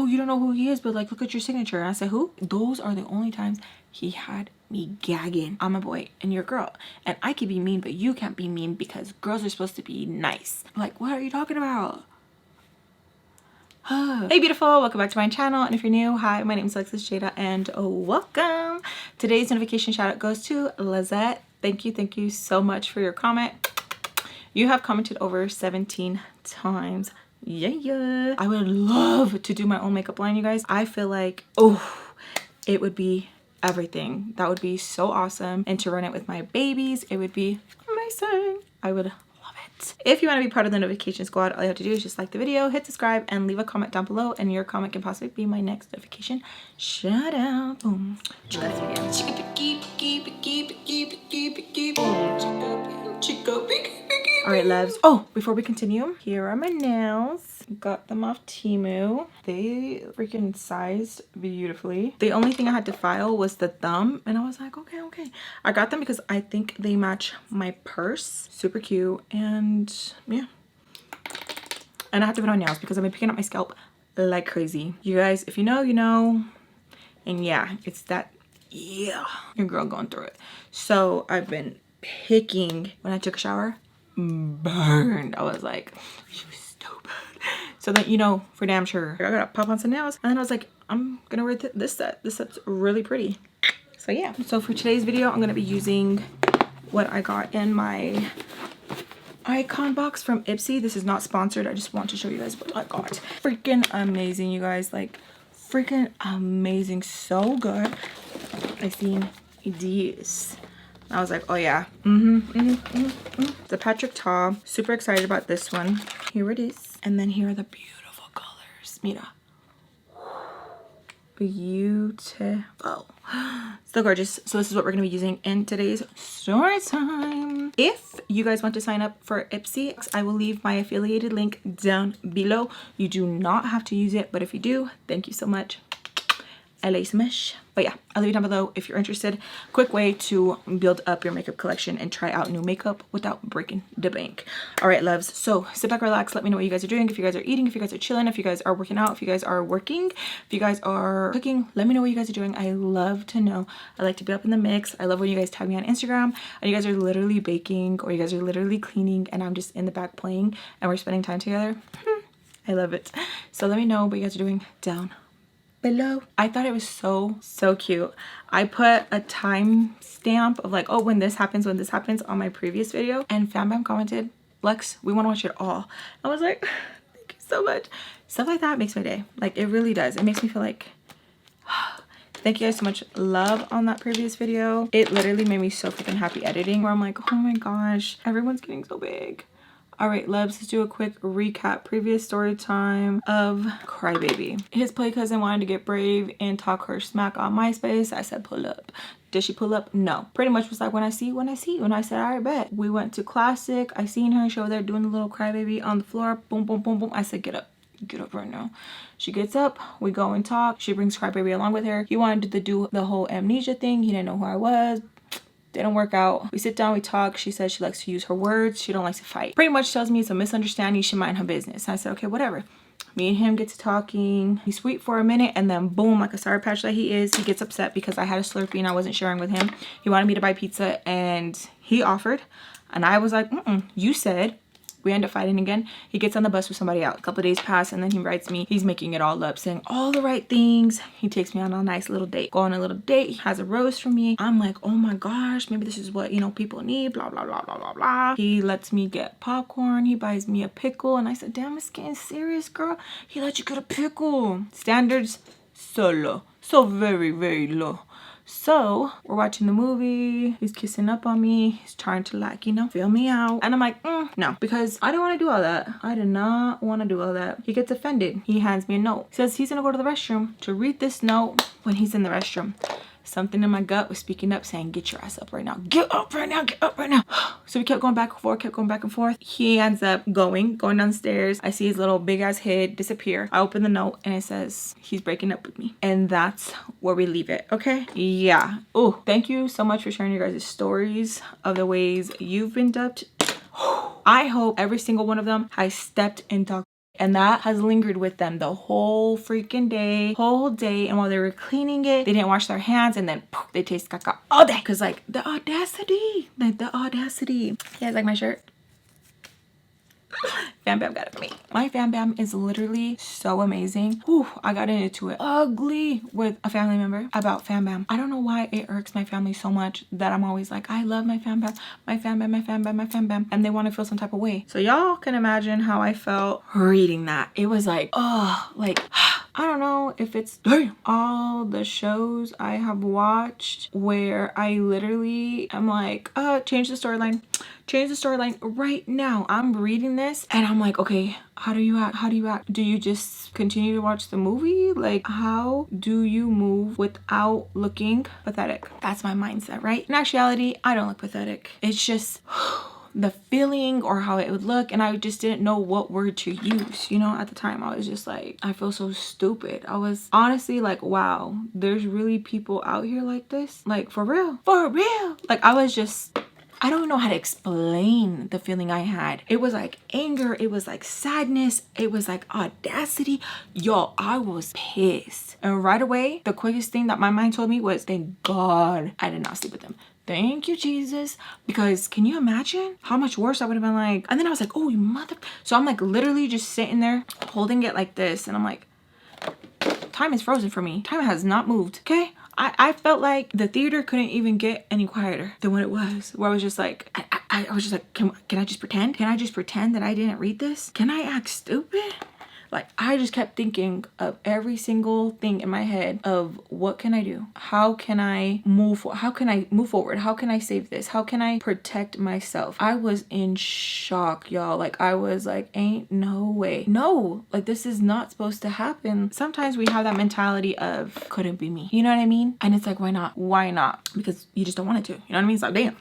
you don't know who he is, but like, look at your signature. And I said, who? Those are the only times he had me gagging. I'm a boy and you're a girl, and I can be mean, but you can't be mean because girls are supposed to be nice. Like, what are you talking about? Hey beautiful, welcome back to my channel, and if you're new, hi, my name is Alexis Jayda and welcome. Today's notification shout out goes to Lizette. Thank you so much for your comment. You have commented over 17 times. Yeah, I would love to do my own makeup line, you guys. I feel like, oh, it would be everything. That would be so awesome, and to run it with my babies, it would be amazing. I would love it. If you want to be part of the notification squad, all you have to do is just like the video, hit subscribe, and leave a comment down below, and your comment can possibly be my next notification shout out. Boom. All right, loves. Oh, before we continue, here are my nails. Got them off Temu. They freaking sized beautifully. The only thing I had to file was the thumb, and I was like, okay. I got them because I think they match my purse. Super cute, and yeah. And I have to put on nails because I've been picking up my scalp like crazy. You guys, if you know, you know. And yeah, it's that, yeah, your girl going through it. So I've been picking. When I took a shower, burned. I was like, you stupid. So that, you know, for damn sure, I gotta pop on some nails. And then I was like, I'm gonna wear this set. This set's really pretty. So yeah. So for today's video, I'm gonna be using what I got in my icon box from Ipsy. This is not sponsored. I just want to show you guys what I got. Freaking amazing, you guys. Like, freaking amazing. So good. I seen these. I was like, oh yeah. The Patrick Ta. Super excited about this one. Here it is. And then here are the beautiful colors. Mira. Beautiful. So gorgeous. So this is what we're going to be using in today's story time. If you guys want to sign up for Ipsy, I will leave my affiliated link down below. You do not have to use it, but if you do, thank you so much. I like smash. But yeah, I'll leave it down below if you're interested. Quick way to build up your makeup collection and try out new makeup without breaking the bank. All right, loves. So sit back, relax. Let me know what you guys are doing. If you guys are eating, if you guys are chilling, if you guys are working out, if you guys are working, if you guys are cooking, let me know what you guys are doing. I love to know. I like to be up in the mix. I love when you guys tag me on Instagram and you guys are literally baking or you guys are literally cleaning and I'm just in the back playing and we're spending time together. I love it. So let me know what you guys are doing down below. I thought it was so cute. I put a time stamp of like, oh, when this happens on my previous video, and FAMBAM commented, Lex, we want to watch it all. I was like, thank you so much. Stuff like that makes my day. Like, it really does. It makes me feel like thank you guys so much. Love on that previous video. It literally made me so freaking happy editing, where I'm like, oh my gosh, everyone's getting so big. All right, loves, let's do a quick recap. Previous story time of Crybaby. His play cousin wanted to get brave and talk her smack on MySpace. I said, pull up. Did she pull up? No. Pretty much was like, when I see you. And I said, all right, bet. We went to Classic. I seen her. She over there doing the little Crybaby on the floor. Boom, boom, boom, boom. I said, get up. Get up right now. She gets up. We go and talk. She brings Crybaby along with her. He wanted to do the whole amnesia thing. He didn't know who I was. Didn't work out. We sit down, we talk. She says she likes to use her words. She don't like to fight. Pretty much tells me it's a misunderstanding. She mind her business. I said, okay, whatever. Me and him get to talking. He's sweet for a minute, and then boom, like a Sour Patch that he is, he gets upset because I had a Slurpee and I wasn't sharing with him. He wanted me to buy pizza and he offered, and I was like, you said. We end up fighting again. He gets on the bus with somebody else. A couple of days pass, and then he writes me. He's making it all up, saying all the right things. He takes me on a nice little date. Go on a little date. He has a rose for me. I'm like, oh my gosh, maybe this is what, you know, people need. Blah, blah, blah, blah, blah, blah. He lets me get popcorn. He buys me a pickle. And I said, damn, it's getting serious, girl. He let you get a pickle. Standards so low. So very, very low. So we're watching the movie. He's kissing up on me. He's trying to, like, you know, feel me out. And I'm like, no, because I didn't want to do all that. I did not want to do all that. He gets offended. He hands me a note. He says he's gonna go to the restroom to read this note when he's in the restroom. Something in my gut was speaking up, saying, get your ass up right now. Get up right now. Get up right now. So we kept going back and forth. He ends up going downstairs. I see his little big ass head disappear. I open the note and it says he's breaking up with me. And that's where we leave it. Okay. Yeah. Oh, thank you so much for sharing your guys' stories of the ways you've been dumped. I hope every single one of them has stepped into And that has lingered with them the whole freaking whole day. And while they were cleaning it, they didn't wash their hands, and then poof, they taste caca all day. Cause like the audacity, You guys like my shirt? FAMBAM got it for me. My FAMBAM is literally so amazing. Whew, I got into it ugly with a family member about FAMBAM. I don't know why it irks my family so much that I'm always like, I love my FAMBAM, my FAMBAM, my FAMBAM, my FAMBAM, and they want to feel some type of way. So y'all can imagine how I felt reading that. It was like, oh, like I don't know if it's all the shows I have watched where I literally am like, change the storyline right now. I'm reading this and I'm like, okay, how do you act? Do you just continue to watch the movie? Like, how do you move without looking pathetic? That's my mindset, right? In actuality, I don't look pathetic. It's just the feeling or how it would look, and I just didn't know what word to use. You know, at the time I was just like, I feel so stupid. I was honestly like, wow, there's really people out here like this, like for real. Like I was just, I don't know how to explain the feeling I had. It was like anger, it was like sadness, it was like audacity. Y'all, I was pissed. And right away, the quickest thing that my mind told me was, thank God I did not sleep with them. Thank you, Jesus. Because can you imagine how much worse I would have been like? And then I was like, oh, you mother. So I'm like literally just sitting there holding it like this. And I'm like, time is frozen for me. Time has not moved. Okay. I felt like the theater couldn't even get any quieter than what it was. Where I was just like, I was just like, can I just pretend? Can I just pretend that I didn't read this? Can I act stupid? Like, I just kept thinking of every single thing in my head of what can I do? How can I move? How can I move forward? How can I save this? How can I protect myself? I was in shock, y'all. Like, I was like, ain't no way. No, like this is not supposed to happen. Sometimes we have that mentality of couldn't be me. You know what I mean? And it's like, why not? Why not? Because you just don't want it to. You know what I mean? It's like, damn.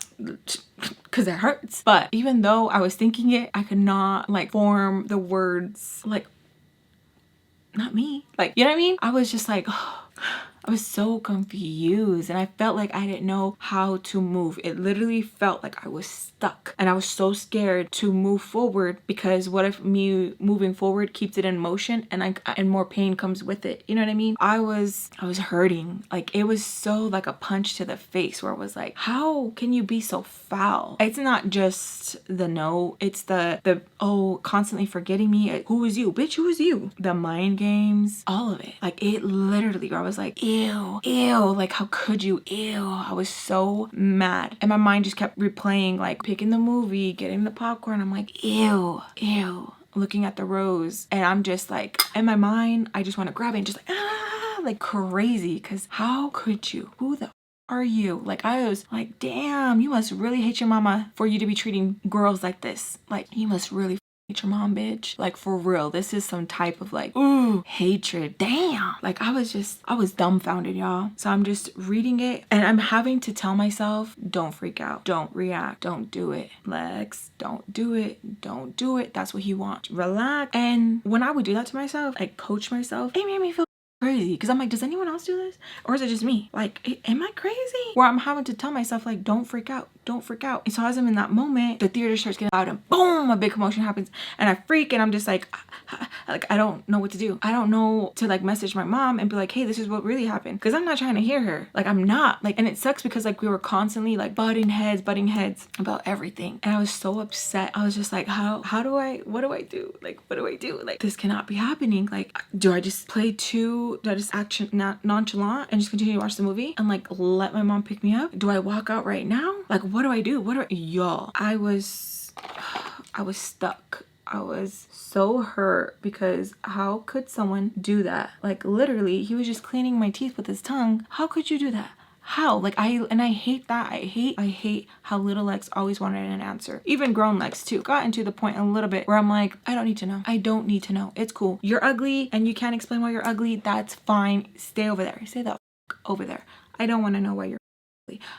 Because it hurts. But even though I was thinking it, I could not like form the words like, not me. Like, you know what I mean? I was just like, oh, I was so confused, and I felt like I didn't know how to move. It literally felt like I was stuck, and I was so scared to move forward, because what if me moving forward keeps it in motion and more pain comes with it? You know what I mean? I was hurting. Like, it was so like a punch to the face, where it was like, how can you be so foul? It's not just the no, it's the oh, constantly forgetting me. Who was you? Bitch, who was you? The mind games, all of it. Like, it literally, I was like, ew, like how could you? Ew. I was so mad, and my mind just kept replaying, like picking the movie, getting the popcorn. I'm like, ew, looking at the rose, and I'm just like, in my mind I just want to grab it and just like crazy, because how could you? Who the are you? Like, I was like, damn, you must really hate your mama for you to be treating girls like this. Like, you must really hate your mom, bitch. Like, for real, this is some type of like, ooh, hatred. Damn. Like, I was dumbfounded, y'all. So I'm just reading it, and I'm having to tell myself, don't freak out, don't react, don't do it, Lex, don't do it. That's what he wants. Relax. And when I would do that to myself, I coach myself, it made me feel crazy, because I'm like, does anyone else do this, or is it just me? Like, am I crazy? Where I'm having to tell myself, like, don't freak out. And so as I'm in that moment, the theater starts getting loud, and boom, a big commotion happens, and I freak, and I'm just like I don't know what to do. I don't know to like message my mom and be like, hey, this is what really happened, because I'm not trying to hear her. Like, I'm not like, and it sucks because like we were constantly like butting heads about everything, and I was so upset. I was just like, what do I do? Like, what do I do? Like, this cannot be happening. Like, do I just act nonchalant and just continue to watch the movie and like let my mom pick me up? Do I walk out right now? Like, what do I do? Y'all, I was stuck. I was so hurt, because how could someone do that? Like, literally, he was just cleaning my teeth with his tongue. How could you do that? How? Like, I hate that. I hate how little Lex always wanted an answer. Even grown Lex too. Gotten to the point a little bit where I'm like, I don't need to know. I don't need to know. It's cool. You're ugly and you can't explain why you're ugly. That's fine. Stay over there. Stay the over there. I don't want to know why you're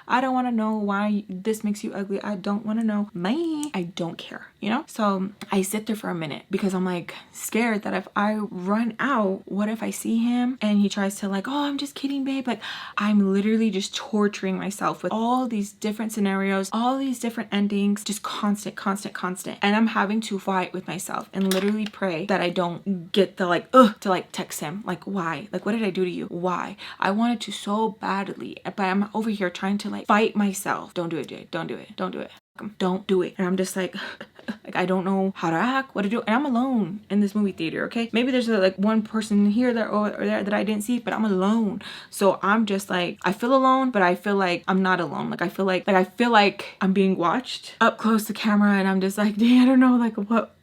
I don't want to know why this makes you ugly. I don't want to know. Me, I don't care, you know? So I sit there for a minute because I'm like scared that if I run out, what if I see him and he tries to like, oh, I'm just kidding, babe. Like I'm literally just torturing myself with all these different scenarios, all these different endings, just constant. And I'm having to fight with myself and literally pray that I don't get the like, ugh, to like text him. Like, why? Like, what did I do to you? Why? I wanted to so badly, but I'm over here trying to like fight myself. Don't do it, Jade. Don't do it. Don't do it. Don't do it. And I'm just like I don't know how to act, what to do. And I'm alone in this movie theater, okay? Maybe there's like one person here that or there that I didn't see, but I'm alone. So I'm just like, I feel alone, but I feel like I'm not alone. Like I feel like I'm being watched up close to camera, and I'm just like, dang, I don't know like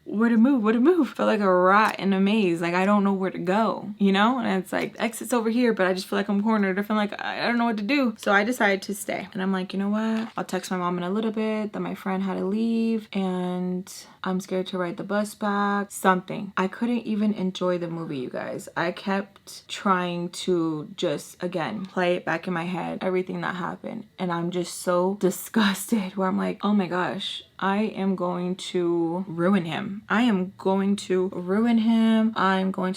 where to move. Feel like a rat in a maze. Like I don't know where to go, you know? And it's like exit's over here, but I just feel like I'm cornered. I feel like I don't know what to do. So I decided to stay. And I'm like, you know what? I'll text my mom in a little bit that my friend had to leave and I'm scared to ride the bus back. Something. I couldn't even enjoy the movie, you guys. I kept trying to just, again, play it back in my head, everything that happened. And I'm just so disgusted where I'm like, oh my gosh, I am going to ruin him. I'm going to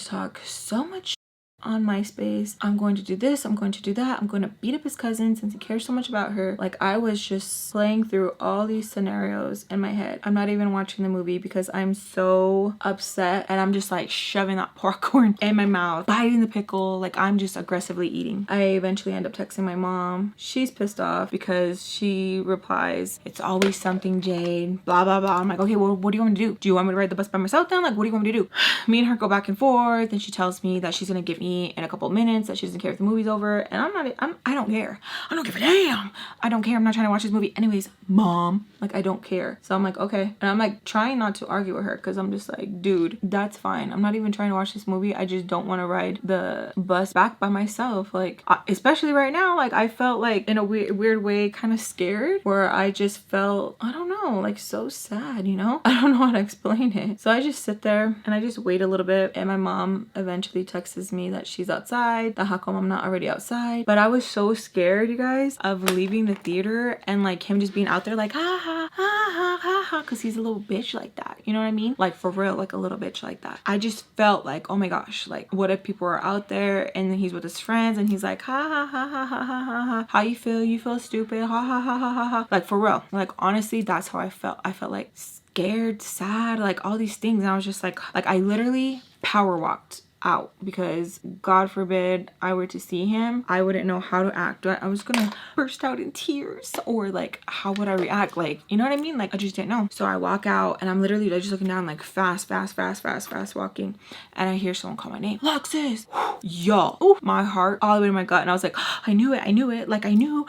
talk so much on MySpace. I'm going to do this, I'm going to do that, I'm going to beat up his cousin since he cares so much about her. Like I was just playing through all these scenarios in my head. I'm not even watching the movie because I'm so upset, and I'm just like shoving that popcorn in my mouth, biting the pickle, like I'm just aggressively eating. I eventually end up texting my mom. She's pissed off because she replies, it's always something, Jade, blah blah blah. I'm like, okay, well, what do you want me to do? Do you want me to ride the bus by myself then? Like, what do you want me to do? Me and her go back and forth, and she tells me that she's gonna give me in a couple of minutes, that she doesn't care if the movie's over, and I don't care. I don't give a damn. I don't care. I'm not trying to watch this movie anyways, mom. Like I don't care. So I'm like, okay. And I'm like trying not to argue with her because I'm just like, dude, that's fine. I'm not even trying to watch this movie. I just don't want to ride the bus back by myself. Like especially right now, like I felt like in a weird way kind of scared, where I just felt, I don't know, like so sad, you know? I don't know how to explain it. So I just sit there and I just wait a little bit, and my mom eventually texts me that she's outside, that how come I'm not already outside. But I was so scared, you guys, of leaving the theater and like him just being out there like ha ha ha ha ha ha, because he's a little bitch like that, you know what I mean? Like for real, like a little bitch like that. I just felt like, oh my gosh, like what if people are out there and then he's with his friends and he's like ha ha ha ha ha ha ha ha, how you feel stupid, ha ha ha ha ha ha. Like for real, like honestly, that's how I felt. I felt like scared, sad, like all these things, and I was just like I literally power walked out because God forbid I were to see him, I wouldn't know how to act. I was gonna burst out in tears, or like how would I react? Like, you know what I mean? Like I just didn't know. So I walk out and I'm literally just looking down, like fast walking, and I hear someone call my name, Alexis. Y'all, oh, my heart all the way to my gut, and I was like, I knew it, like I knew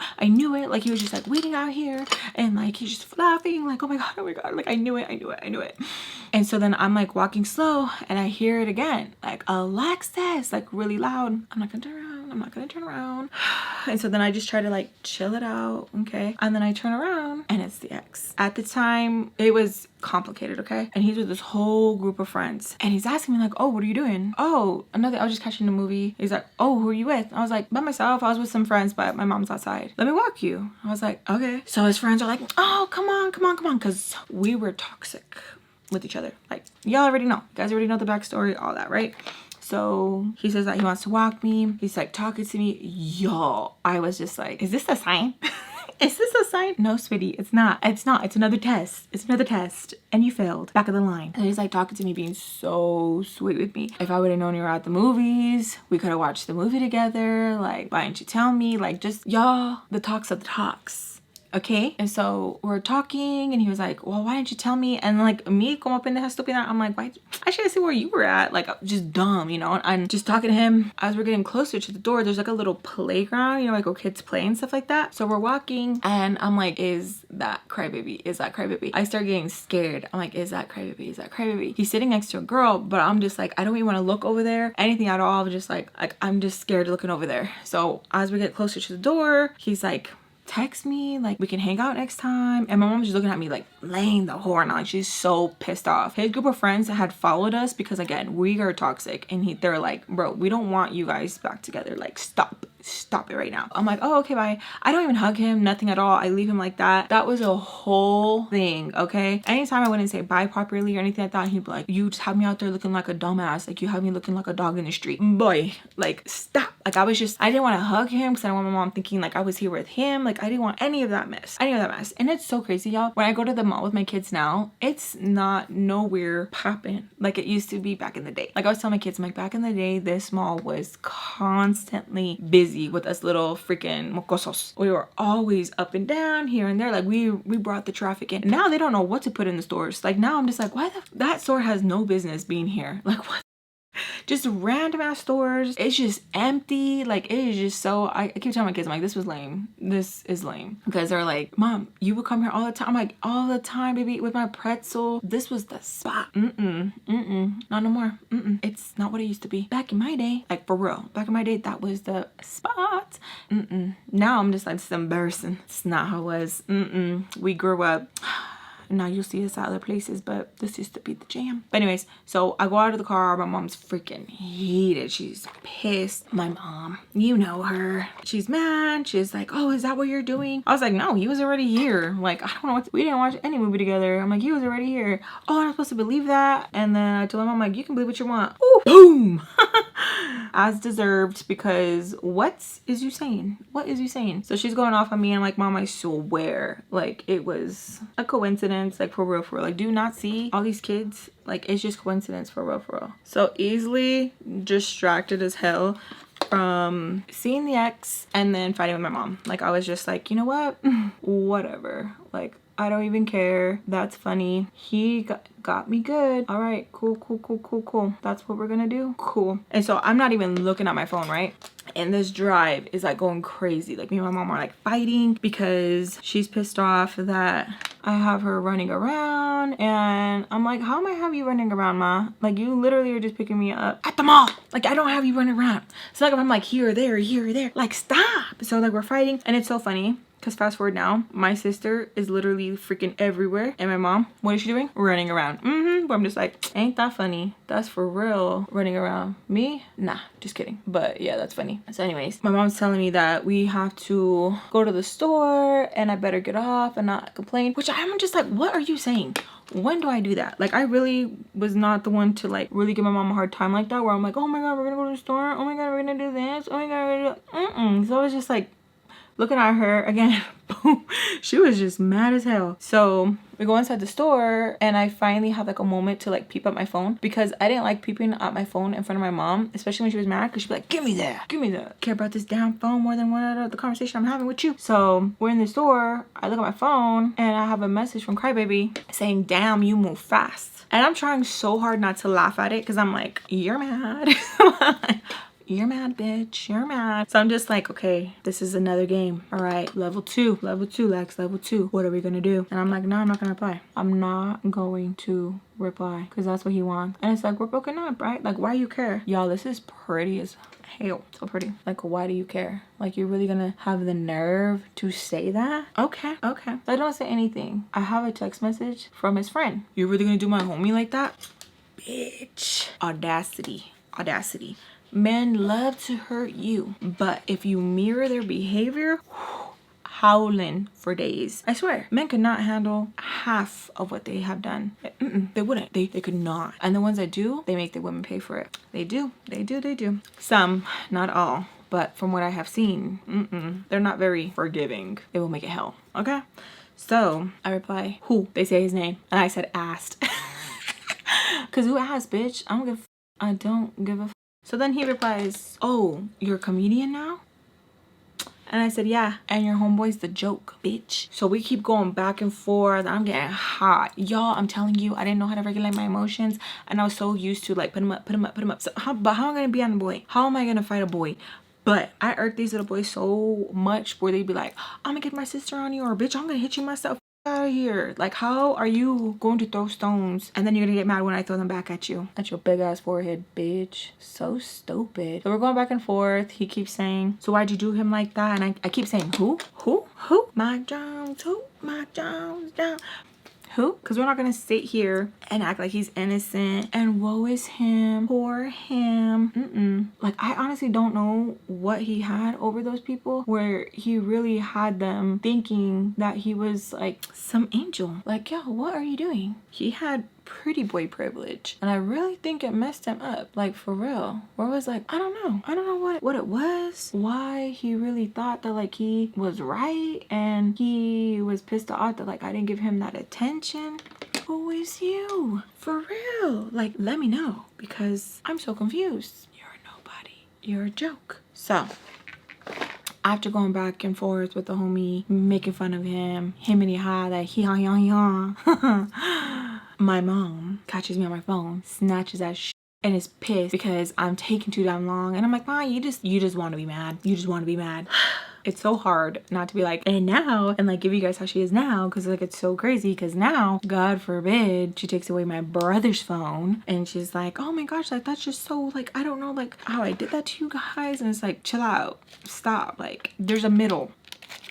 it. Like he was just like waiting out here and like he's just laughing, like oh my god, like I knew it. And so then I'm like walking slow and I hear it again, like Alexis, like really loud. I'm not gonna turn around. And so then I just try to like chill it out, okay? And then I turn around and it's the ex. At the time, it was complicated, okay? And he's with this whole group of friends. And he's asking me like, oh, what are you doing? Oh, I was just catching the movie. He's like, oh, who are you with? I was like, by myself. I was with some friends, but my mom's outside. Let me walk you. I was like, okay. So his friends are like, oh, come on. Because we were toxic with each other. Like, y'all already know. You guys already know the backstory, all that, right? So he says that he wants to walk me. He's like talking to me. Y'all, I was just like, is this a sign? Is this a sign? No, sweetie, it's not. It's another test. And you failed. Back of the line. And he's like talking to me, being so sweet with me. If I would have known you were at the movies, we could have watched the movie together. Like, why didn't you tell me? Like, just y'all, the talks of the talks. Okay, and so we're talking and he was like, well, why didn't you tell me? And like me como pendeja estúpida, I'm like, why? I should have seen where you were at. Like just dumb, you know. And just talking to him as we're getting closer to the door, there's like a little playground, you know, like where kids play and stuff like that. So we're walking and I'm like, is that crybaby? I start getting scared. I'm like, is that crybaby? He's sitting next to a girl, but I'm just like, I don't even want to look over there, anything at all. I'm just like I'm just scared looking over there. So as we get closer to the door, he's like, text me, like we can hang out next time. And my mom's just looking at me like laying the horn on. She's so pissed off. His group of friends had followed us because, again, we are toxic, and they're like, bro, we don't want you guys back together. Like, stop it right now. I'm like, oh, okay, bye. I don't even hug him, nothing at all. I leave him like that. That was a whole thing, okay? Anytime I wouldn't say bye properly or anything like that, he'd be like, you just have me out there looking like a dumbass. Like, you have me looking like a dog in the street. Boy, like, stop. Like, I didn't want to hug him because I didn't want my mom thinking like I was here with him. Like, I didn't want any of that mess. And it's so crazy, y'all. When I go to the mall with my kids now, it's not nowhere popping like it used to be back in the day. Like, I was telling my kids, I'm like, back in the day, this mall was constantly busy with us little freaking mocosos. We were always up and down, here and there. Like, we brought the traffic in. Now they don't know what to put in the stores. Like, now I'm just like, why that store has no business being here. Like, what? Just random ass stores. It's just empty. Like, it is just so, I keep telling my kids, I'm like, this was lame. This is lame. Because they're like, Mom, you would come here all the time. I'm like, all the time, baby, with my pretzel. This was the spot. Not no more. It's not what it used to be. Back in my day, like, for real, back in my day, that was the spot. Now I'm just like, it's embarrassing. It's not how it was. We grew up. Now you'll see us at other places, but this used to be the jam. But anyways, so I go out of the car. My mom's freaking heated. She's pissed. My mom, you know her. She's mad. She's like, oh, is that what you're doing? I was like, no, he was already here. Like, I don't know we didn't watch any movie together. I'm like, he was already here. Oh, I'm supposed to believe that. And then I told my mom, like, you can believe what you want. Ooh, boom. As deserved, because what is you saying? What is you saying? So she's going off on me, and I'm like, Mom, I swear, like, it was a coincidence, like, for real. Like, do you not see all these kids? Like, it's just coincidence, for real. So easily distracted as hell from seeing the ex and then fighting with my mom. Like, I was just like, you know what? Whatever. Like, I don't even care. That's funny. He got me good. All right, cool. That's what we're gonna do. Cool. And so I'm not even looking at my phone, right? And this drive is like going crazy. Like, me and my mom are like fighting because she's pissed off that I have her running around. And I'm like, how am I have you running around, Ma? Like, you literally are just picking me up at the mall. Like, I don't have you running around. So like, if I'm like here or there, like, stop. So like, we're fighting, and it's so funny. Because fast forward now, my sister is literally freaking everywhere. And my mom, what is she doing? Running around. But I'm just like, ain't that funny? That's for real. Running around. Me? Nah, just kidding. But yeah, that's funny. So anyways, my mom's telling me that we have to go to the store and I better get off and not complain. Which I'm just like, what are you saying? When do I do that? Like, I really was not the one to like really give my mom a hard time like that, where I'm like, oh my God, we're gonna go to the store. Oh my God, we're gonna do this. Oh my God, we're gonna do... So I was just like, looking at her again. She was just mad as hell. So we go inside the store, and I finally have like a moment to like peep at my phone, because I didn't like peeping at my phone in front of my mom, especially when she was mad, because she'd be like, give me that. Care about this damn phone more than one of the conversation I'm having with you. So we're in the store, I look at my phone, and I have a message from Crybaby saying, damn, you move fast. And I'm trying so hard not to laugh at it, because I'm like, you're mad. You're mad, bitch. You're mad. So I'm just like, okay, this is another game. All right, level 2, Lex, level 2. What are we gonna do? And I'm like, no, I'm not gonna reply. I'm not going to reply, because that's what he wants. And it's like, we're broken up, right? Like, why do you care? Y'all, this is pretty as hell. So pretty. Like, why do you care? Like, you're really gonna have the nerve to say that? Okay. I don't say anything. I have a text message from his friend. You're really gonna do my homie like that? Bitch. Audacity. Men love to hurt you, but if you mirror their behavior, howling for days. I swear, men could not handle half of what they have done. They wouldn't. They could not. And the ones that do, they make the women pay for it. They do. Some, not all, but from what I have seen, they're not very forgiving. They will make it hell. Okay? So I reply, who? They say his name. And I said, asked. Because who asked, bitch? I don't give a f. So then he replies, oh, you're a comedian now? And I said, yeah. And your homeboy's the joke, bitch. So we keep going back and forth. I'm getting hot. Y'all, I'm telling you, I didn't know how to regulate my emotions. And I was so used to like, put him up. So how am I going to be on a boy? How am I going to fight a boy? But I irked these little boys so much where they'd be like, I'm going to get my sister on you, or bitch, I'm going to hit you myself. Out of here. Like, how are you going to throw stones and then you're gonna get mad when I throw them back at you? At your big ass forehead, bitch. So stupid. So we're going back and forth. He keeps saying, so why'd you do him like that? And I keep saying, who? Mike Jones, who? Mike Jones down. Who? Because we're not gonna sit here and act like he's innocent and woe is him, poor him. Like, I honestly don't know what he had over those people where he really had them thinking that he was like some angel. Like, yo, what are you doing? He had pretty boy privilege, and I really think it messed him up, like, for real. Where it was like, I don't know what it was, why he really thought that like he was right, and he was pissed off that like I didn't give him that attention. Who is you? For real, like, let me know, because I'm so confused. You're nobody, you're a joke. So after going back and forth with the homie, making fun of him and ha, like he my mom catches me on my phone, snatches that shit, and is pissed because I'm taking too damn long. And I'm like, Ma, you just want to be mad. You just want to be mad. It's so hard not to be like, and now, and like give you guys how she is now, because like it's so crazy, because now, God forbid, she takes away my brother's phone and she's like, oh my gosh, like that's just so, like, I don't know like how I did that to you guys. And it's like, chill out, stop. Like, there's a middle.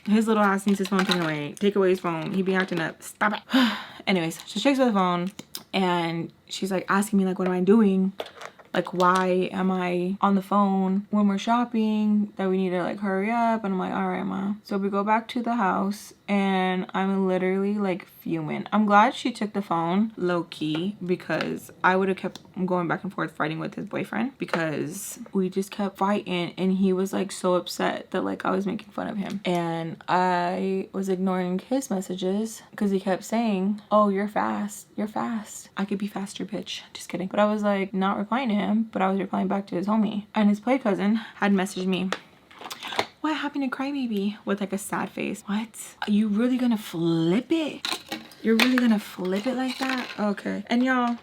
His little ass needs his phone taken away. Take away his phone. He be acting up. Stop it. Anyways, she takes away the phone and she's like asking me like, what am I doing? Like, why am I on the phone when we're shopping, that we need to like hurry up? And I'm like, all right, Ma. So we go back to the house and I'm literally like fuming. I'm glad she took the phone, low key, because I would have kept going back and forth fighting with his boyfriend, because we just kept fighting and he was like so upset that like I was making fun of him. And I was ignoring his messages because he kept saying, oh, you're fast. You're fast. I could be faster, bitch. Just kidding. But I was like not replying to him, but I was replying back to his homie. And his play cousin had messaged me, what happened to Crybaby? With like a sad face. What? Are you really gonna flip it? You're really gonna flip it like that? Okay. And y'all,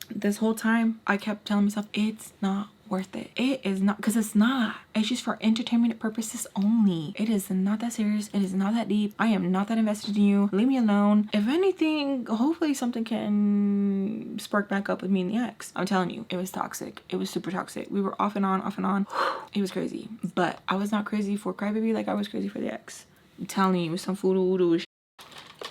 this whole time I kept telling myself it's not worth it. It is not, because it's not. It's just for entertainment purposes only. It is not that serious. It is not that deep. I am not that invested in you. Leave me alone. If anything, hopefully something can spark back up with me and the ex. I'm telling you, it was toxic. It was super toxic. We were off and on, off and on. It was crazy. But I was not crazy for Crybaby like I was crazy for the ex. I'm telling you, it was some voodoo shit.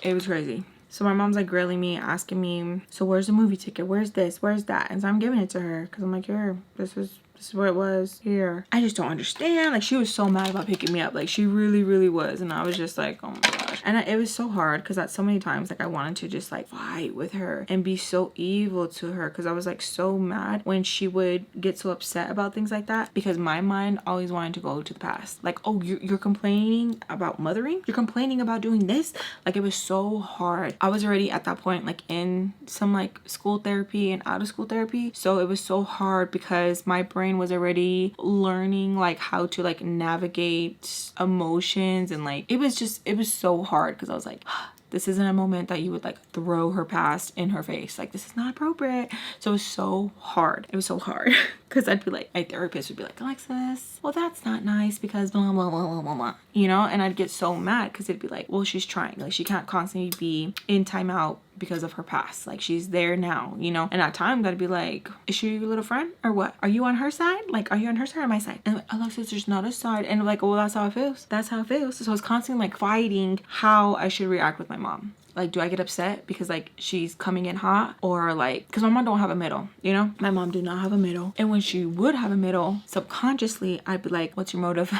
It was crazy. So my mom's like grilling me, asking me, so where's the movie ticket? Where's this? Where's that? And so I'm giving it to her because I'm like, here, this is what it was here. I just don't understand. Like, she was so mad about picking me up. Like, she really, really was. And I was just like, oh my gosh. And it was so hard because at so many times, like, I wanted to just like fight with her and be so evil to her, because I was like so mad when she would get so upset about things like that, because my mind always wanted to go to the past. Like, oh, you're complaining about mothering? You're complaining about doing this? Like, it was so hard. I was already at that point like in some like school therapy and out of school therapy. So it was so hard because my brain was already learning like how to like navigate emotions, and like it was so hard because I was like, this isn't a moment that you would like throw her past in her face. Like, this is not appropriate. So it was so hard. It was so hard because I'd be like, my therapist would be like, Alexis, well, that's not nice because blah, blah, blah, blah, blah, blah. You know? And I'd get so mad because it'd be like, well, she's trying. Like, she can't constantly be in timeout because of her past. Like, she's there now, you know? And at times I'd be like, is she your little friend or what? Are you on her side? Like, are you on her side or my side? And like, Alexis, there's not a side. And like, well, that's how it feels. That's how it feels. So I was constantly like fighting how I should react with my mom. Like, do I get upset because like she's coming in hot, or like, because my mom don't have a middle, you know? My mom do not have a middle. And when she would have a middle, subconsciously I'd be like, what's your motive?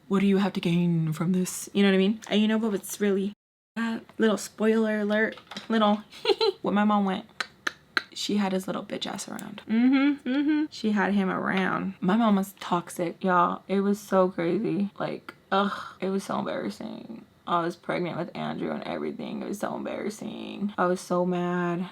What do you have to gain from this? You know what I mean? And you know what, it's really little spoiler alert, little when my mom went, she had his little bitch ass around. She had him around. My mom was toxic, y'all. It was so crazy. Like, ugh, it was so embarrassing. I was pregnant with Andrew and everything. It was so embarrassing. I was so mad.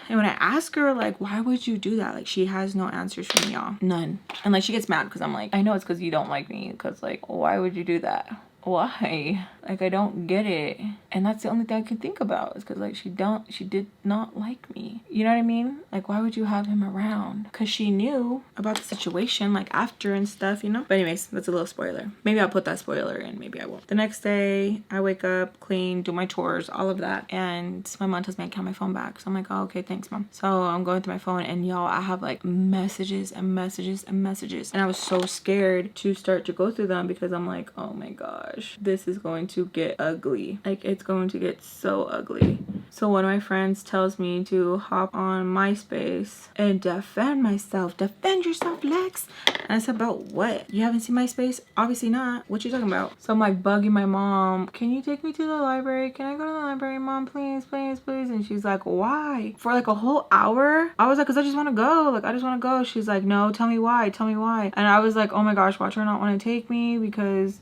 And when I ask her, like, why would you do that? Like, she has no answers for me, y'all. None. And like, she gets mad because I'm like, I know it's because you don't like me. Because like, why would you do that? Why? Like, I don't get it. And that's the only thing I can think about, is because like she did not like me. You know what I mean? Like, why would you have him around? Because she knew about the situation like after and stuff, you know? But anyways, that's a little spoiler. Maybe I'll put that spoiler in, maybe I won't. The next day I wake up, clean, do my chores, all of that, and my mom tells me I can't have my phone back. So I'm like, oh, okay, thanks, Mom. So I'm going through my phone, and y'all, I have like messages and messages and messages, and I was so scared to start to go through them because I'm like, oh my god, gosh, this is going to get ugly. Like, it's going to get so ugly. So one of my friends tells me to hop on MySpace and defend myself. Defend yourself, Lex. And I said, about what? You haven't seen MySpace? Obviously not. What you talking about? So I'm like bugging my mom. Can you take me to the library? Can I go to the library, Mom? Please, please, please. And she's like, why? For like a whole hour? I was like, because I just want to go. Like, I just want to go. She's like, no, tell me why. Tell me why. And I was like, oh my gosh, watch her not want to take me because,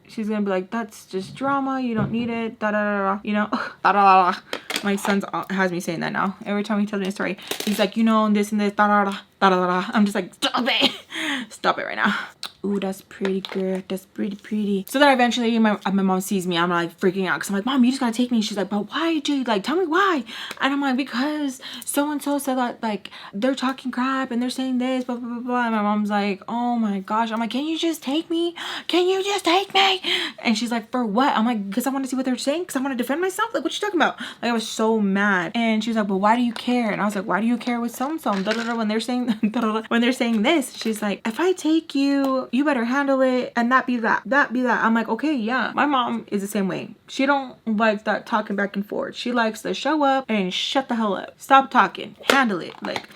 she's gonna be like, that's just drama, you don't need it, da da da da, you know. Da da da. My son has me saying that now. Every time he tells me a story, he's like, you know, this and this, da da da da da da. I'm just like, stop it. Stop it right now. Ooh, that's pretty, girl. That's pretty. So then eventually my mom sees me. I'm like freaking out because I'm like, Mom, you just gotta take me. She's like, but why, Jay? Like, tell me why. And I'm like, because so-and-so said that, like, they're talking crap and they're saying this, blah, blah, blah, blah. And my mom's like, oh my gosh. I'm like, can you just take me? Can you just take me? And she's like, for what? I'm like, because I want to see what they're saying. Because I want to defend myself. Like, what you talking about? Like, I was so mad. And she was like, but why do you care? And I was like, why do you care with so-and-so? When they're saying, when they're saying this, she's like, if I take you, you better handle it. And that be that. I'm like, okay, yeah. My mom is the same way. She don't like that talking back and forth. She likes to show up and shut the hell up. Stop talking. Handle it. Like,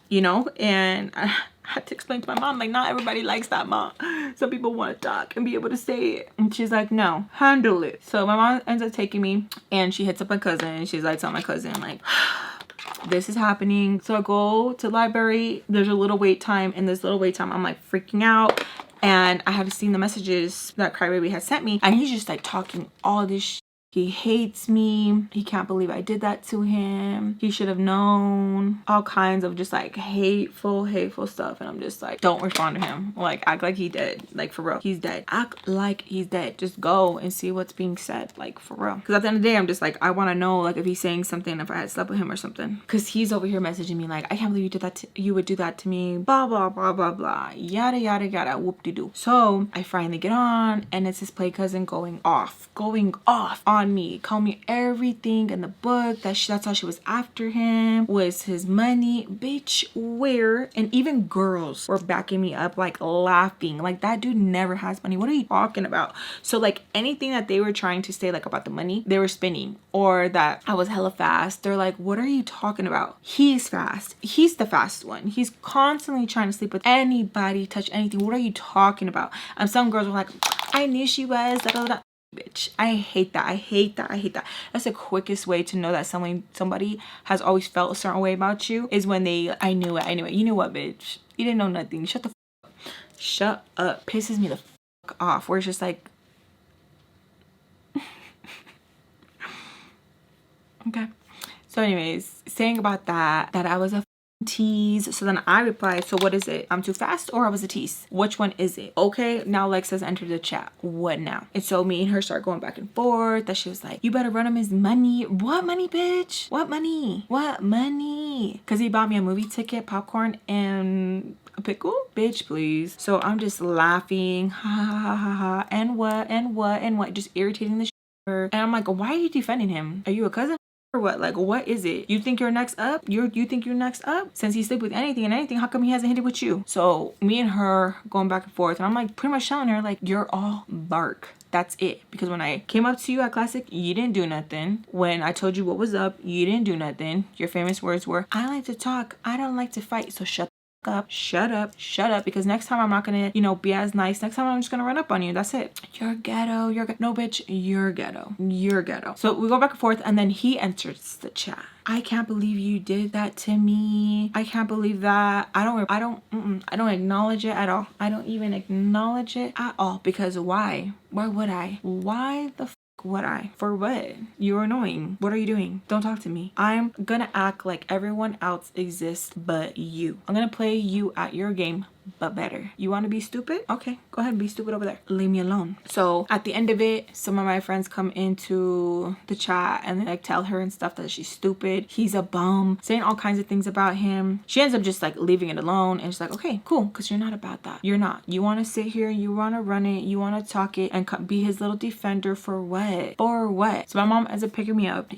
you know, and I had to explain to my mom, like, not everybody likes that, Mom. Some people want to talk and be able to say it. And she's like, no, handle it. So my mom ends up taking me and she hits up my cousin and she's like, tell my cousin, like, this is happening. So I go to the library. There's a little wait time. In this little wait time, I'm like freaking out. And I had seen the messages that Crybaby had sent me. And he's just like talking all this shit. He hates me. He can't believe I did that to him. He should have known. All kinds of just like hateful stuff. And I'm just like, don't respond to him. Like, act like he's dead. Like, for real. He's dead. Act like he's dead. Just go and see what's being said. Like, for real. Because at the end of the day, I'm just like, I want to know, like, if he's saying something, if I had slept with him or something. Because he's over here messaging me like, I can't believe you did that. You would do that to me. Blah, blah, blah, blah, blah. Yada, yada, yada. Whoop-de-doo. So I finally get on and it's his play cousin going off on me, call me everything in the book. That's how she was after him, was his money. Bitch, where? And even girls were backing me up, like laughing, like, that dude never has money. What are you talking about? So like anything that they were trying to say, like, about the money, they were spinning, or that I was hella fast. They're like, what are you talking about? He's fast. He's the fast one. He's constantly trying to sleep with anybody, touch anything. What are you talking about? And some girls were like, I knew she was, da, da, da. Bitch, I hate that. That's the quickest way to know that somebody has always felt a certain way about you, is when they, I knew it. You knew what, bitch? You didn't know nothing. Shut the fuck up. Shut up. Pisses me the fuck off. Where it's just like, okay. So anyways, saying about that I was a tease. So then I replied, so what is it? I'm too fast or I was a tease? Which one is it? Okay, now Lex has entered the chat. What now? And so me and her start going back and forth, that she was like, you better run him his money. What money, bitch? What money? What money? Because he bought me a movie ticket, popcorn, and a pickle. Bitch, please. So I'm just laughing, ha ha ha ha ha, and what, just irritating the shit out of her. And I'm like, why are you defending him? Are you a cousin or what? Like, what is it? You think you're next up? You think you're next up? Since he slept with anything and anything, how come he hasn't hit it with you? So me and her going back and forth, and I'm like pretty much telling her, like, you're all bark. That's it. Because when I came up to you at Classic, you didn't do nothing. When I told you what was up, you didn't do nothing. Your famous words were, I like to talk, I don't like to fight, so shut up, shut up, because next time I'm not gonna, you know, be as nice. Next time I'm just gonna run up on you. That's it. You're ghetto. No, bitch, you're ghetto. So we go back and forth, and then he enters the chat. I can't believe you did that to me. I can't believe that. I don't acknowledge it at all. I don't even acknowledge it at all. Because why? Why would I? Why the would I? For what? You're annoying. What are you doing? Don't talk to me. I'm gonna act like everyone else exists but you. I'm gonna play you at your game, but better. You want to be stupid? Okay, go ahead and be stupid over there. Leave me alone. So at the end of it, some of my friends come into the chat and they like tell her and stuff that she's stupid, he's a bum, saying all kinds of things about him. She ends up just like leaving it alone, and she's like, okay, cool, because you're not about that. You're not. You want to sit here, you want to run it, you want to talk it, and be his little defender for what? For what? So my mom ends up picking me up.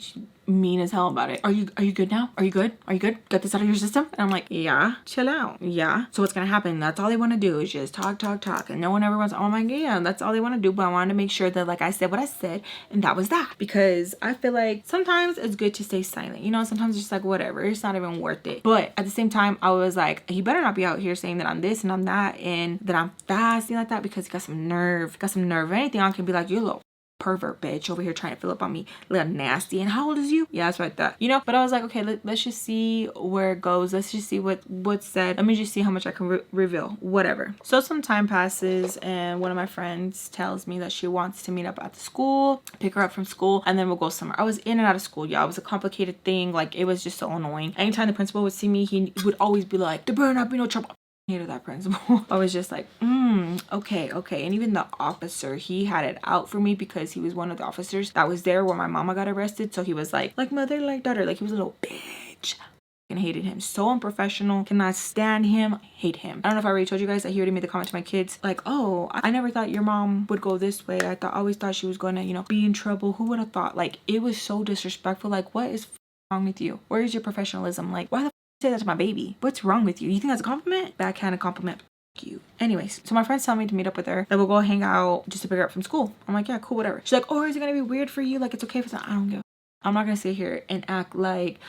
mean as hell about it. Are you good now? Are you good? Are you good? Get this out of your system? And I'm like, yeah, chill out. Yeah. So what's gonna happen? That's all they want to do is just talk. And no one ever wants, oh my God, yeah, that's all they want to do. But I wanted to make sure that like I said what I said, and that was that. Because I feel like sometimes it's good to stay silent. You know, sometimes it's just like whatever. It's not even worth it. But at the same time, I was like, he better not be out here saying that I'm this and I'm that and that I'm fasting like that, because he got some nerve. If anything, I can be like, you little pervert bitch over here trying to fill up on me, little nasty. And how old is you? Yeah, that's what I thought, you know. But I was like, okay, let's just see where it goes. Let's just see what's said. Let me just see how much I can reveal, whatever. So some time passes and one of my friends tells me that she wants to meet up at the school, pick her up from school, and then we'll go somewhere. I was in and out of school, yeah. It was a complicated thing. Like, it was just so annoying. Anytime the principal would see me, he would always be like, there better not be no trouble. Hated that principal. I was just like, okay. And even the officer, he had it out for me because he was one of the officers that was there when my mama got arrested. So he was like mother, like daughter. Like, he was a little bitch. And hated him. So unprofessional. Cannot stand him. Hate him. I don't know if I already told you guys that he already made the comment to my kids like, oh, I never thought your mom would go this way. I always thought she was gonna, you know, be in trouble. Who would have thought? Like, it was so disrespectful. Like, what is wrong with you? Where is your professionalism? Like, why the say that to my baby? What's wrong with you? You think that's a compliment? Backhanded compliment. You. Anyways, so my friends tell me to meet up with her, that we'll go hang out just to pick her up from school. I'm like, yeah, cool, whatever. She's like, oh, is it gonna be weird for you? Like, it's okay if it's not. I don't give. I'm not gonna sit here and act like,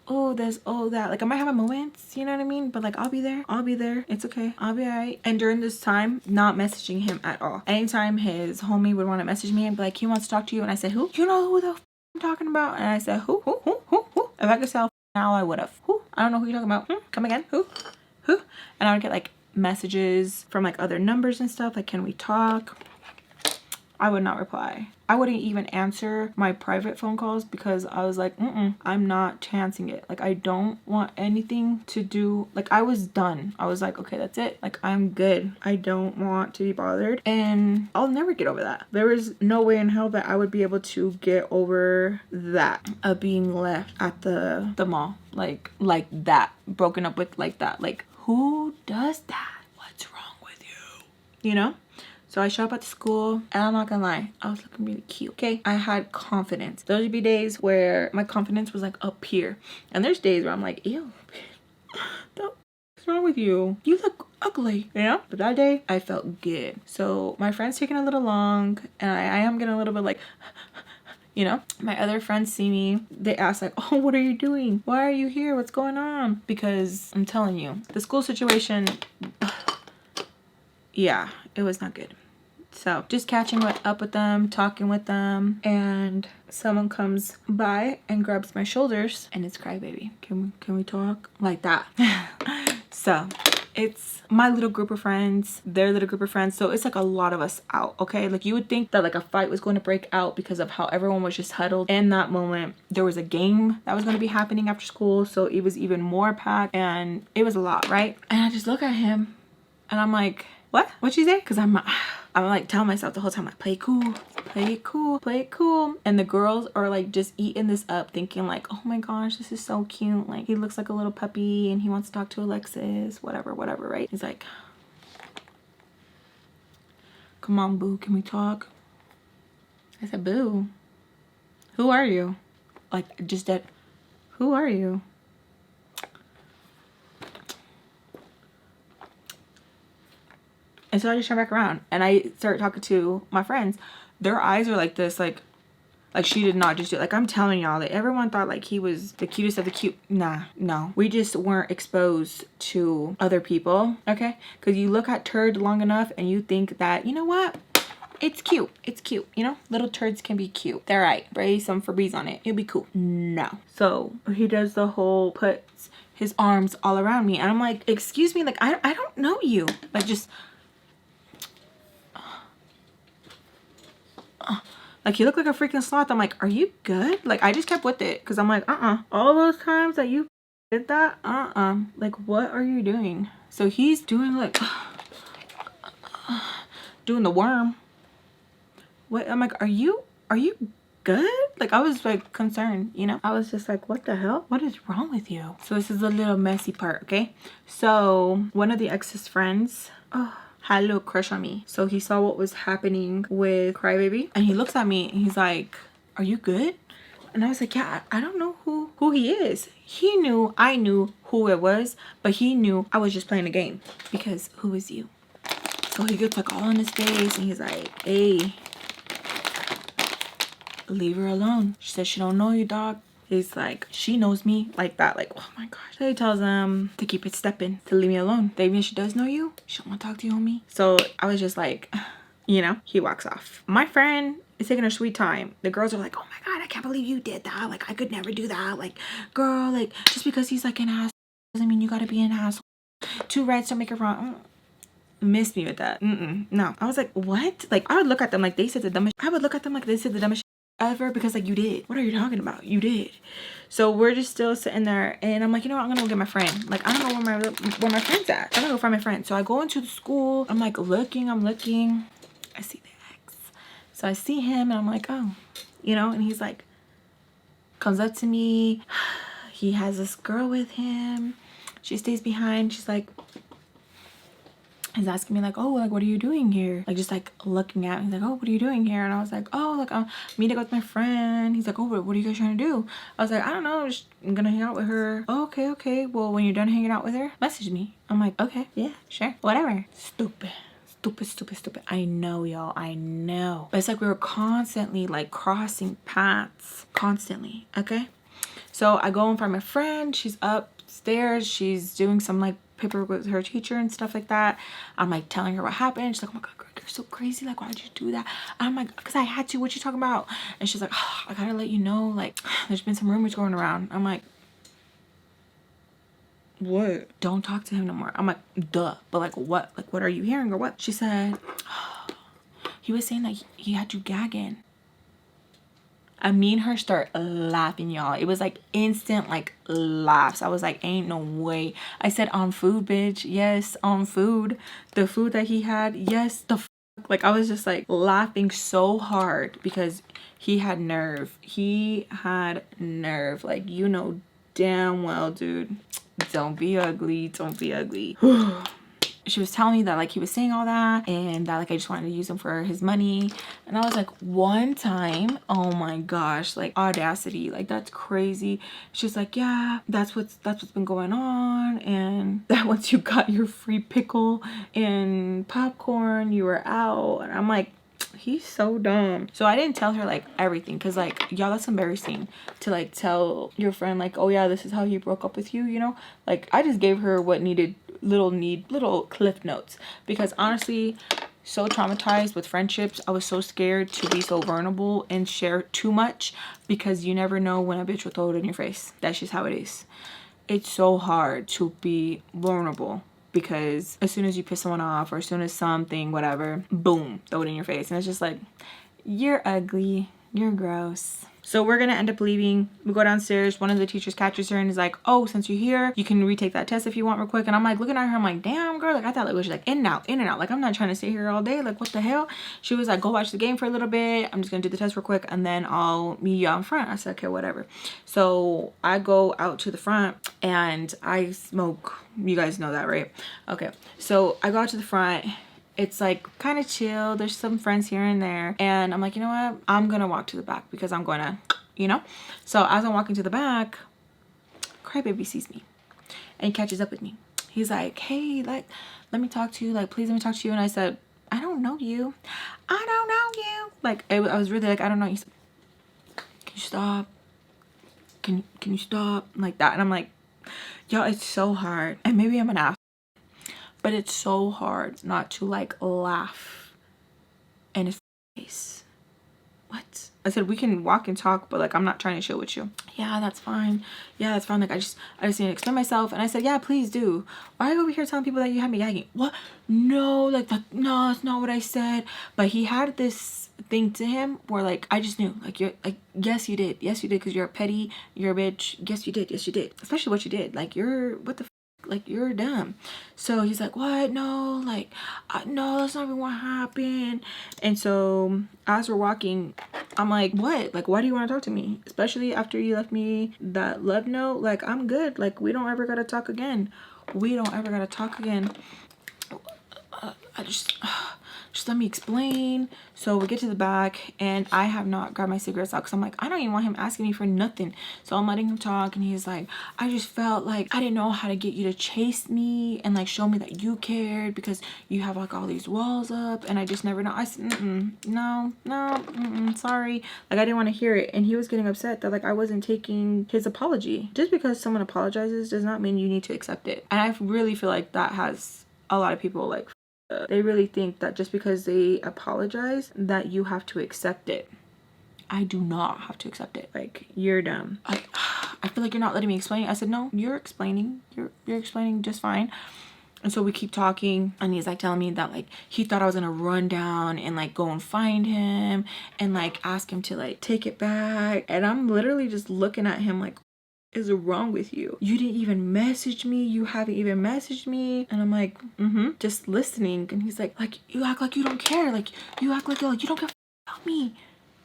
oh, this, oh, that. Like, I might have my moments, you know what I mean? But like, I'll be there. It's okay. I'll be alright. And during this time, not messaging him at all. Anytime his homie would want to message me and be like, he wants to talk to you, and I said, who? You know who the f I'm talking about? And I said, who? If I could sell now, I would have. Who? I don't know who you're talking about. Come again? Who? And I would get like messages from like other numbers and stuff, like, can we talk? I would not reply. I wouldn't even answer my private phone calls because I was like, I'm not chancing it. Like, I don't want anything to do. Like, I was done. I was like, okay, that's it. Like, I'm good. I don't want to be bothered. And I'll never get over that. There is no way in hell that I would be able to get over that of being left at the mall. Like that. Broken up with like that. Like, who does that? What's wrong with you? You know? So I show up at the school, and I'm not gonna lie, I was looking really cute, okay? I had confidence. Those would be days where my confidence was like up here. And there's days where I'm like, ew, what's wrong with you? You look ugly, you know? But that day, I felt good. So my friend's taking a little long, and I am getting a little bit like, you know? My other friends see me, they ask like, oh, what are you doing? Why are you here? What's going on? Because I'm telling you, the school situation, yeah, it was not good. So just catching up with them, talking with them, and someone comes by and grabs my shoulders, and it's Crybaby. Can we talk? Like that. So it's my little group of friends, their little group of friends. So it's like a lot of us out, okay? Like, you would think that like a fight was going to break out because of how everyone was just huddled. In that moment, there was a game that was going to be happening after school. So it was even more packed, and it was a lot, right? And I just look at him, and I'm like, what? What'd you say? Because I'm like telling myself the whole time, like, play it cool, play it cool, play it cool. And the girls are like just eating this up, thinking like, oh my gosh, this is so cute. Like, he looks like a little puppy and he wants to talk to Alexis, whatever, right? He's like, come on, boo, can we talk? I said, boo, who are you? Like, just that, who are you? And so I just turn back around and I start talking to my friends. Their eyes are like this, like she did not just do it. Like, I'm telling y'all, that everyone thought like he was the cutest of the cute. Nah, no. We just weren't exposed to other people, okay? Because you look at turd long enough and you think that, you know what? It's cute. It's cute. You know, little turds can be cute. They're right. Spray some Febreze on it. It'll be cool. No. So he does the whole puts his arms all around me. And I'm like, excuse me, like, I don't know you. Like, just... like, you look like a freaking sloth. I'm like, are you good? Like, I just kept with it because I'm like, all those times that you did that, like, what are you doing? So he's doing like doing the worm. What? I'm like, are you good? Like, I was like concerned, you know? I was just like, what the hell? What is wrong with you? So this is a little messy part, okay? So one of the ex's friends, had a little crush on me. So he saw what was happening with Crybaby, and he looks at me and he's like, are you good? And I was like, yeah, I don't know who he is. He knew I knew who it was, but he knew I was just playing a game. Because who is you? So he gets like all in his face and he's like, hey, leave her alone. She said she don't know you, dog. He's like, she knows me, like that. Like, oh my gosh. So he tells them to keep it stepping, to leave me alone. That even if she does know you, she don't want to talk to you, homie. So I was just like, you know, he walks off. My friend is taking her sweet time. The girls are like, oh my God, I can't believe you did that. Like, I could never do that. Like, girl, like, just because he's like an ass doesn't mean you gotta be an ass. Two rights don't make it wrong. Missed me with that. No. I was like, what? Like, I would look at them like they said the dumbest. I would look at them like they said the dumbest ever, because like, you did. What are you talking about? You did. So we're just still sitting there and I'm like, you know what, I'm gonna go get my friend. Like, I don't know where my friend's at. I'm gonna go find my friend. So I go into the school. I'm like looking. I see the ex. So I see him and I'm like, oh, you know, and he's like, comes up to me. He has this girl with him. She stays behind. She's like, he's asking me like, oh, like, what are you doing here? Like, just like looking at me. He's like, oh, what are you doing here? And I was like, oh, like, I'm meeting up with my friend. He's like, oh, what are you guys trying to do? I was like, I don't know, I'm gonna hang out with her. Oh, okay, well, when you're done hanging out with her, message me. I'm like, okay, yeah, sure, whatever. Stupid. I know, y'all, I know. But it's like we were constantly like crossing paths, constantly. Okay, so I go and find my friend. She's upstairs. She's doing some like paperwork with her teacher and stuff like that. I'm like telling her what happened. She's like, oh my God, girl, you're so crazy. Like, why did you do that? I'm like, because I had to. What you talking about? And she's like, oh, I gotta let you know, like, there's been some rumors going around. I'm like, what? Don't talk to him no more. I'm like, duh. But like, what? Like, what are you hearing or what? She said, oh, he was saying that he had you gagging. I mean, her start laughing, y'all. It was like instant like laughs. I was like, ain't no way. I said, on food, bitch. Yes, on food. The food that he had. Yes, the like, I was just like laughing so hard because he had nerve. He had nerve. Like, you know damn well, dude. Don't be ugly. Don't be ugly. She was telling me that like he was saying all that and that like I just wanted to use him for his money. And I was like, one time, oh my gosh, like audacity, like that's crazy. She's like, yeah, that's what's been going on, and that once you got your free pickle and popcorn, you were out. And I'm like, he's so dumb. So I didn't tell her like everything, because like, y'all, that's embarrassing to like tell your friend like, oh yeah, this is how he broke up with you, you know. Like, I just gave her what needed, little cliff notes, because honestly, so traumatized with friendships. I was so scared to be so vulnerable and share too much, because you never know when a bitch will throw it in your face. That's just how it is. It's so hard to be vulnerable, because as soon as you piss someone off, or as soon as something, whatever, boom, throw it in your face. And it's just like, you're ugly, you're gross. So we're gonna end up leaving. We go downstairs. One of the teachers catches her and is like, oh, since you're here, you can retake that test if you want real quick. And I'm like looking at her, I'm like, damn, girl, like I thought it was like in and out. Like, I'm not trying to stay here all day. Like, what the hell? She was like, go watch the game for a little bit. I'm just gonna do the test real quick and then I'll meet you out in front. I said, okay, whatever. So I go out to the front and I smoke. You guys know that, right? Okay, so I go out to the front. It's like kind of chill. There's some friends here and there. And I'm like, you know what? I'm going to walk to the back because I'm going to, you know? So as I'm walking to the back, Crybaby sees me and he catches up with me. He's like, hey, like, let me talk to you. Like, please let me talk to you. And I said, I don't know you. I don't know you. Like, I was really like, I don't know you. Said, can you stop? Can you stop? Like that. And I'm like, yo, it's so hard. And maybe I'm an ass. But it's so hard not to like laugh in his face. What? I said, we can walk and talk, but like, I'm not trying to chill with you. Yeah, that's fine. Yeah, that's fine. Like, I just need to explain myself. And I said, yeah, please do. Why are you over here telling people that you had me gagging? What? No, like that. No, that's not what I said. But he had this thing to him where like, I just knew, like, you're like, yes, you did. Yes, you did. Cause you're a petty, you're a bitch. Yes, you did. Yes, you did. Especially what you did. Like, you're, what the like, you're dumb. So he's like, what? No, like, no, that's not even what happened. And so as we're walking, I'm like, what? Like, why do you want to talk to me? Especially after you left me that love note. Like, I'm good. Like, we don't ever gotta talk again. We don't ever gotta talk again. She's just let me explain. So we get to the back and I have not grabbed my cigarettes out because I'm like, I don't even want him asking me for nothing. So I'm letting him talk and he's like, I just felt like I didn't know how to get you to chase me and like show me that you cared because you have like all these walls up and I just never know. I said, no, sorry. Like I didn't want to hear it. And he was getting upset that like I wasn't taking his apology. Just because someone apologizes does not mean you need to accept it. And I really feel like that has a lot of people like, they really think that just because they apologize that you have to accept it. I do not have to accept it. Like, you're dumb. I feel like you're not letting me explain. I said, no, you're explaining. You're explaining just fine. And so we keep talking and he's like telling me that like he thought I was gonna run down and like go and find him and like ask him to like take it back. And I'm literally just looking at him like, is wrong with you? You didn't even message me. You haven't even messaged me. And I'm like, just listening. And he's like you act like you don't care. Like you act like you don't care about me.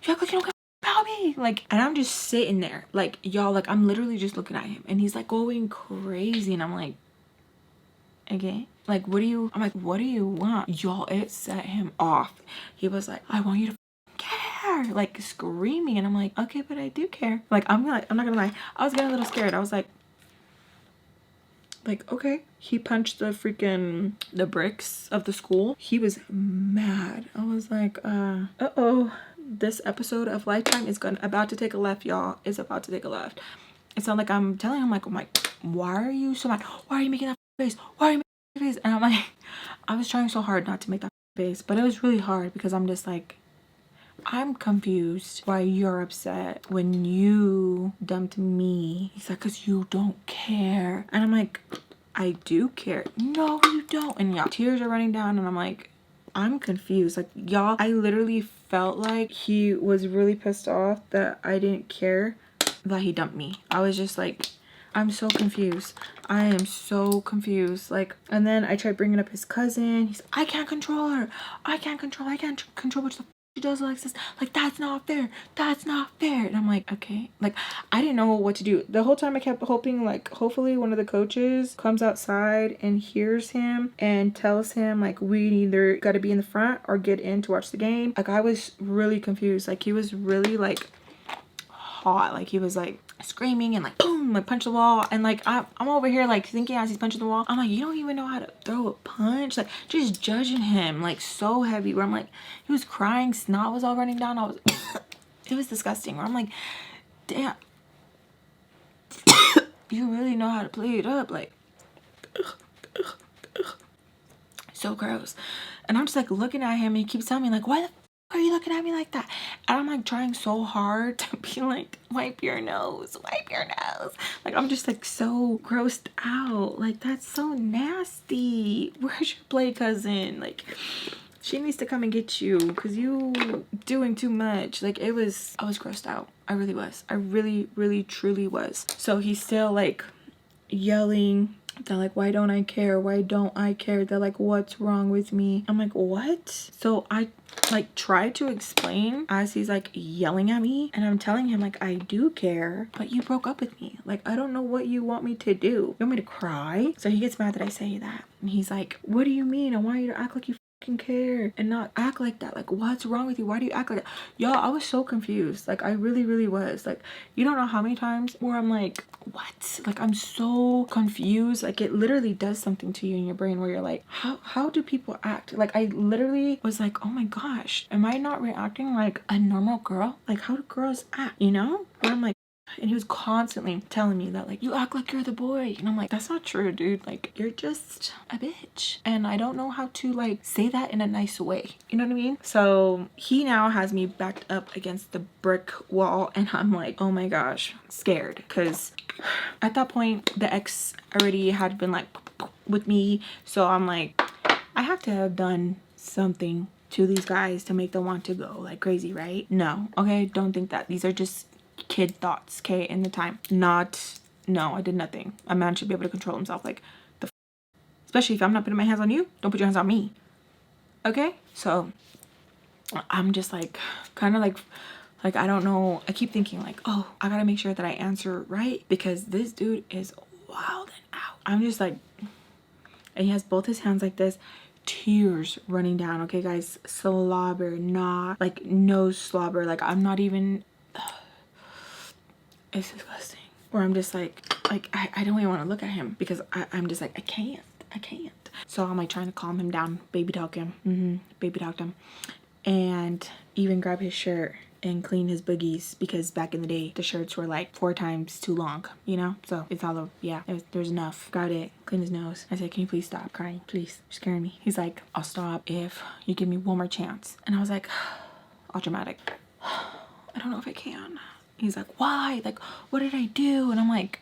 You act like you don't care about me. Like, and I'm just sitting there like, y'all, like I'm literally just looking at him and he's like going crazy and I'm like, okay, like what do you want? Y'all, it set him off. He was like, I want you to care, like screaming. And I'm like, okay, but I do care. Like I'm not gonna lie, I was getting a little scared. I was like okay. He punched the bricks of the school. He was mad. I was like, uh-oh, this episode of Lifetime is about to take a left, y'all. It's about to take a left. It's not like I'm telling him like, why are you so mad? Why are you making that face? Why are you making that face? And I'm like, I was trying so hard not to make that face, but it was really hard because I'm just like, I'm confused why you're upset when you dumped me. He's like, because you don't care. And I'm like, I do care. No, you don't. And y'all, tears are running down and I'm like, I'm confused. Like, y'all, I literally felt like he was really pissed off that I didn't care that he dumped me. I was just like, I'm so confused. I am so confused. Like, and then I tried bringing up his cousin. He's, I can't control her. I can't control what the she does, Alexis. Like, that's not fair. That's not fair. And I'm like, okay. Like, I didn't know what to do. The whole time I kept hoping, like, hopefully one of the coaches comes outside and hears him and tells him, like, we either got to be in the front or get in to watch the game. Like, I was really confused. Like, he was really, like, hot. Like, he was, like, screaming and like boom, like punch the wall. And like I'm over here like thinking as he's punching the wall, I'm like, you don't even know how to throw a punch. Like just judging him like so heavy, where I'm like, he was crying, snot was all running down. I was it was disgusting, where I'm like, damn, you really know how to play it up. Like so gross. And I'm just like looking at him and he keeps telling me like, why the are you looking at me like that? And I'm like trying so hard to be like, wipe your nose, wipe your nose. Like I'm just like so grossed out. Like that's so nasty. Where's your play cousin? Like she needs to come and get you because you doing too much. Like I was grossed out. I really was. I really truly was. So he's still like yelling. They're like, why don't I care? Why don't I care? They're like, what's wrong with me? I'm like, what? So I like try to explain as he's like yelling at me and I'm telling him like, I do care, but you broke up with me. Like, I don't know what you want me to do. You want me to cry? So he gets mad that I say that. And he's like, what do you mean? I want you to act like you care and not act like that. Like, what's wrong with you? Why do you act like that? Y'all, I was so confused. Like, I really was. Like, you don't know how many times where I'm like, what? Like, I'm so confused. Like, it literally does something to you in your brain where you're like, how do people act? Like, I literally was like, oh my gosh, am I not reacting like a normal girl? Like, how do girls act, you know? Where I'm like, and he was constantly telling me that like, you act like you're the boy. And I'm like, that's not true, dude. Like, you're just a bitch. And I don't know how to like say that in a nice way. You know what I mean? So he now has me backed up against the brick wall and I'm like, oh my gosh, scared. Because at that point, the ex already had been like with me. So I'm like, I have to have done something to these guys to make them want to go like crazy, right? No. Okay, don't think that. These are just kid thoughts, okay, in the time. No, I did nothing. A man should be able to control himself. Like, especially if I'm not putting my hands on you, don't put your hands on me. Okay? So, I'm just like, kind of like, I don't know. I keep thinking like, oh, I gotta make sure that I answer right because this dude is wild and out. I'm just like, and he has both his hands like this. tears running down. Okay, guys, slobber, not like no slobber. Like I'm not even. It's disgusting. Or I'm just like I don't even want to look at him because I'm just like I can't. So I'm like trying to calm him down, baby talk him, baby talk him, and even grab his shirt and clean his boogies, because back in the day the shirts were like 4 times too long, you know. So it's all, yeah, there's enough. Got it. Clean his nose. I said, can you please stop crying, please? You're scaring me. He's like, I'll stop if you give me one more chance. And I was like, all dramatic, I don't know if I can. He's like, why? Like, what did I do? And I'm like,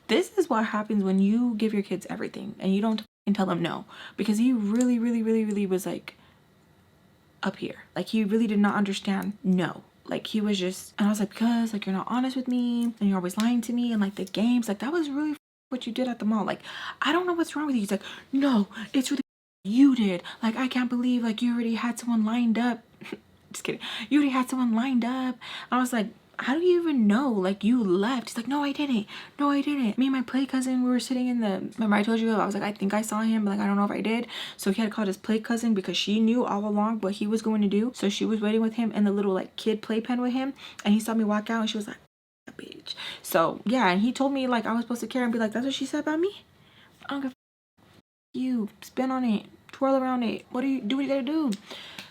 this is what happens when you give your kids everything and you don't tell them no. Because he really was like up here. Like he really did not understand no. Like he was just, and I was like, because like you're not honest with me and you're always lying to me, and like the games, like that was really what you did at the mall. Like I don't know what's wrong with you. He's like, no, it's really you did. Like I can't believe like you already had someone lined up. Just kidding. You already had someone lined up. I was like, how do you even know? Like you left. He's like, no, I didn't. No, I didn't. Me and my play cousin, we were sitting in the, remember I told you, I was like, I think I saw him, but like I don't know if I did. So he had called his play cousin because she knew all along what he was going to do. So she was waiting with him in the little like kid playpen with him, and he saw me walk out and she was like, bitch. So yeah, and he told me like I was supposed to care and be like, that's what she said about me? I don't give a you. Spin on it, twirl around it. What do you gotta do?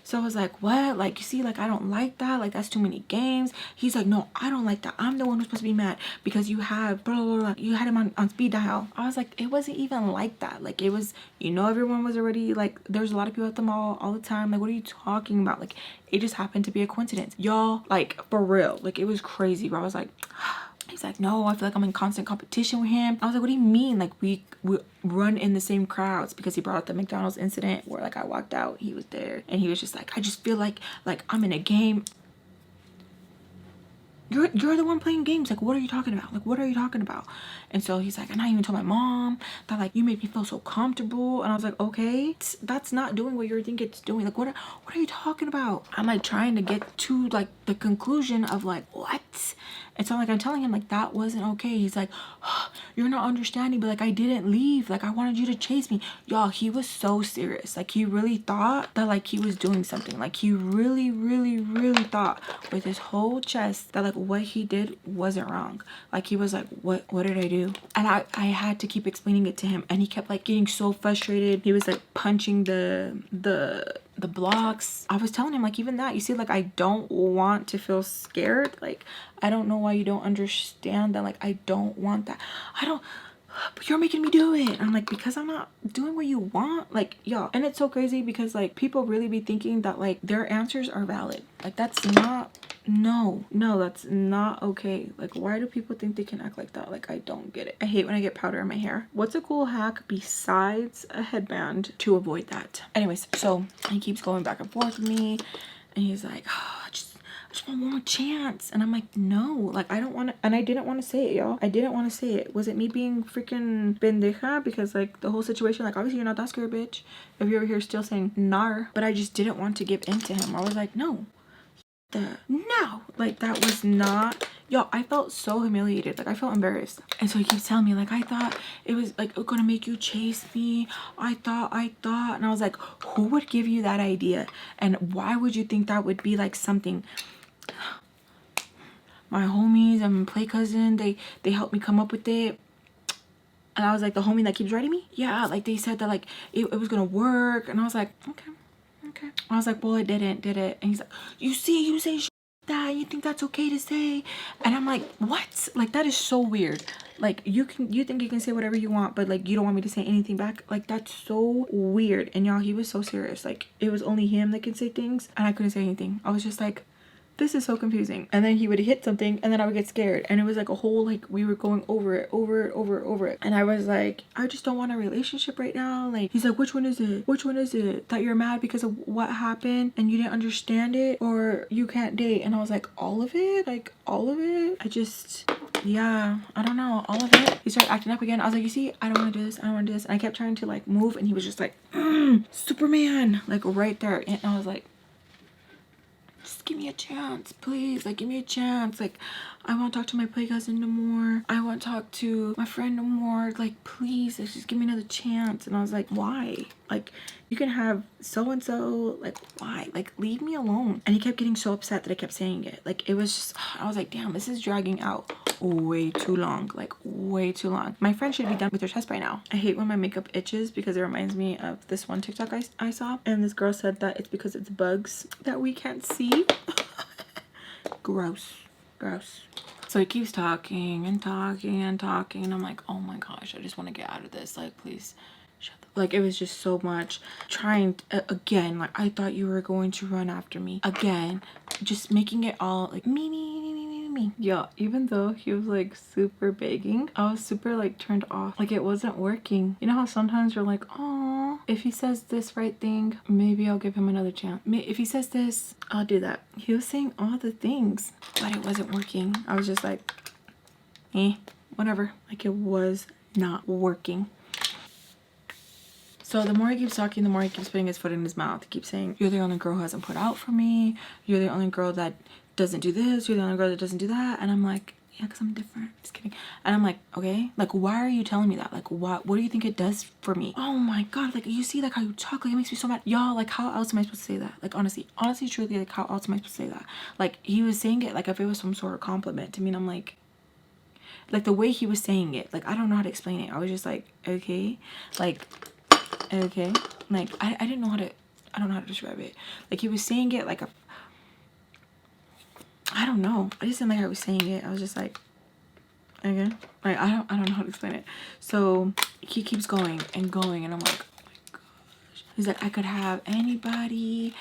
So I was like, what? Like, you see, like, I don't like that. Like, that's too many games. He's like, no, I don't like that. I'm the one who's supposed to be mad because you have blah, blah, blah. You had him on speed dial. I was like, it wasn't even like that. Like, it was, you know, everyone was already, like, there's a lot of people at the mall all the time. Like, what are you talking about? Like, it just happened to be a coincidence. Y'all, like, for real. Like, it was crazy. Bro, I was like... He's like, no, I feel like I'm in constant competition with him. I was like, what do you mean? Like, we run in the same crowds, because he brought up the McDonald's incident where like I walked out, he was there, and he was just like, I just feel like I'm in a game. You're the one playing games. Like, what are you talking about? Like, what are you talking about? And so he's like, and I even told my mom that like you made me feel so comfortable. And I was like, okay, that's not doing what you think it's doing. Like, what are you talking about? I'm like trying to get to like the conclusion of like what. And so like I'm telling him like that wasn't okay. He's like, oh, you're not understanding, but like I didn't leave. Like I wanted you to chase me. Y'all, he was so serious. Like he really thought that like he was doing something. Like he really thought with his whole chest that like what he did wasn't wrong. Like he was like, what did I do? And I had to keep explaining it to him, and he kept like getting so frustrated. He was like punching the blocks. I was telling him like, even that, you see, like I don't want to feel scared. Like I don't know why you don't understand that. Like I don't want that. But you're making me do it. I'm like, because I'm not doing what you want. Like, y'all. And it's so crazy because like people really be thinking that like their answers are valid. Like that's not, no, that's not okay. Like why do people think they can act like that? Like I don't get it. I hate when I get powder in my hair. What's a cool hack besides a headband to avoid that? Anyways, so he keeps going back and forth with me, and he's like, oh, I just want one more chance. And I'm like, no, like I don't want to. And I didn't want to say it, y'all. I didn't want to say it. Was it me being freaking pendeja? Because like the whole situation, like obviously you're not that scared, bitch, if you're over here still saying nar. But I just didn't want to give in to him. I was like, no, no, like that was not, y'all. I felt so humiliated. Like I felt embarrassed. And so he keeps telling me like, I thought it was like gonna make you chase me. I thought. And I was like, who would give you that idea? And why would you think that would be like something? My homies and my play cousin, they helped me come up with it. And I was like, the homie that keeps writing me, yeah, like they said that like it was gonna work. And I was like, okay. I was like, well, it didn't, did it? And he's like, you see, you say that, you think that's okay to say? And I'm like, what? Like that is so weird. Like you think you can say whatever you want, but like you don't want me to say anything back? Like that's so weird. And y'all, he was so serious. Like it was only him that can say things, and I couldn't say anything. I was just like, this is so confusing. And then he would hit something, and then I would get scared, and it was like a whole, like we were going over it. And I was like, I just don't want a relationship right now. Like he's like, which one is it that you're mad because of what happened and you didn't understand it, or you can't date? And I was like, all of it. Like all of it. I just, yeah, I don't know, all of it. He started acting up again. I was like, you see, I don't want to do this, and I kept trying to like move, and he was just like, Superman, like right there. And I was like, just give me a chance, please. Like give me a chance. Like I won't talk to my play cousin no more. I won't talk to my friend no more. Like please, just give me another chance. And I was like, why? Like, you can have so and so. Like, why? Like, leave me alone. And he kept getting so upset that I kept saying it. Like, it was just, I was like, damn, this is dragging out way too long. Like, way too long. My friend should be done with her test by now. I hate when my makeup itches because it reminds me of this one TikTok I saw, and this girl said that it's because it's bugs that we can't see. Gross. Gross. So he keeps talking and talking and talking, and I'm like, oh my gosh, I just want to get out of this. Like, please shut the... Like, it was just so much. Trying to, again, like, I thought you were going to run after me again, just making it all like me. Yeah, even though he was like super begging, I was super like turned off. Like, it wasn't working. You know how sometimes you're like, oh, if he says this right thing, maybe I'll give him another chance. If he says this, I'll do that. He was saying all the things, but it wasn't working. I was just like, whatever. Like, it was not working. So the more he keeps talking, the more he keeps putting his foot in his mouth. He keeps saying, you're the only girl who hasn't put out for me. You're the only girl that doesn't do this. You're the only girl that doesn't do that. And I'm like, yeah, because I'm different. Just kidding. And I'm like, okay, like, why are you telling me that? Like, what do you think it does for me? Oh my God, like, you see, like, how you talk, like, it makes me so mad. Y'all, like, how else am I supposed to say that? Like, honestly, truly, like, how else am I supposed to say that? Like, he was saying it like if it was some sort of compliment to me, and I'm like the way he was saying it, like, I don't know how to explain it. I was just like, okay, like, okay, like, I don't know how to describe it. Like, he was saying it like a, I don't know. I just didn't like how he was saying it. I was just like, okay, like, I don't know how to explain it. So he keeps going and going, and I'm like, oh my gosh. He's like, I could have anybody,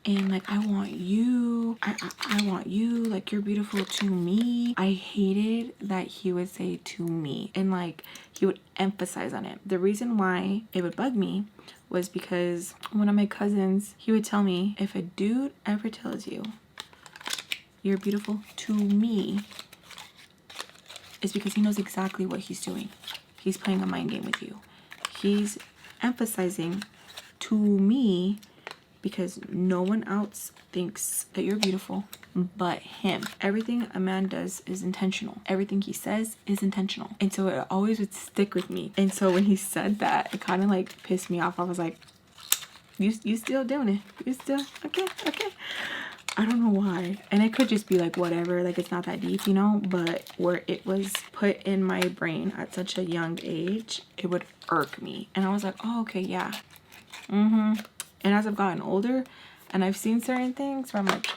and like, I want you. I want you. Like, you're beautiful to me. I hated that he would say to me, and like, he would emphasize on it. The reason why it would bug me was because one of my cousins, he would tell me, if a dude ever tells you you're beautiful to me, it's because he knows exactly what he's doing. He's playing a mind game with you. He's emphasizing to me because no one else thinks that you're beautiful but him. Everything a man does is intentional. Everything he says is intentional. And so it always would stick with me. And so when he said that, it kind of like pissed me off. I was like, you still doing it? You still, okay. I don't know why. And it could just be like, whatever, like, it's not that deep, you know, but where it was put in my brain at such a young age, it would irk me. And I was like, oh, okay, yeah. And as I've gotten older and I've seen certain things where I'm like,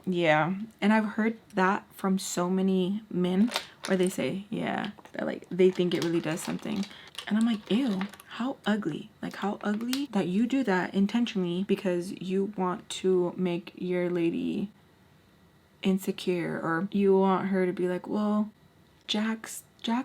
yeah. And I've heard that from so many men where they say, yeah, that like they think it really does something. And I'm like, ew, how ugly. Like, how ugly that you do that intentionally because you want to make your lady insecure, or you want her to be like, well, Jack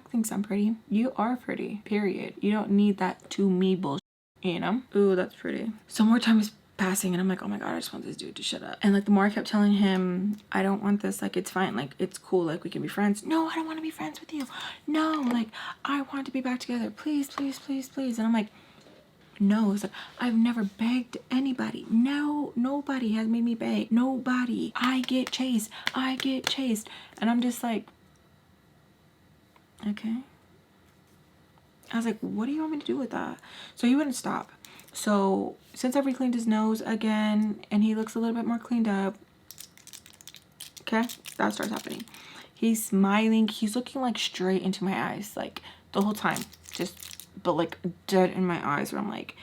thinks I'm pretty. You are pretty, period. You don't need that to me bullshit, you know? Ooh, that's pretty. So more time is passing, and I'm like, oh my God, I just want this dude to shut up. And like, the more I kept telling him, I don't want this, like, it's fine, like, it's cool, like, we can be friends. No, I don't want to be friends with you. No, like, I want to be back together, please. And I'm like, no. It's like, I've never begged anybody. No, nobody has made me beg. Nobody. I get chased. And I'm just like, okay. I was like, what do you want me to do with that? So he wouldn't stop. So since I've cleaned his nose again and he looks a little bit more cleaned up, okay, that starts happening. He's smiling. He's looking like straight into my eyes, like the whole time, but like dead in my eyes, where I'm like,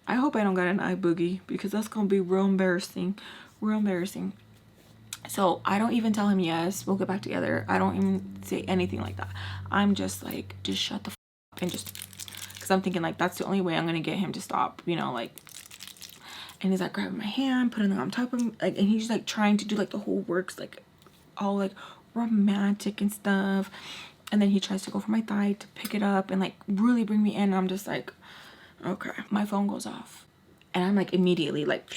I hope I don't got an eye boogie, because that's gonna be real embarrassing. So I don't even tell him, yes, we'll get back together. I don't even say anything like that. I'm just like, just shut the f up, and just, because I'm thinking like, that's the only way I'm gonna get him to stop, you know, like. And he's like grabbing my hand, putting it on top of him, like, and he's like trying to do like the whole works, like all like romantic and stuff. And then he tries to go for my thigh to pick it up and like really bring me in. And I'm just like, okay. My phone goes off, and I'm like immediately like,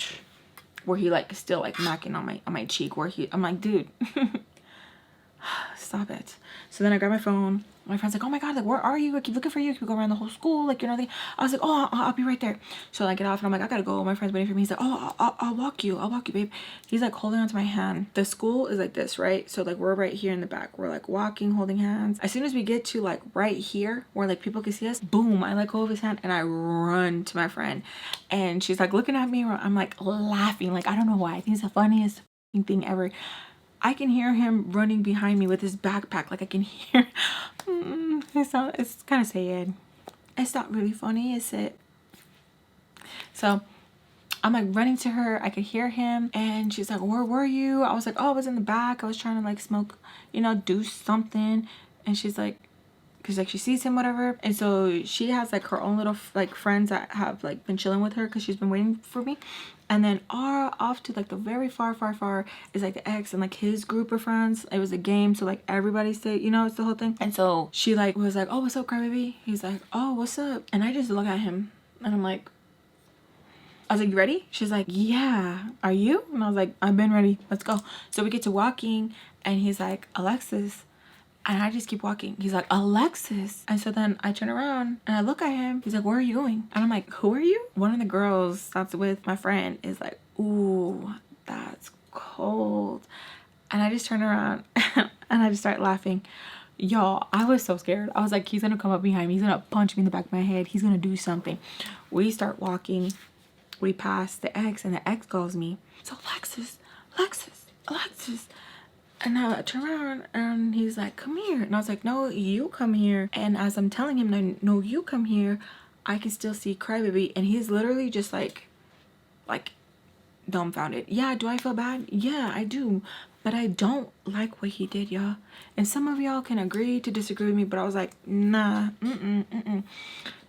where he like still like knocking on my cheek, where I'm like, dude, Stop it. So then I grabbed my phone. My friend's like, oh my god, like, where are you? I keep looking for you. I keep going around the whole school, like, you know. I was like, oh, I'll be right there. So I get off and I'm like, I gotta go. My friend's waiting for me. He's like, oh, I'll walk you, babe. He's like holding onto my hand. The school is like this, right? So like we're right here in the back. We're like walking, holding hands. As soon as we get to like right here where like people can see us, boom, I let go of his hand and I run to my friend. And she's like looking at me. I'm like laughing. Like, I don't know why. I think it's the funniest thing ever. I can hear him running behind me with his backpack. Like I can hear. It's kind of sad. It's not really funny, is it? So I'm like running to her. I could hear him and she's like, where were you? I was like, oh, I was in the back. I was trying to like smoke, you know, do something. And she's like, because like she sees him, whatever. And so she has like her own little like friends that have like been chilling with her because she's been waiting for me. And then off to like the very far is like the ex and like his group of friends. It was a game, so like everybody stayed, you know, it's the whole thing. And so she like was like, oh, what's up, crybaby? He's like, oh, what's up? And I just look at him and I'm like, I was like, you ready? She's like, yeah. Are you? And I was like, I've been ready. Let's go. So we get to walking and he's like, Alexis. And I just keep walking. He's like, Alexis. And so then I turn around and I look at him. He's like, where are you going? And I'm like, who are you? One of the girls that's with my friend is like, ooh, that's cold. And I just turn around and I just start laughing. Y'all, I was so scared. I was like, he's gonna come up behind me. He's gonna punch me in the back of my head. He's gonna do something. We start walking. We pass the ex and the ex calls me. So Alexis. And I turn around and he's like, come here. And I was like, no, you come here. And as I'm telling him, no, you come here, I can still see crybaby. And he's literally just like dumbfounded. Yeah, do I feel bad? Yeah, I do. But I don't like what he did, y'all. And some of y'all can agree to disagree with me, but I was like, nah,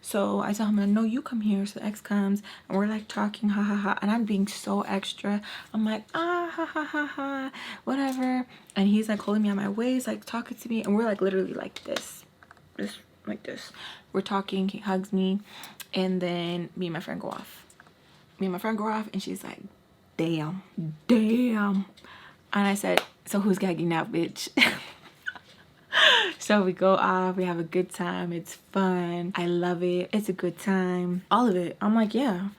So I tell him, no, you come here. So the ex comes and we're like talking, ha ha ha. And I'm being so extra. I'm like, ah, ha ha ha ha, whatever. And he's like holding me on my waist, like talking to me. And we're like literally like this, like this. We're talking, he hugs me. And then me and my friend go off. And she's like, damn. And I said, so who's gagging now, bitch? So we go off, we have a good time, it's fun, I love it, it's a good time, all of it. I'm like, yeah,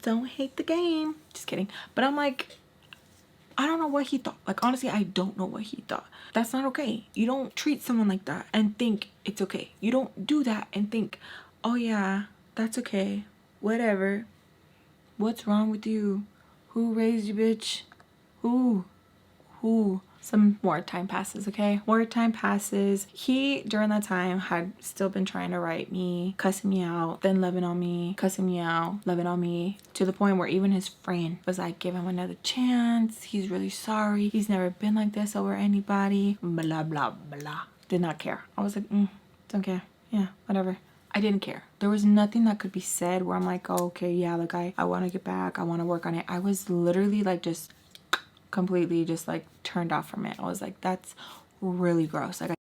don't hate the game. Just kidding. But I'm like, I don't know what he thought. Like, honestly, I don't know what he thought. That's not okay. You don't treat someone like that and think it's okay. You don't do that and think, oh yeah, that's okay, whatever. What's wrong with you? Who raised you, bitch? Who? Some more time passes, okay? More time passes. He, during that time, had still been trying to write me, cussing me out, then loving on me, cussing me out, loving on me, to the point where even his friend was like, give him another chance. He's really sorry. He's never been like this over anybody. Blah, blah, blah. Did not care. I was like, don't care. Yeah, whatever. I didn't care. There was nothing that could be said where I'm like, oh, okay, yeah, like I want to get back. I want to work on it. I was literally like just completely just like turned off from it. I was like, that's really gross. Like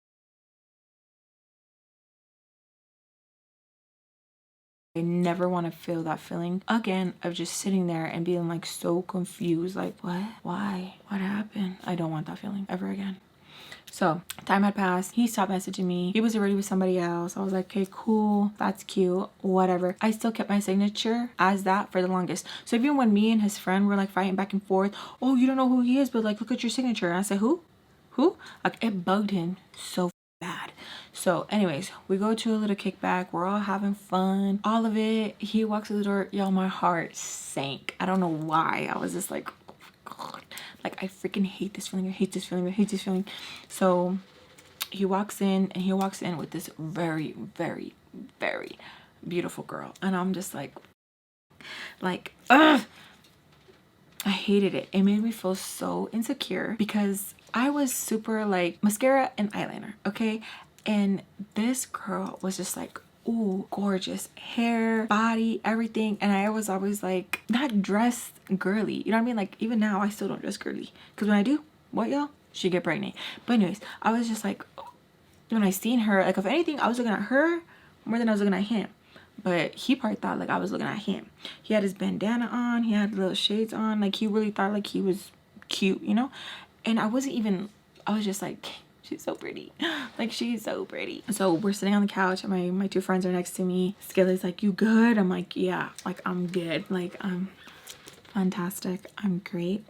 I never want to feel that feeling again of just sitting there and being like so confused, like what, why, what happened? I don't want that feeling ever again. So time had passed. He stopped messaging me. He was already with somebody else. I was like, okay, cool, that's cute, whatever. I still kept my signature as that for the longest. So even when me and his friend were like fighting back and forth, oh, you don't know who he is, but like look at your signature. And I said, who? Like it bugged him so bad. So anyways, we go to a little kickback. We're all having fun, all of it. He walks through the door. Y'all, my heart sank. I don't know why. I was just like, God, like I freaking hate this feeling. I hate this feeling. So he walks in and he walks in with this very, very, very beautiful girl. And I'm just like, ugh. I hated it. It made me feel so insecure because I was super like mascara and eyeliner, okay? And this girl was just like, ooh, gorgeous hair, body, everything. And I was always like, not dressed girly, you know what I mean? Like even now I still don't dress girly because when I do, what y'all? She get pregnant. But anyways, I was just like, when I seen her, like if anything, I was looking at her more than I was looking at him. But he probably thought like I was looking at him. He had his bandana on, he had little shades on, like he really thought like he was cute, you know? And I was just like, She's so pretty. Like, she's so pretty. So we're sitting on the couch and my two friends are next to me. Skelly's like, you good? I'm like, yeah, like I'm good. Like, I'm fantastic. I'm great.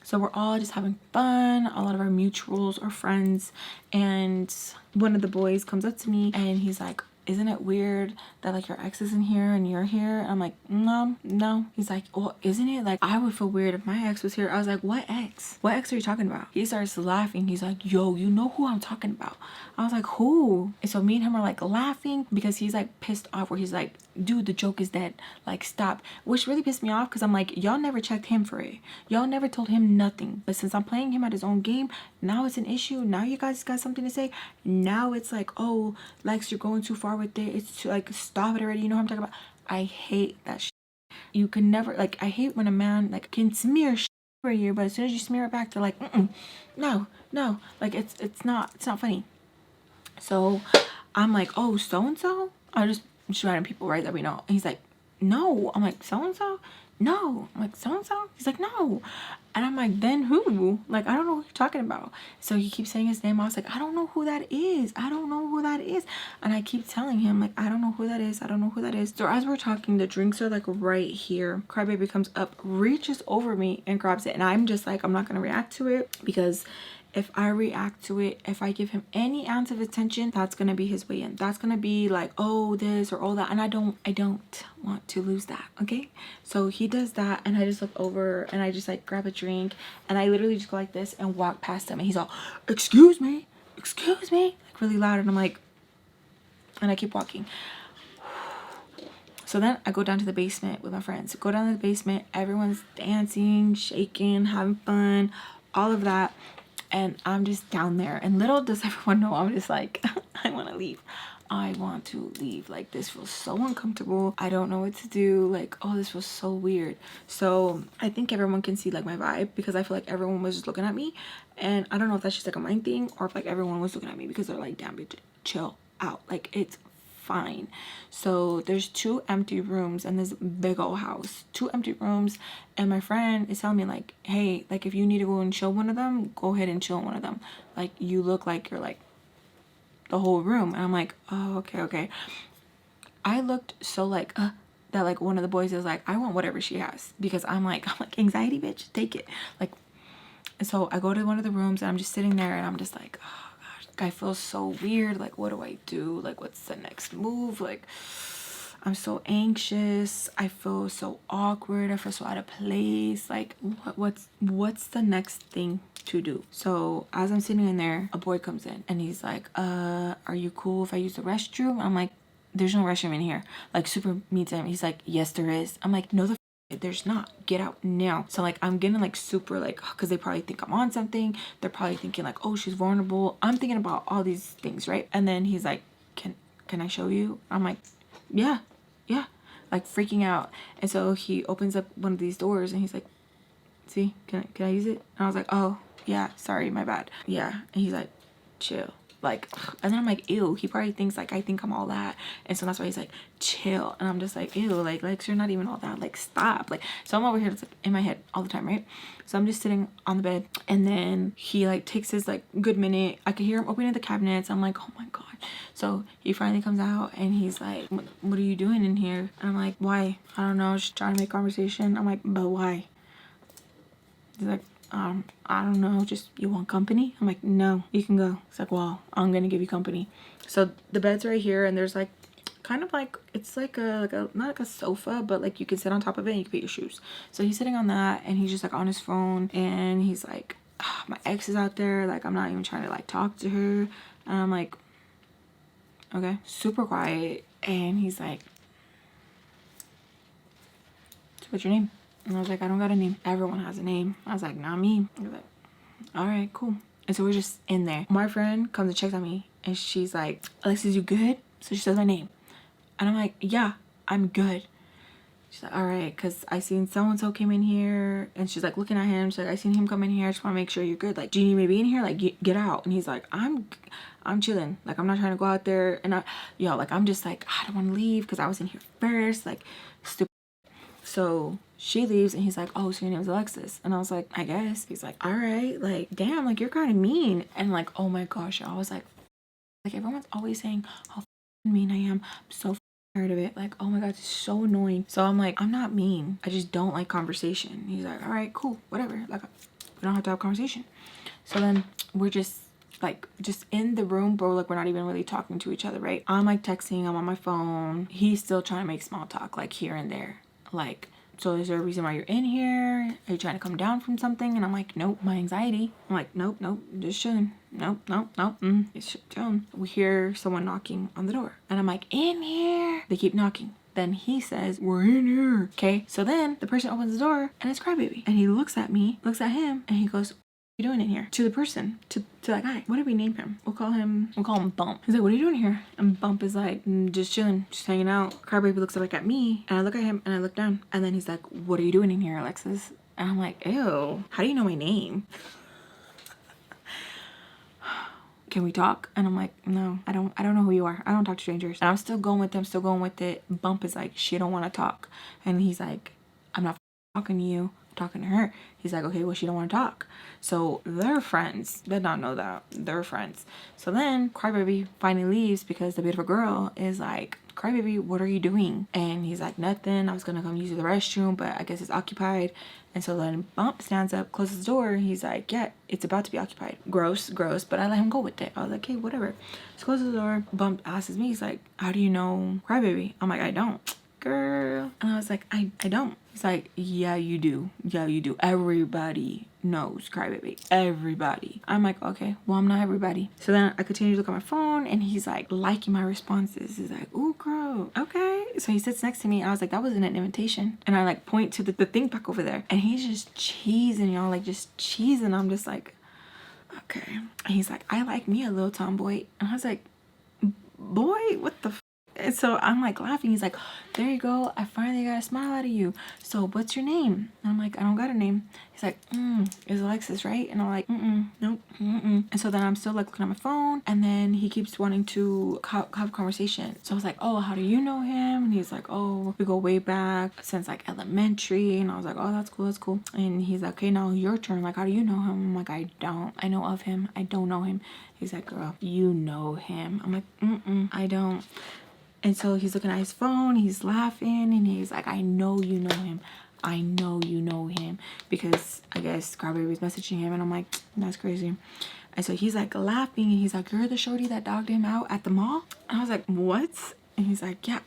So we're all just having fun. A lot of our mutuals are friends. And one of the boys comes up to me and he's like, isn't it weird that like your ex is in here and you're here? I'm like, no. He's like, well, isn't it? Like, I would feel weird if my ex was here. I was like, what ex? What ex are you talking about? He starts laughing. He's like, yo, you know who I'm talking about? I was like, who? And so me and him are like laughing because he's like pissed off, where he's like, dude, the joke is dead. Like, stop. Which really pissed me off because I'm like, y'all never checked him for it. Y'all never told him nothing. But since I'm playing him at his own game, now it's an issue. Now you guys got something to say. Now it's like, oh, Lex, you're going too far with it. It's too, like, stop it already. You know what I'm talking about? I hate that shit. You can never, like, I hate when a man like can smear shit for you, but as soon as you smear it back, they're like, no, like it's not funny. So I'm like, oh, so and so. I just random people, right, that we know. And he's like, no. I'm like, so and so. No. I'm like, so and so. He's like, no. And I'm like, then who? Like, I don't know what you're talking about. So he keeps saying his name. I was like, I don't know who that is. I don't know who that is. And I keep telling him, like, I don't know who that is. I don't know who that is. So as we're talking, the drinks are like right here. Crybaby comes up, reaches over me and grabs it. And I'm just like, I'm not going to react to it, because if I react to it, if I give him any ounce of attention, that's gonna be his way in. That's gonna be like, oh, this or all that, and I don't want to lose that. Okay, so he does that, and I just look over and I just like grab a drink, and I literally just go like this and walk past him, and he's all, excuse me, like really loud, and I'm like, and I keep walking. So then I go down to the basement with my friends. Go down to the basement, everyone's dancing, shaking, having fun, all of that. And I'm just down there, and little does everyone know, I'm just like, I want to leave. I want to leave. Like, this feels so uncomfortable. I don't know what to do. Like, oh, this feels so weird. So I think everyone can see like my vibe, because I feel like everyone was just looking at me, and I don't know if that's just like a mind thing, or if like everyone was looking at me because they're like, damn bitch, chill out. Like, it's fine. So there's 2 empty rooms in this big old house, 2 empty rooms, and my friend is telling me like, hey, like, if you need to go and chill one of them, go ahead and chill one of them. Like, you look like you're like the whole room. And I'm like, oh, okay. I looked so like that, like one of the boys is like, I want whatever she has, because I'm like anxiety bitch, take it. Like, so I go to one of the rooms and I'm just sitting there and I'm just like, oh I feel so weird. Like, what do I do? Like, what's the next move? Like, I'm so anxious. I feel so awkward. I feel so out of place. Like, what's the next thing to do? So as I'm sitting in there, a boy comes in and he's like, are you cool if I use the restroom? I'm like, there's no restroom in here. Like, super mean to him. He's like, yes, there is. I'm like, no, there's not. Get out now. So like, I'm getting like super like, because they probably think I'm on something. They're probably thinking like, oh, she's vulnerable. I'm thinking about all these things, right? And then he's like, can I show you? I'm like, yeah, like freaking out. And so he opens up one of these doors and he's like, see, can I use it? And I was like, oh yeah, sorry, my bad. Yeah. And he's like, chill. Like, and then I'm like, ew, he probably thinks like I think I'm all that, and so that's why he's like, chill. And I'm just like, ew, like you're not even all that, like stop. Like, so I'm over here, it's like in my head all the time, right? So I'm just sitting on the bed, and then he like takes his like good minute. I could hear him opening the cabinets. I'm like, oh my god. So he finally comes out and he's like, what are you doing in here? And I'm like, why? I don't know, just trying to make conversation. I'm like, but why? He's like, I don't know, just, you want company? I'm like, no, you can go. It's like, well, I'm gonna give you company. So the bed's right here, and there's like kind of like, it's like a not like a sofa, but like you can sit on top of it and you can put your shoes. So he's sitting on that, and he's just like on his phone, and he's like, my ex is out there, like I'm not even trying to like talk to her. And I'm like, okay, super quiet. And he's like, so what's your name? And I was like, I don't got a name. Everyone has a name. I was like, not me. He was like, all right, cool. And so we're just in there. My friend comes and checks on me, and she's like, Alexis, you good? So she says my name, and I'm like, yeah, I'm good. She's like, all right, because I seen so-and-so came in here, and she's like looking at him. She's like, I seen him come in here. I just want to make sure you're good. Like, do you need me to be in here? Like, get out. And he's like, I'm chilling. Like, I'm not trying to go out there. And like, I'm just like, I don't want to leave because I was in here first. Like, stupid. So she leaves and he's like, oh, so your name's Alexis? And I was like, I guess. He's like, all right, like, damn, like, you're kind of mean. And like, oh my gosh, I was like everyone's always saying how mean I am. I'm so tired of it. Like, oh my god, it's so annoying. So I'm like, I'm not mean, I just don't like conversation. He's like, all right, cool, whatever, like, we don't have to have conversation. So then we're just in the room, bro. Like, we're not even really talking to each other, right? I'm like texting, I'm on my phone, he's still trying to make small talk, like here and there, like, so is there a reason why you're in here? Are you trying to come down from something? And I'm like, nope, my anxiety. I'm like, nope, just chilling. Nope, it's chilling. We hear someone knocking on the door and I'm like, in here. They keep knocking. Then he says, we're in here. Okay, so then the person opens the door and it's Crybaby. And he looks at me, looks at him, and he goes, what are you doing in here? To the person, to that guy. What did we name him? We'll call him Bump. He's like, what are you doing here? And Bump is like, just chilling, just hanging out. Crybaby looks back at me and I look at him and I look down. And then he's like, what are you doing in here, Alexis? And I'm like, ew, how do you know my name? Can we talk? And I'm like, no, I don't know who you are. I don't talk to strangers. And I'm still going with them, still going with it. Bump is like, she don't want to talk. And he's like, I'm not talking to you, I'm talking to her. He's like, okay, well, she don't want to talk. So they're friends. Did not know that. They're friends. So then Crybaby finally leaves because the beautiful girl is like, Crybaby, what are you doing? And he's like, nothing, I was gonna come use the restroom, but I guess it's occupied. And so then Bump stands up, closes the door. He's like, yeah, it's about to be occupied. Gross, but I let him go with it. I was like, okay, whatever. So closes the door. Bump asks me, he's like, how do you know Crybaby? I'm like, I don't. Girl. And I was like, I don't. He's like, yeah, you do. Yeah, you do. Everybody knows Crybaby. Everybody. I'm like, okay, well, I'm not everybody. So then I continue to look at my phone and he's like liking my responses. He's like, ooh, girl, okay. So he sits next to me and I was like, that wasn't an invitation. And I like point to the thing back over there and he's just cheesing, y'all, like just cheesing. I'm just like, okay. And he's like, I like me a little tomboy. And I was like, boy, what the f? And so I'm like laughing. He's like, there you go, I finally got a smile out of you. So what's your name? And I'm like, I don't got a name. He's like, it's Alexis, right? And I'm like, nope. And so then I'm still like looking at my phone and then he keeps wanting to have a conversation. So I was like, oh, how do you know him? And he's like, oh, we go way back since like elementary. And I was like, oh, that's cool. And he's like, okay, now your turn. Like, how do you know him? I'm like, I don't. I know of him, I don't know him. He's like, girl, you know him. I'm like, I don't. And so he's looking at his phone, he's laughing, and he's like, I know you know him. I know you know him. Because I guess Crybaby was messaging him, and I'm like, that's crazy. And so he's like laughing, and he's like, you're the shorty that dogged him out at the mall? And I was like, what? And he's like, yeah.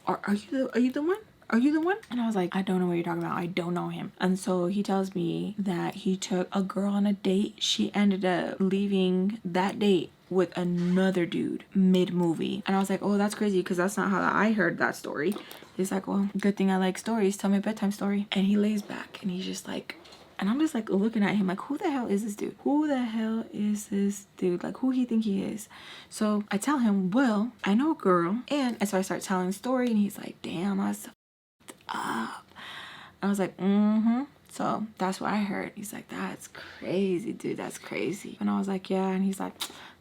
Are you the one? Are you the one? And I was like, I don't know what you're talking about. I don't know him. And so he tells me that he took a girl on a date. She ended up leaving that date with another dude mid-movie. And I was like, oh, that's crazy because that's not how I heard that story. He's like, well, good thing I like stories. Tell me a bedtime story. And he lays back and he's just like, and I'm just like looking at him like, who the hell is this dude? Who the hell is this dude? Like, who he think he is? So I tell him, well, I know a girl. And so I start telling the story and he's like, damn, that's up. I was like, so that's what I heard. He's like, that's crazy, dude, that's crazy. And I was like, yeah. And he's like,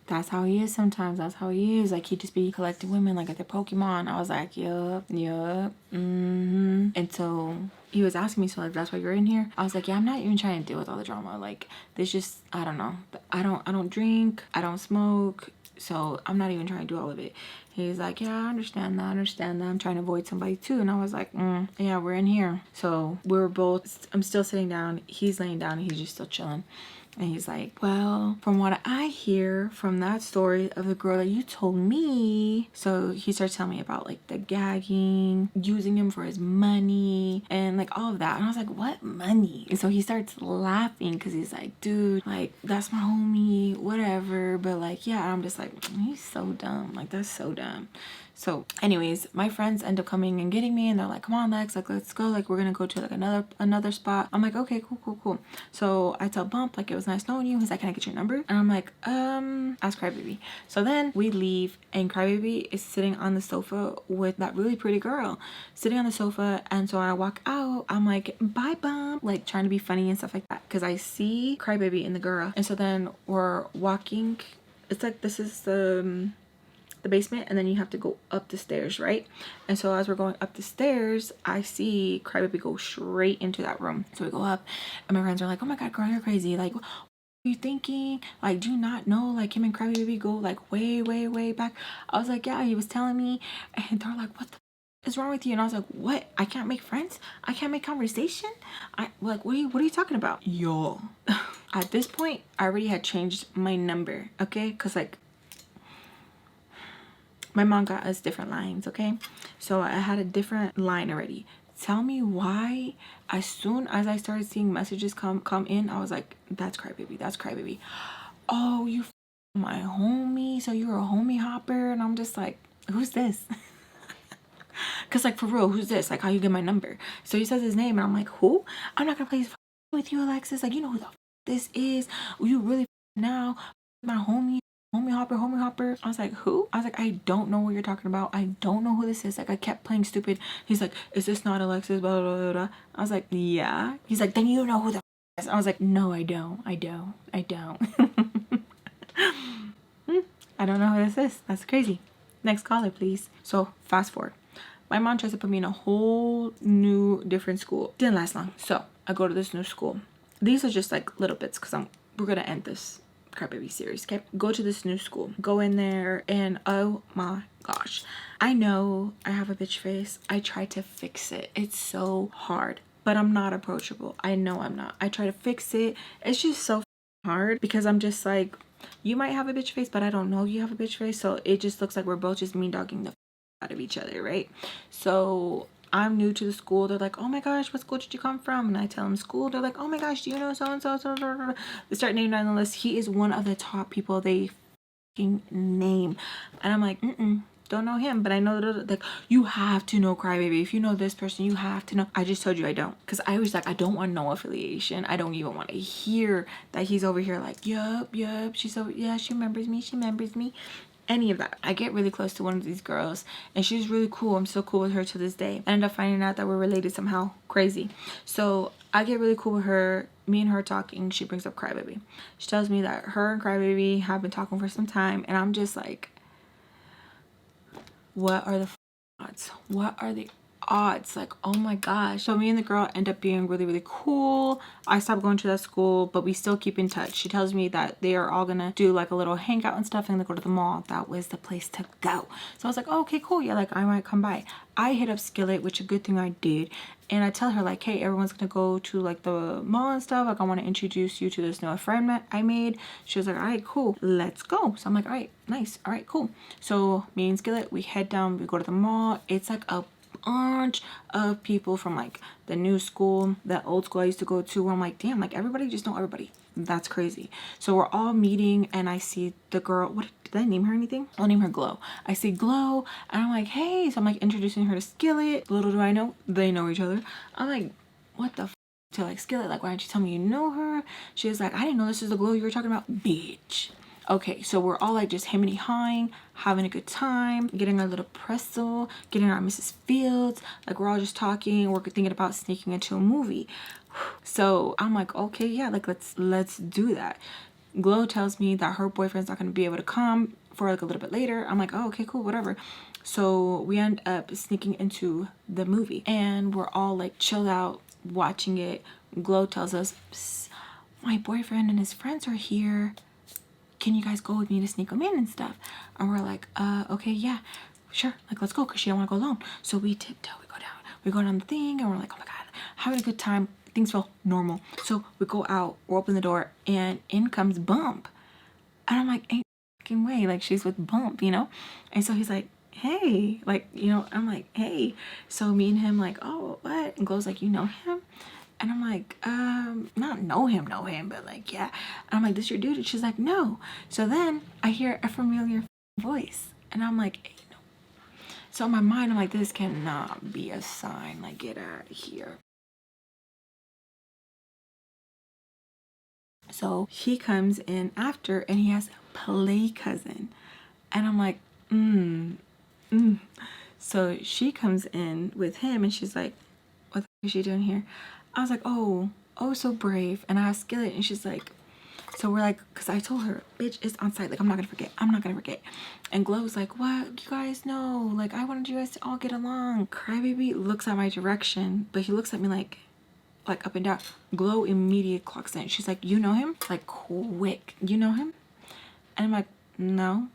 that's how he is sometimes. That's how he is. Like, he just be collecting women like at their Pokemon. I was like, yup. And so he was asking me, so like, that's why you're in here? I was like, yeah, I'm not even trying to deal with all the drama. Like, there's just, I don't know. I don't drink, I don't smoke, so I'm not even trying to do all of it. He's like, yeah, I understand that. I'm trying to avoid somebody too. And I was like, yeah, we're in here. So we're both, I'm still sitting down, he's laying down, and he's just still chilling. And he's like, well, from what I hear from that story of the girl that you told me. So he starts telling me about like the gagging, using him for his money, and like all of that. And I was like, what money? And so he starts laughing because he's like, dude, like, that's my homie, whatever. But like, yeah, I'm just like, he's so dumb. Like, that's so dumb. So anyways, my friends end up coming and getting me, and they're like, come on, Lex, like, let's go, like, we're gonna go to like another spot. I'm like, okay, cool. So I tell Bump, like, it was nice knowing you. He's like, can I get your number? And I'm like, ask Crybaby. So then we leave and Crybaby is sitting on the sofa with that really pretty girl sitting on the sofa. And so when I walk out, I'm like, bye, Bump, like trying to be funny and stuff like that because I see Crybaby and the girl. And so then we're walking, it's like, this is the the basement, and then you have to go up the stairs, right? And so as we're going up the stairs, I see Crybaby go straight into that room. So we go up, and my friends are like, oh my god, girl, you're crazy. Like, what are you thinking? Like, do you not know, like, him and Crybaby go like way back? I was like, yeah, he was telling me. And they're like, what the is wrong with you? And I was like, what? I can't make friends? I can't make conversation? I like, what are you talking about? Yo. At this point, I already had changed my number, okay? Because like my mom got us different lines, okay? So I had a different line already. Tell me why as soon as I started seeing messages come in, I was like, that's Crybaby, that's Crybaby. Oh, you my homie, so you're a homie hopper? And I'm just like, who's this? Because like, for real, who's this? Like, how you get my number? So he says his name, and I'm like, who? I'm not gonna play this with you, Alexis. Like, you know who the this is? You really now my homie hopper. I was like, who? I was like, I don't know what you're talking about. I don't know who this is. Like, I kept playing stupid. He's like, is this not Alexis? Blah blah blah blah. I was like, yeah. He's like, then you know who the is. I was like, no, I don't. I don't know who this is. That's crazy. Next caller, please. So fast forward. My mom tries to put me in a whole new different school. Didn't last long. So I go to this new school. These are just like little bits because we're gonna end this Crybaby series, okay? Go to this new school. Go in there, and oh my gosh. I know I have a bitch face. I try to fix it. It's so hard. But I'm not approachable. I know I'm not. I try to fix it. It's just so hard because I'm just like, you might have a bitch face, but I don't know you have a bitch face. So it just looks like we're both just mean dogging the out of each other, right? So I'm new to the school. They're like, oh my gosh, what school did you come from? And I tell them school. They're like, oh my gosh, do you know so and so? They start naming down the list. He is one of the top people they fucking name, and I'm like, don't know him, but I know that, like, you have to know Crybaby. If you know this person, you have to know. I just told you I don't, because I was like, I don't want no affiliation. I don't even want to hear that he's over here like, yup, she's so, yeah, she remembers me. Any of that. I get really close to one of these girls, and she's really cool. I'm still cool with her to this day. I end up finding out that we're related somehow. Crazy. So I get really cool with her. Me and her talking, she brings up Crybaby. She tells me that her and Crybaby have been talking for some time, and I'm just like, what are the odds? What are the odds? Like, oh my gosh. So me and the girl end up being really cool. I stopped going to that school, but we still keep in touch. She tells me that they are all gonna do like a little hangout and stuff, and they go to the mall. That was the place to go. So I was like, oh, okay, cool. Yeah, like I might come by. I hit up Skillet, which a good thing I did. And I tell her like, hey, everyone's gonna go to like the mall and stuff. Like, I want to introduce you to this new friend that I made. She was like, all right, cool, let's go. So I'm like, all right, nice, all right, cool. So me and Skillet, we head down, we go to the mall. It's like a bunch of people from like the new school, that old school I used to go to, where I'm like, damn, like everybody just know everybody. That's crazy. So we're all meeting, and I see the girl. What did I name her? Anything? I'll name her Glow. I see Glow, and I'm like, hey. So I'm like introducing her to Skillet. Little do I know, they know each other. I'm like, what the to like Skillet? Like, why didn't you tell me you know her? She was like, I didn't know this is the Glow you were talking about, bitch. Okay, so we're all like just hemming, having a good time, getting our little pretzel, getting our Mrs. Fields. Like, we're all just talking. We're thinking about sneaking into a movie. So I'm like, okay, yeah, like let's do that. Glow tells me that her boyfriend's not gonna be able to come for like a little bit later. I'm like, oh, okay, cool, whatever. So we end up sneaking into the movie, and we're all like chilled out watching it. Glow tells us, my boyfriend and his friends are here. Can you guys go with me to sneak them in and stuff? And we're like, okay, yeah, sure. Like, let's go, because she don't want to go alone. So we tiptoe, we go down the thing, and we're like, oh my God, having a good time. Things feel normal. So we go out, we open the door, and in comes Bump. And I'm like, ain't fucking way. Like, she's with Bump, you know? And so he's like, hey, like, you know, I'm like, hey. So me and him like, oh, what? And Glow's like, you know him? And I'm like, not know him, but like, yeah. And I'm like, this your dude? And she's like, no. So then I hear a familiar voice, and I'm like, hey, no. So in my mind, I'm like, this cannot be a sign. Like, get out of here. So he comes in after, and he has Play Cousin. And I'm like, So she comes in with him, and she's like, what the is she doing here? I was like, oh, so brave. And I asked Skillet, and she's like, So we're like, because I told her, bitch, it's on site. Like, I'm not going to forget. I'm not going to forget. And Glow's like, what? You guys know. Like, I wanted you guys to all get along. Crybaby looks at my direction, but he looks at me like up and down. Glow immediate clocks in. She's like, you know him? Like, quick. You know him? And I'm like, no.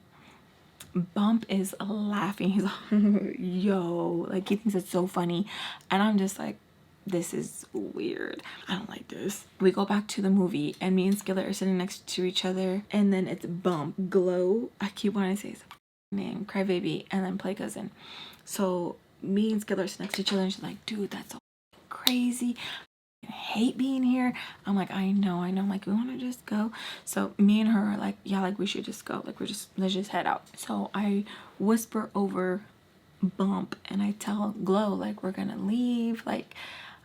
Bump is laughing. He's like, yo. Like, he thinks it's so funny. And I'm just like, this is weird. I don't like this. We go back to the movie and me and Skillet are sitting next to each other, and then it's Bump, Glow, I keep wanting to say his name, Crybaby, and then Play Cousin. So me and Skillet are sitting next to each other and she's like, dude, that's so crazy. I hate being here. I'm like, I know. I'm like, we want to just go. So me and her are like, yeah, like we should just go. Like let's just head out. So I whisper over Bump and I tell Glow, like, we're gonna leave, like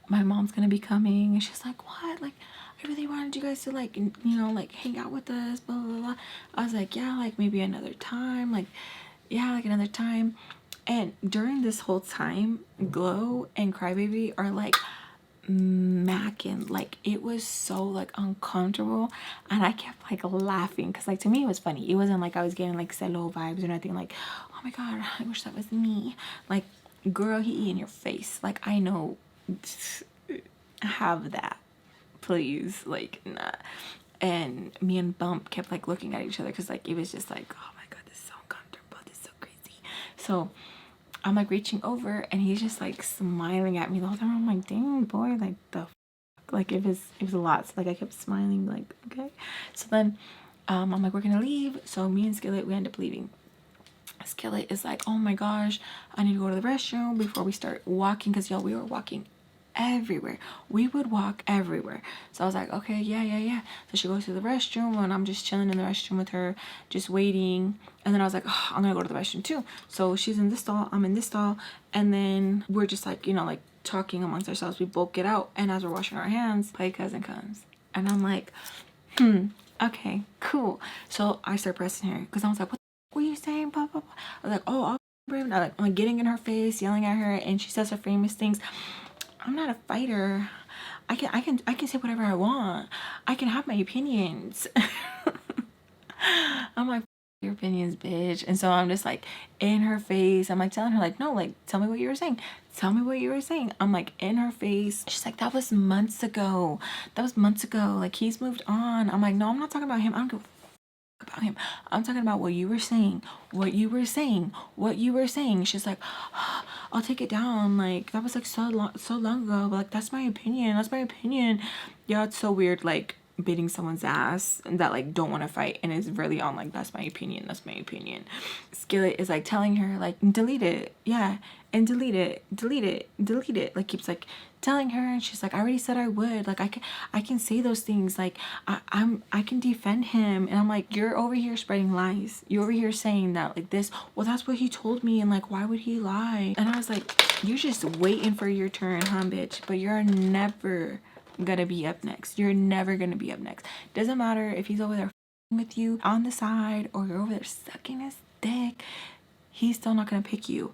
my mom's gonna be coming. And she's like, what? Like, I really wanted you guys to, like, you know, like hang out with us, blah blah blah. I was like, yeah, like maybe another time, like, yeah, like another time. And during this whole time, Glow and Crybaby are like macking. Like, it was so like uncomfortable, and I kept like laughing because, like, to me it was funny. It wasn't like I was getting like cello vibes or nothing. Like, oh my god, I wish that was me. Like, girl, he in your face. Like, I know. Have that, please. Like, nah. And me and Bump kept like looking at each other because, like, it was just like, oh my god, this is so uncomfortable, this is so crazy. So I'm like reaching over and he's just like smiling at me the whole time. I'm like, dang boy, like the like it was a lot. So like I kept smiling, like, okay. So then I'm like, we're gonna leave. So me and Skillet, we end up leaving. Skillet is like, oh my gosh, I need to go to the restroom before we start walking, because y'all, we were walking everywhere. We would walk everywhere. So I was like, okay, yeah. So she goes to the restroom and I'm just chilling in the restroom with her, just waiting. And then I was like, oh, I'm gonna go to the restroom too. So she's in this stall, I'm in this stall, and then we're just like, you know, like talking amongst ourselves. We both get out, and as we're washing our hands, Play Cousin comes, and I'm like, okay, cool. So I start pressing her because I was like, what were you saying? Blah blah blah. I was like, oh, I'll brave. I'm like getting in her face, yelling at her, and she says her famous things. I'm not a fighter. I can say whatever I want. I can have my opinions. I'm like, your opinions, bitch. And so I'm just like in her face. I'm like telling her, like, no, like, tell me what you were saying. Tell me what you were saying. I'm like in her face. She's like, that was months ago. That was months ago. Like, he's moved on. I'm like, no, I'm not talking about him. I don't give a about him. I'm talking about what you were saying. She's like, oh, I'll take it down. Like, that was like so long ago. But like, that's my opinion. Yeah, it's so weird, like beating someone's ass and that like don't want to fight, and it's really on like, that's my opinion. Skillet is like telling her, like, delete it, yeah, and delete it, like keeps like telling her, and she's like, I already said I would, like I can say those things, like I can defend him. And I'm like, you're over here spreading lies, you're over here saying that like this, well, that's what he told me, and like, why would he lie? And I was like, you're just waiting for your turn, huh, bitch? But you're never gonna be up next. Doesn't matter if he's over there with you on the side or you're over there sucking his dick, he's still not gonna pick you.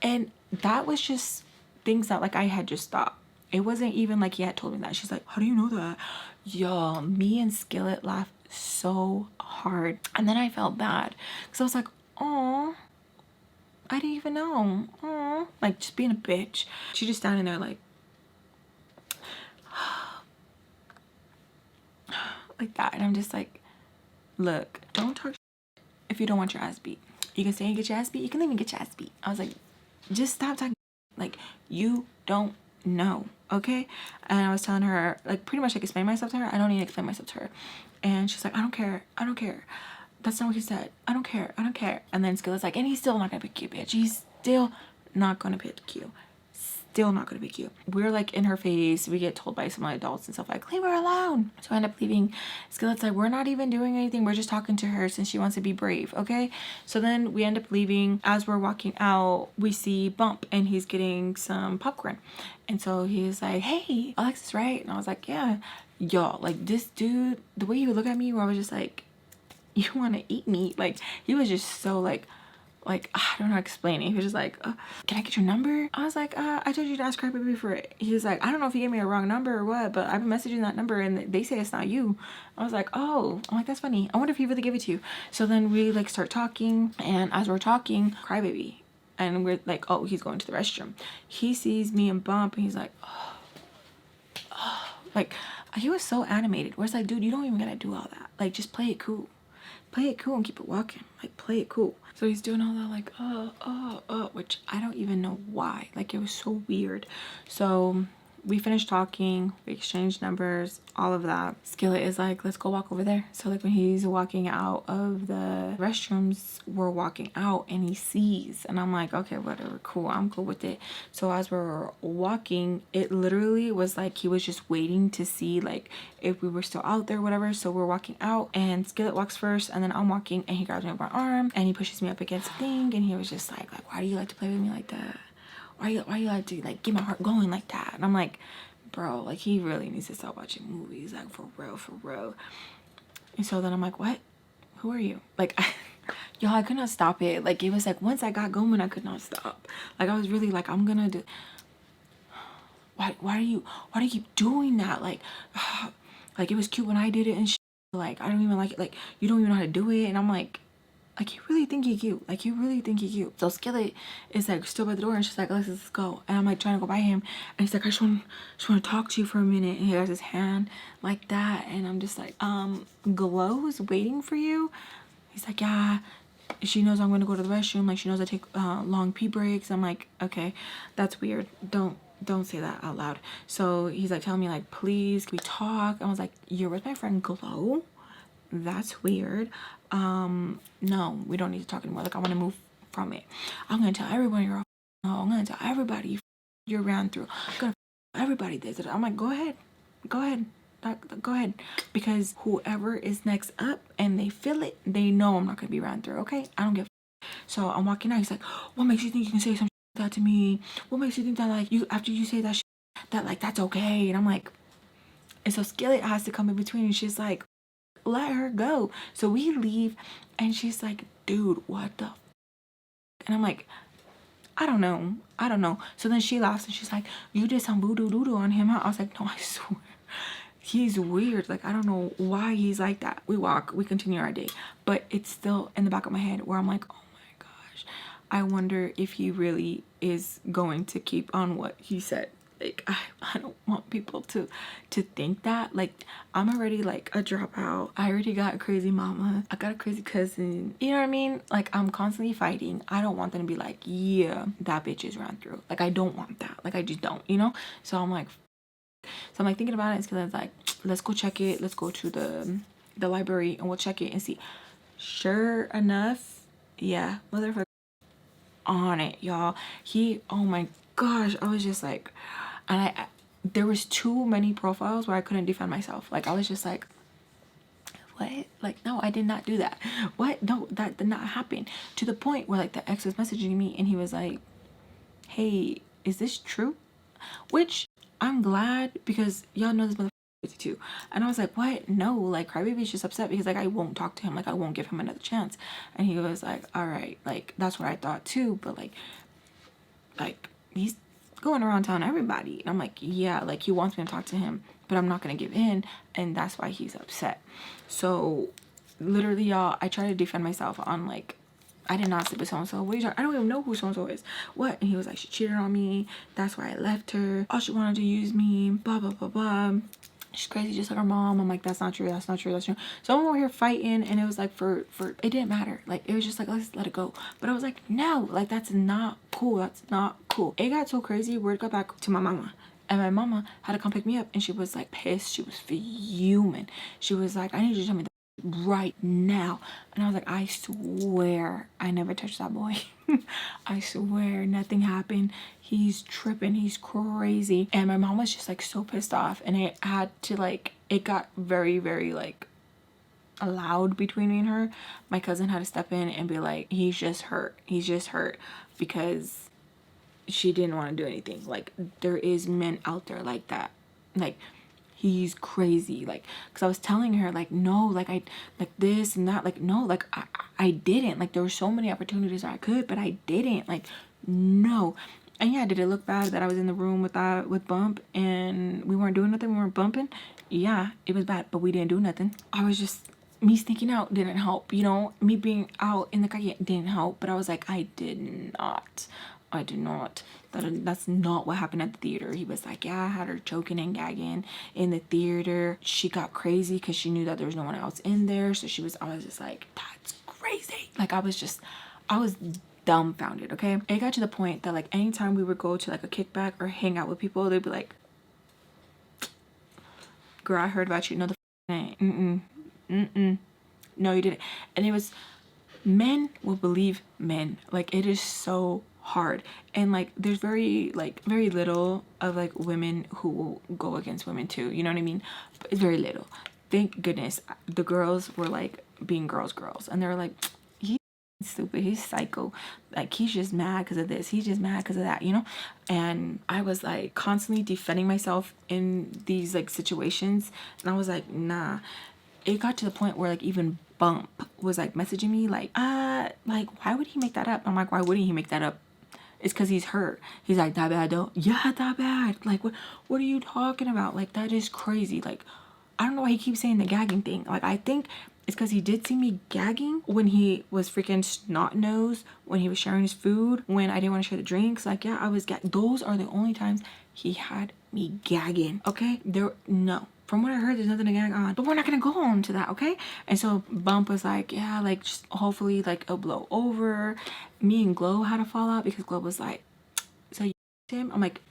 And that was just things that like I had just thought. It wasn't even like he had told me that. She's like, how do you know that? Y'all, me and Skillet laughed so hard, and then I felt bad because I was like, oh, I didn't even know. Oh, like, just being a bitch. She just standing there like like that, and I'm just like, look, don't talk if you don't want your ass beat. You can say and get your ass beat, you can even get your ass beat. I was like, just stop talking like you don't know, okay? And I was telling her, like, pretty much like explain myself to her. I don't need to explain myself to her. And she's like, I don't care, that's not what he said, I don't care. And then Skillet's like, and he's still not gonna pick you, bitch. He's still not gonna pick you. We're like in her face. We get told by some adults and stuff like, leave her alone. So I end up leaving. Skillet's like, we're not even doing anything, we're just talking to her since she wants to be brave, okay? So then we end up leaving. As we're walking out, we see Bump, and he's getting some popcorn. And so he's like, hey, Alexis, right? And I was like, yeah. Y'all, like, this dude, the way he would look at me, where I was just like, you want to eat me? Like, he was just so like like, I don't know how to explain it. He was just like, can I get your number? I was like, I told you to ask Crybaby for it. He was like, I don't know if he gave me a wrong number or what, but I've been messaging that number and they say it's not you. I was like, oh, I'm like, that's funny. I wonder if he really gave it to you. So then we like start talking, and as we're talking, Crybaby, and we're like, oh, he's going to the restroom. He sees me and Bump, and he's like, oh, like, he was so animated. Where it's like, dude, you don't even gotta do all that. Like, just play it cool. Play it cool and keep it walking. Like, play it cool. So he's doing all that, like, which I don't even know why. Like, it was so weird. So we finished talking, we exchanged numbers, all of that. Skillet is like, let's go walk over there. So like when he's walking out of the restrooms, we're walking out and he sees, and I'm like, okay, whatever, cool, I'm cool with it. So as we're walking, it literally was like he was just waiting to see like if we were still out there, whatever. So we're walking out and Skillet walks first, and then I'm walking, and he grabs me by my arm and he pushes me up against the thing, and he was just like, why do you like to play with me like that? Why you like to like get my heart going like that? And I'm like, bro, like he really needs to stop watching movies, like for real. And so then I'm like, what? Who are you? Like, y'all, I could not stop it. Like, it was like once I got going, I could not stop. Like, I was really like, I'm gonna do. Why do you keep doing that? Like, like it was cute when I did it and shit. Like, I don't even like it. Like, you don't even know how to do it. And I'm like, you really think he cute? Like, you really think he cute? So Skillet is like still by the door, and she's like, Alexis, let's go. And I'm like trying to go by him, and he's like, I just want to talk to you for a minute. And he has his hand like that, and I'm just like, Glow's waiting for you. He's like, yeah. She knows I'm gonna go to the restroom. Like, she knows I take long pee breaks. I'm like, okay, that's weird. Don't say that out loud. So he's like telling me like, please, can we talk? I was like, you're with my friend Glow? That's weird. No, we don't need to talk anymore. Like, I want to move from it. I'm gonna tell everybody you're I'm gonna tell everybody you're ran through. I'm gonna everybody this. I'm like, go ahead, because whoever is next up and they feel it, they know I'm not gonna be ran through. Okay, I don't give. So I'm walking out. He's like, what makes you think you can say something like that to me? What makes you think that like you after you say that that like that's okay? And I'm like, and so Skillet has to come in between, and she's like, let her go. So we leave, and she's like, dude, what the and I'm like, I don't know. So then she laughs, and she's like, you did some voodoo doodoo on him, huh? I was like, no, I swear, he's weird. Like, I don't know why he's like that. We walk, we continue our day, but it's still in the back of my head where I'm like, oh my gosh, I wonder if he really is going to keep on what he said. Like, I don't want people to think that. Like, I'm already like a dropout. I already got a crazy mama. I got a crazy cousin. You know what I mean? Like, I'm constantly fighting. I don't want them to be like, yeah, that bitch is ran through. Like, I don't want that. Like, I just don't, you know? So I'm like thinking about it. It's because like, let's go check it. Let's go to the library and we'll check it and see. Sure enough, yeah, motherfucker on it, y'all. Oh my gosh, I was just like, and there was too many profiles where I couldn't defend myself. Like, I was just like, what? Like, no, I did not do that. What? No, that did not happen. To the point where like the ex was messaging me, and he was like, hey, is this true? Which I'm glad, because y'all know this motherfucker too. And I was like, what? No, like, Crybaby's just upset because like I won't talk to him. Like, I won't give him another chance. And he was like, all right, like, that's what I thought too, but like he's going around telling everybody. And I'm like, yeah, like, he wants me to talk to him, but I'm not gonna give in, and that's why he's upset. So literally, y'all, I try to defend myself on like, I did not sleep with so-and-so. What are you talking? I don't even know who so-and-so is. What? And he was like, she cheated on me, that's why I left her. All she wanted to use me, blah blah blah blah. She's crazy just like her mom. I'm like, that's not true. So I'm over here fighting, and it was like for it didn't matter. Like, it was just like, let's let it go. But I was like, no, like, that's not cool. That's not cool. It got so crazy, word got back to my mama, and my mama had to come pick me up, and she was like pissed. She was fuming. She was like, I need you to tell me right now. And I was like, I swear I never touched that boy. I swear nothing happened. He's tripping, he's crazy. And my mom was just like so pissed off, and it had to like, it got very, very like loud between me and her. My cousin had to step in and be like, he's just hurt, because she didn't want to do anything. Like, there is men out there like that. Like, he's crazy. Like, because I was telling her, like, no, like, I, like, this and that, like, no, like, I didn't. Like, there were so many opportunities I could, but I didn't. Like, no. And yeah, did it look bad that I was in the room with Bump and we weren't doing nothing? We weren't bumping? Yeah, it was bad, but we didn't do nothing. I was just, me sneaking out didn't help, you know? Me being out in the calle didn't help, but I was like, I did not. That's not what happened at the theater. He was like, yeah, I had her choking and gagging in the theater. She got crazy because she knew that there was no one else in there. So I was just like, that's crazy. Like, I was dumbfounded, okay? It got to the point that, like, anytime we would go to, like, a kickback or hang out with people, they'd be like, girl, I heard about you. No, the ain't. No, you didn't. And it was, men will believe men. Like, it is so hard. And, like, there's very little of, like, women who will go against women too, you know what I mean? But it's very little. Thank goodness the girls were, like, being girls, and they were like, he's stupid, he's psycho, like, he's just mad because of this, he's just mad because of that, you know? And I was, like, constantly defending myself in these, like, situations, and I was like, nah. It got to the point where, like, even Bump was, like, messaging me like, why would he make that up? I'm like, why wouldn't he make that up? It's because he's hurt. He's like, that bad though? Yeah, that bad. Like, what are you talking about? Like, that is crazy. Like, I don't know why he keeps saying the gagging thing. Like, I think it's because he did see me gagging when he was freaking snot nose, when he was sharing his food, when I didn't want to share the drinks. Like, yeah, I was those are the only times he had me gagging, okay? No. From what I heard, there's nothing to gag on, but we're not gonna go on to that, okay? And so Bump was like, yeah, like, just hopefully, like, it'll blow over. Me and Glow had a fallout because Glow was like, so you him? I'm like,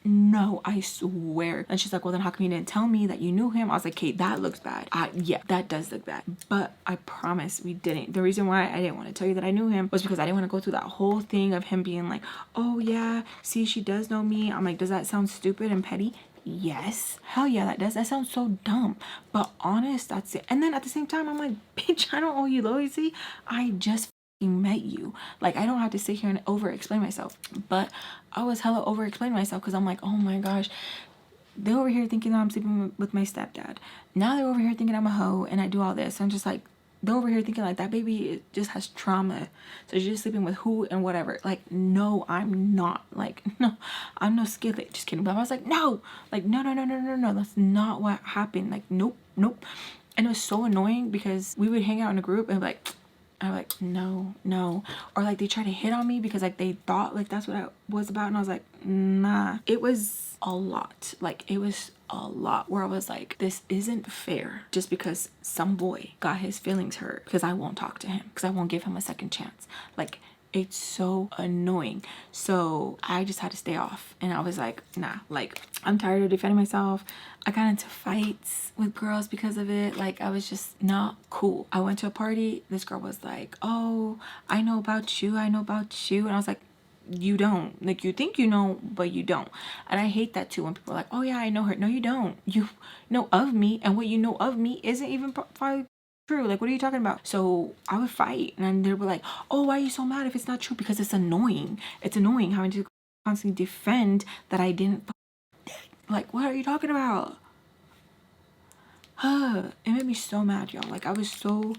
no, I swear. And she's like, well, then how come you didn't tell me that you knew him? I was like, Kate, that looks bad. Yeah, that does look bad, but I promise we didn't. The reason why I didn't want to tell you that I knew him was because I didn't want to go through that whole thing of him being like, oh yeah, see, she does know me. I'm like, does that sound stupid and petty? Yes, hell yeah, that does. That sounds so dumb, but honest, that's it. And then at the same time, I'm like, bitch, I don't owe you loyalty. I just met you. Like, I don't have to sit here and over explain myself. But I was hella over explaining myself because I'm like, oh my gosh, they're over here thinking that I'm sleeping with my stepdad. Now they're over here thinking I'm a hoe and I do all this. I'm just like, they're over here thinking like that baby just has trauma, so she's just sleeping with who and whatever. Like, no, I'm not. Like, no, I'm no skillet. Just kidding. But I was like, no, like, no, that's not what happened. Like, nope. And it was so annoying because we would hang out in a group and be like, I'm like, no, or like they try to hit on me because like they thought like that's what I was about, and I was like, nah. It was a lot. Like, it was a lot where I was like, this isn't fair just because some boy got his feelings hurt because I won't talk to him, because I won't give him a second chance. Like, it's so annoying. So I just had to stay off, and I was like, nah, like, I'm tired of defending myself. I got into fights with girls because of it. Like, I was just not cool. I went to a party, this girl was like, oh, I know about you, and I was like, you don't. Like, you think you know, but you don't. And I hate that too, when people are like, oh yeah, I know her. No, you don't. You know of me, and what you know of me isn't even probably true. Like, what are you talking about? So I would fight, and then they were like, oh, why are you so mad if it's not true? Because it's annoying. It's annoying having to constantly defend that I didn't. Like, what are you talking about? It made me so mad, y'all. Like, I was so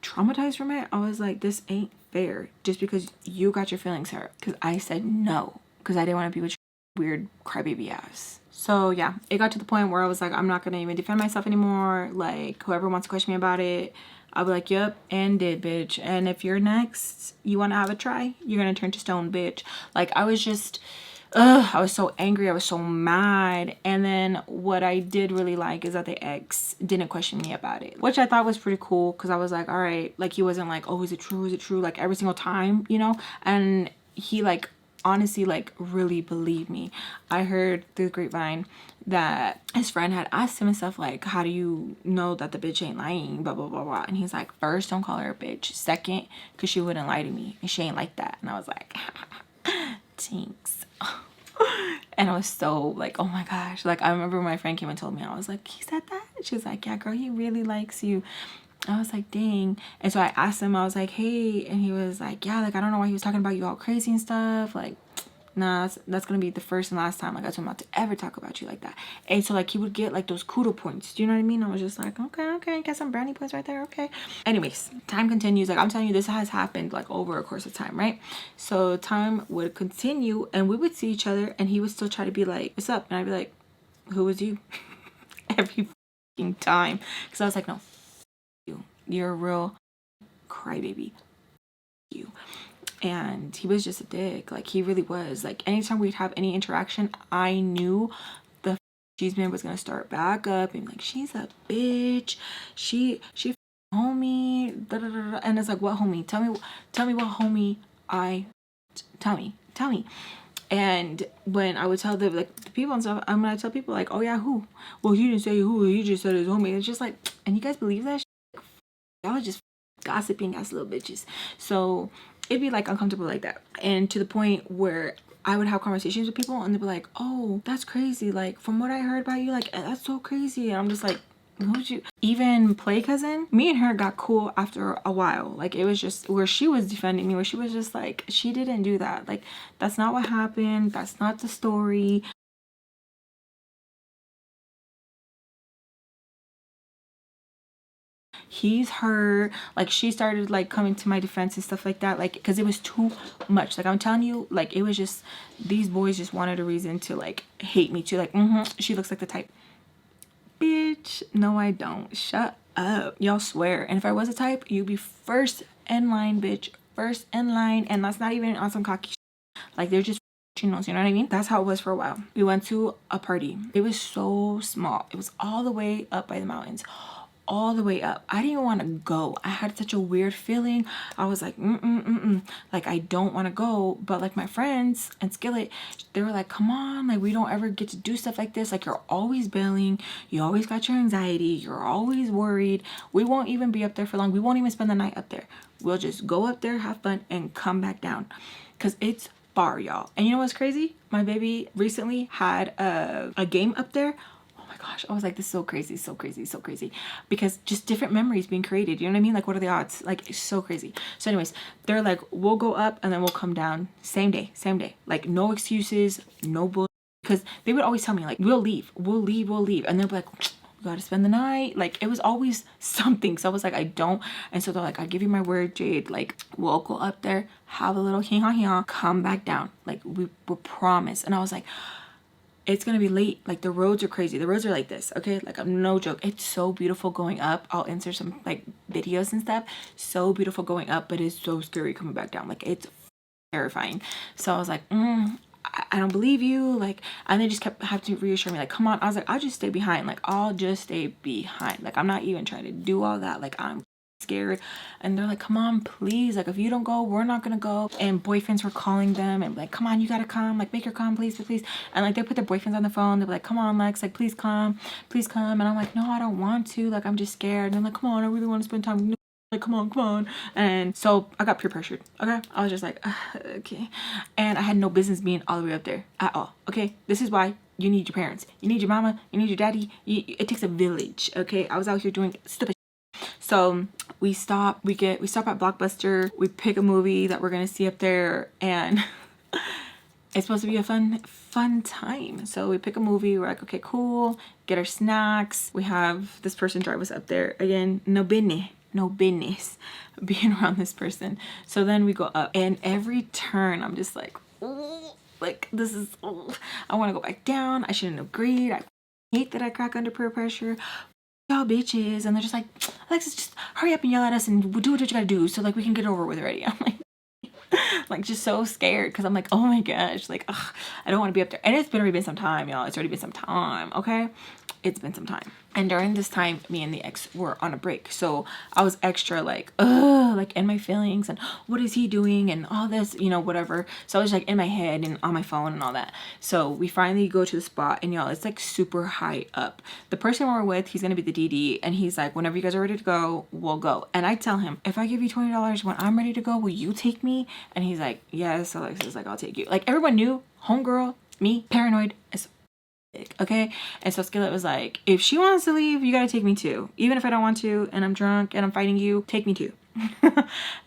traumatized from it. I was like, this ain't fair just because you got your feelings hurt, because I said no, because I didn't want to be with your weird crybaby ass. So yeah, it got to the point where I was like, I'm not gonna even defend myself anymore. Like, whoever wants to question me about it, I'll be like, yep, and did, bitch. And if you're next, you want to have a try, you're gonna turn to stone, bitch. Like, I was just I was so angry. I was so mad. And then what I did really like is that the ex didn't question me about it, which I thought was pretty cool, because I was like, all right, like, he wasn't like, oh, is it true, like, every single time, you know? And he, like, honestly, like, really believed me. I heard through the grapevine that his friend had asked him and stuff like, how do you know that the bitch ain't lying, blah blah blah blah. And he's like, first, don't call her a bitch. Second, because she wouldn't lie to me, and she ain't like that. And I was like, thanks. And I was so like, oh my gosh. Like, I remember when my friend came and told me, I was like, he said that? She was like, yeah, girl, he really likes you. I was like, dang. And so I asked him, I was like, hey, and he was like, yeah, like, I don't know why he was talking about you all crazy and stuff. Like, nah, that's gonna be the first and last time like I told him not to ever talk about you like that. And so like he would get like those kudo points, do you know what I mean? I was just like, okay, get some brownie points right there, okay. Anyways, time continues. Like I'm telling you, this has happened like over a course of time, right? So time would continue and we would see each other and he would still try to be like, what's up? And I'd be like, who was you? Every fucking time, because I was like, no, you're a real crybaby, you. And he was just a dick. Like he really was. Like anytime we'd have any interaction, I knew the cheese man was gonna start back up and like, she's a bitch, she homie, da, da, da, da. And it's like, what homie? Tell me what homie tell me. And when I would tell the like the people and stuff, I'm gonna tell people like, oh yeah, who? Well, he didn't say who, he just said his homie. It's just like, and you guys believe that shit? Y'all are just gossiping ass little bitches. So it'd be like uncomfortable like that, and to the point where I would have conversations with people and they'd be like, oh, that's crazy, like from what I heard about you, like that's so crazy. And I'm just like, would you even play cousin? Me and her got cool after a while. Like it was just where she was defending me, where she was just like, she didn't do that, like that's not what happened, that's not the story. He's her. Like she started like coming to my defense and stuff like that, like because it was too much. Like I'm telling you, like it was just, these boys just wanted a reason to like hate me too. Like she looks like the type. Bitch, no I don't. Shut up. Y'all swear. And if I was a type, you'd be first in line, bitch. First in line. And that's not even on some cocky shit. Like they're just chinos, you know what I mean? That's how it was for a while. We went to a party. It was so small. It was all the way up by the mountains. All the way up. I didn't even want to go. I had such a weird feeling. I was like, like I don't want to go. But like my friends and Skillet, they were like, come on, like we don't ever get to do stuff like this. Like you're always bailing, you always got your anxiety, you're always worried. We won't even be up there for long. We won't even spend the night up there. We'll just go up there, have fun, and come back down, because it's far, y'all. And you know what's crazy? My baby recently had a game up there. Gosh, I was like, this is so crazy, so crazy, so crazy, because just different memories being created, you know what I mean? Like what are the odds? Like it's so crazy. So anyways, they're like, we'll go up and then we'll come down same day, like no excuses, no bull, because they would always tell me like, we'll leave, and they'll be like, we gotta spend the night. Like it was always something. So I was like, I don't. And so they're like, I give you my word, Jade, like we'll go up there, have a little hee-haw, come back down, like we will promise. And I was like, it's gonna be late. Like the roads are crazy. The roads are like this, okay? Like I'm no joke. It's so beautiful going up. I'll insert some like videos and stuff. So beautiful going up, but it's so scary coming back down. Like it's terrifying. So I was like, I don't believe you. Like, and they just kept having to reassure me, like, come on. I was like, I'll just stay behind. Like I'll just stay behind. Like I'm not even trying to do all that. Like I'm scared. And they're like, come on, please, like if you don't go, we're not gonna go. And boyfriends were calling them and like, come on, you gotta come, like make her come, please. And like they put their boyfriends on the phone. They're like, come on, Lex, like please come. And I'm like, no, I don't want to, like I'm just scared. And they're like, come on, I really want to spend time with you. Like come on. And so I got peer pressured. Okay, I was just like, okay. And I had no business being all the way up there at all. Okay, this is why you need your parents, you need your mama, you need your daddy. It takes a village. Okay, I was out here doing stupid. So we stop at Blockbuster, we pick a movie that we're gonna see up there, and it's supposed to be a fun time. So we pick a movie, we're like, okay, cool, get our snacks. We have this person drive us up there. Again, no business being around this person. So then we go up, and every turn I'm just like, oh, like this is, oh, I want to go back down. I shouldn't have agreed. I hate that I crack under peer pressure. Y'all bitches. And they're just like, Alexis, just hurry up and yell at us and do what you gotta do so like we can get over with already. I'm like just so scared, because I'm like, oh my gosh, like ugh, I don't want to be up there. And it's already been some time, y'all. It's already been some time. Okay, it's been some time. And during this time, me and the ex were on a break, so I was extra like, ugh, like in my feelings and what is he doing and all this, you know, whatever. So I was like in my head and on my phone and all that. So we finally go to the spot, and y'all, it's like super high up. The person we're with, he's gonna be the DD, and he's like, whenever you guys are ready to go, we'll go. And I tell him, if I give you $20 when I'm ready to go, will you take me? And he's like, yes. Alexis, like, I'll take you. Like everyone knew, homegirl, me, paranoid as okay. And so Skillet was like, if she wants to leave, you gotta take me too. Even if I don't want to and I'm drunk and I'm fighting you, take me too.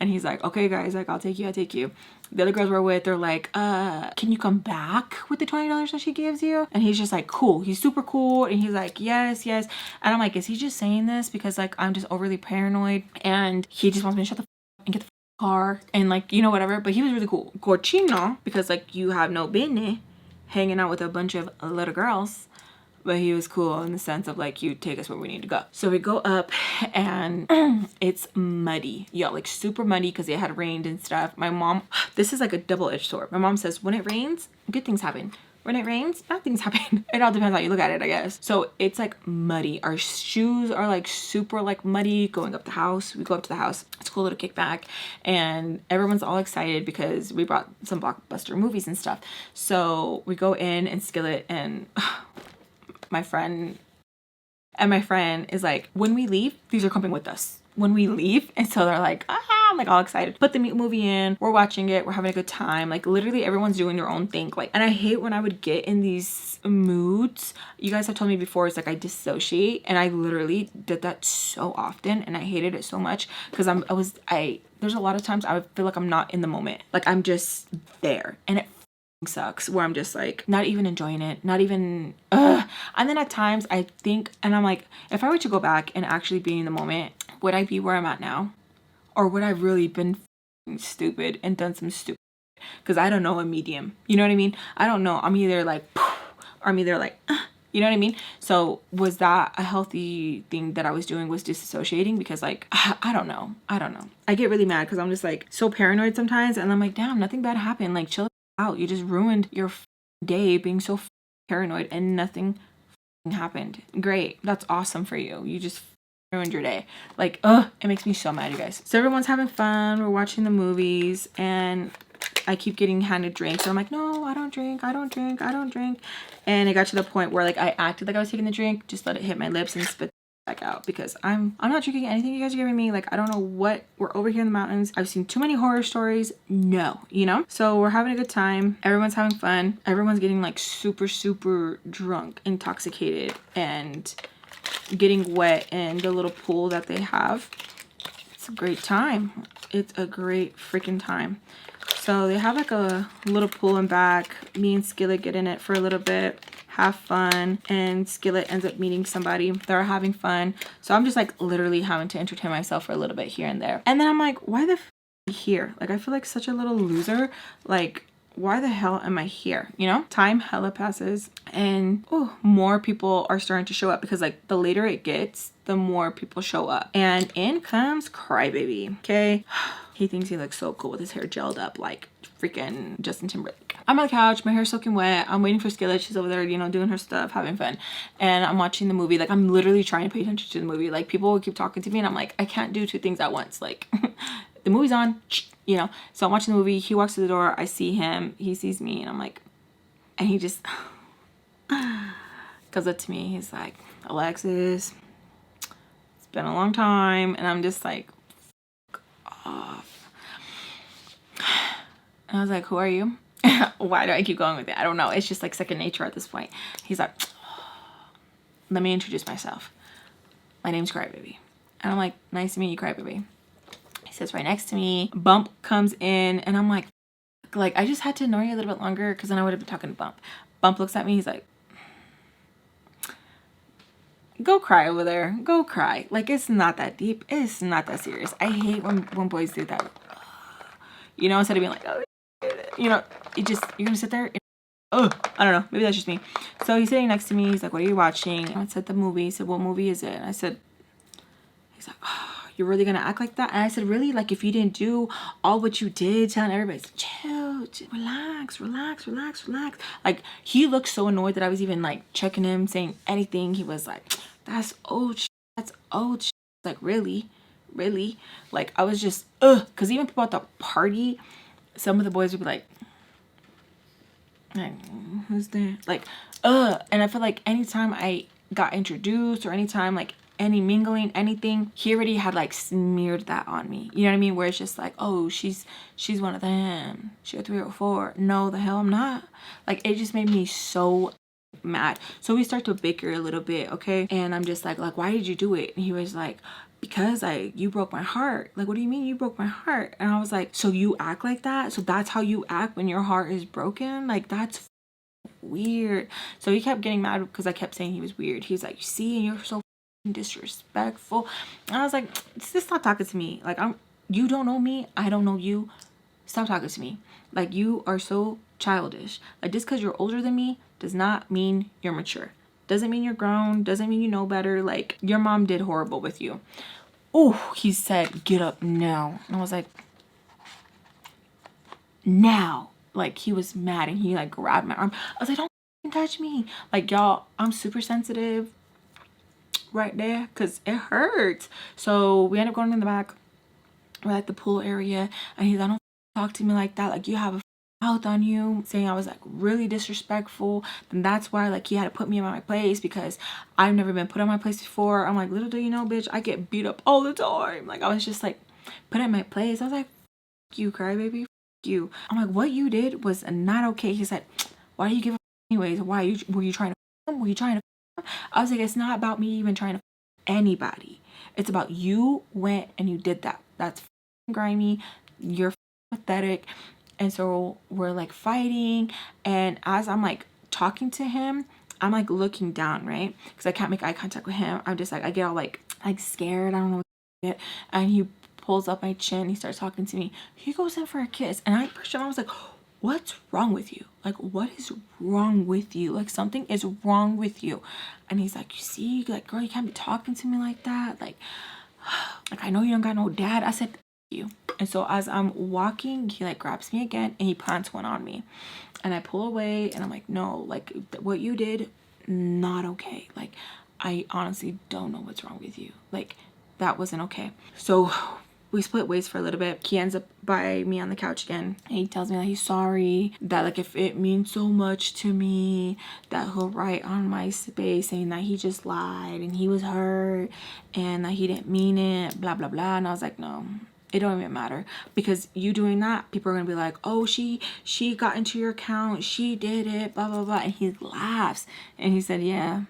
And he's like, okay guys, like I'll take you. The other girls we're with, they're like, can you come back with the $20 that she gives you? And he's just like, cool. He's super cool. And he's like, yes. And I'm like, is he just saying this because like I'm just overly paranoid and he just wants me to shut the and get the car and like, you know, whatever. But he was really cool. Cochino, because like you have no business hanging out with a bunch of little girls. But he was cool in the sense of like, you take us where we need to go. So we go up and it's muddy. Yo, like super muddy because it had rained and stuff. My mom, this is like a double-edged sword. My mom says, when it rains, good things happen. When it rains, bad things happen. It all depends how you look at it, I guess. So it's like muddy. Our shoes are like super like muddy going up the house. We go up to the house. It's a cool little kickback. And everyone's all excited because we brought some blockbuster movies and stuff. So we go in and Skillet and... my friend is like, when we leave, these are coming with us. When we leave. And so they're like, I'm like all excited. Put the movie in. We're watching it. We're having a good time. Like literally everyone's doing their own thing. Like, and I hate when I would get in these moods. You guys have told me before, it's like I dissociate. And I literally did that so often. And I hated it so much because there's a lot of times I would feel like I'm not in the moment. Like I'm just there. And it sucks where I'm just like not even enjoying it, not even and then at times I think, and I'm like, if I were to go back and actually be in the moment, would I be where I'm at now, or would I really been stupid and done some stupid? Because I don't know a medium, you know what I mean? I don't know. I'm either like or I'm either like you know what I mean? So was that a healthy thing that I was doing, was disassociating? Because like I don't know, I get really mad because I'm just like so paranoid sometimes, and I'm like, damn, nothing bad happened, like chill out. You just ruined your day being so paranoid and nothing happened. Great, that's awesome for you. You just ruined your day. Like, it makes me so mad, you guys. So everyone's having fun. We're watching the movies and I keep getting handed drinks. So I'm like, no, I don't drink. And it got to the point where like I acted like I was taking the drink, just let it hit my lips and spit back out, because I'm not drinking anything you guys are giving me. Like, I don't know what, we're over here in the mountains. I've seen too many horror stories. No, you know? So we're having a good time. Everyone's having fun. Everyone's getting like super, super drunk, intoxicated, and getting wet in the little pool that they have. It's a great time. It's a great freaking time. So they have like a little pool in back. Me and Skillet get in it for a little bit, have fun, and Skillet ends up meeting somebody. They're having fun. So I'm just like literally having to entertain myself for a little bit here and there. And then I'm like, why the f here? Like, I feel like such a little loser. Like, why the hell am I here? You know? Time hella passes and more people are starting to show up, because like the later it gets, the more people show up. And in comes Crybaby. Okay. He thinks he looks so cool with his hair gelled up like freaking Justin Timberlake. I'm on the couch, my hair's soaking wet. I'm waiting for Skillet. She's over there, you know, doing her stuff, having fun. And I'm watching the movie. Like, I'm literally trying to pay attention to the movie. Like, people will keep talking to me and I'm like, I can't do two things at once. Like, the movie's on, you know? So I'm watching the movie. He walks to the door. I see him. He sees me and I'm like, and he just goes up to me. He's like, Alexis, it's been a long time. And I'm just like, off. And I was like, who are you? Why do I keep going with it? I don't know. It's just like second nature at this point. He's like, let me introduce myself. My name's Crybaby. And I'm like, nice to meet you, Crybaby. He sits right next to me. Bump comes in and I'm like, I just had to ignore you a little bit longer because then I would have been talking to Bump. Bump looks at me. He's like, go cry over there. Go cry. Like, it's not that deep. It's not that serious. I hate when boys do that. You know, instead of being like, oh, you know, you're gonna sit there. I don't know. Maybe that's just me. So he's sitting next to me. He's like, what are you watching? And I said, the movie. He said, what movie is it? And I said, he's like, oh, you're really gonna act like that? And I said, really? Like, if you didn't do all what you did, telling everybody, chill, relax. Like, he looked so annoyed that I was even like checking him, saying anything. He was like, that's old shit. That's old shit. Like, really? Like, I was just because even people at the party, some of the boys would be like, who's there? Like, and I feel like anytime I got introduced or anytime like any mingling, anything, he already had like smeared that on me. You know what I mean? Where it's just like, oh, she's one of them. She a 304. No, the hell I'm not. Like, it just made me so mad. So we start to bicker a little bit, okay? And I'm just like, why did you do it? And he was like, because you broke my heart. Like, what do you mean you broke my heart? And I was like, so you act like that? So that's how you act when your heart is broken? Like, that's weird. So he kept getting mad because I kept saying he was weird. He's like, see, and you're so disrespectful. And I was like, just stop talking to me. Like, you don't know me, I don't know you. Stop talking to me. Like, you are so childish. Like, just because you're older than me does not mean you're mature. Doesn't mean you're grown. Doesn't mean you know better. Like, your mom did horrible with you. Oh, he said, get up now. And I was like, now. Like, he was mad and he like grabbed my arm. I was like, don't touch me. Like, y'all, I'm super sensitive right there because it hurts. So we ended up going in the back. We're at the pool area and he's like, don't talk to me like that. Like, you have a mouth on you, saying I was like really disrespectful. Then that's why like he had to put me in my place because I've never been put on my place before. I'm like, little do you know, bitch, I get beat up all the time. Like, I was just like put in my place. I was like, F you, crybaby, F you. I'm like, what you did was not okay. He said, why do you give a anyways? Why were you trying to were you trying to I was like, it's not about me even trying to anybody. It's about you went and you did that. That's grimy. You're pathetic. And so we're like fighting, and as I'm like talking to him, I'm like looking down, right? Because I can't make eye contact with him. I'm just like, I get all like scared. I don't know what to get. And he pulls up my chin. He starts talking to me. He goes in for a kiss, and I pushed him. I was like, what's wrong with you? Like, what is wrong with you? Like, something is wrong with you. And he's like, you see, like, girl, you can't be talking to me like that. Like I know you don't got no dad. I said, you. And so as I'm walking, he like grabs me again and he plants one on me, and I pull away and I'm like, no, like what you did, not okay. Like, I honestly don't know what's wrong with you. Like, that wasn't okay. So we split ways for a little bit. He ends up by me on the couch again, and he tells me that he's sorry, that like if it means so much to me, that he'll write on my space saying that he just lied and he was hurt and that he didn't mean it, blah blah blah. And I was like, no, it don't even matter, because you doing that, people are gonna be like, oh, she got into your account, she did it, blah blah blah. And he laughs and he said, yeah,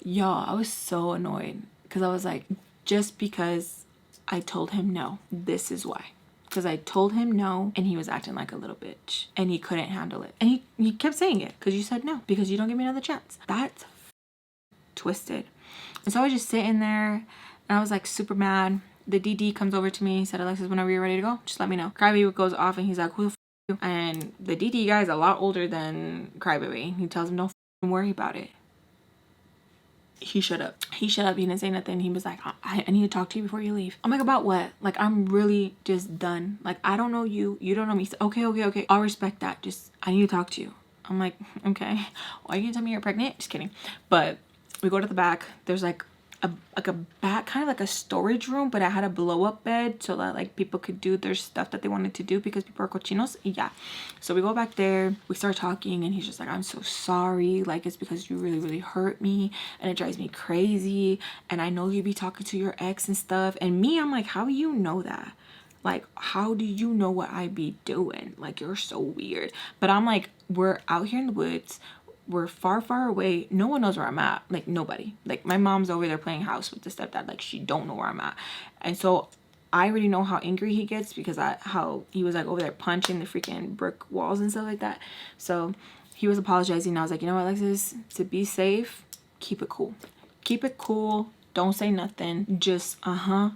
y'all, I was so annoyed because I was like, just because I told him no, this is why. Because I told him no and he was acting like a little bitch and he couldn't handle it, and he kept saying it because you said no, because you don't give me another chance. That's twisted. And so I was just sitting there and I was like super mad. The DD comes over to me. He said, Alexis, whenever you're ready to go, just let me know. Crybaby goes off and he's like, who the f you? And the DD guy is a lot older than Crybaby. He tells him, don't worry about it. He shut up. He shut up. He didn't say nothing. He was like, I need to talk to you before you leave. I'm like, about what? Like, I'm really just done. Like, I don't know you. You don't know me. Okay. I'll respect that. Just, I need to talk to you. I'm like, okay. Why are you gonna tell me you're pregnant? Just kidding. But we go to the back. There's like a back, kind of like a storage room, but it had a blow up bed so that like people could do their stuff that they wanted to do because people are cochinos. Yeah. So we go back there, we start talking, and he's just like, I'm so sorry. Like, it's because you really, really hurt me and it drives me crazy. And I know you be talking to your ex and stuff. And me, I'm like, how do you know that? Like, how do you know what I be doing? Like, you're so weird. But I'm like, we're out here in the woods. We're far, far away. No one knows where I'm at. Like, nobody. Like, my mom's over there playing house with the stepdad. Like, she don't know where I'm at. And so I already know how angry he gets because how he was like over there punching the freaking brick walls and stuff like that. So he was apologizing. I was like, you know what, Alexis, to be safe, keep it cool. Keep it cool. Don't say nothing. Just I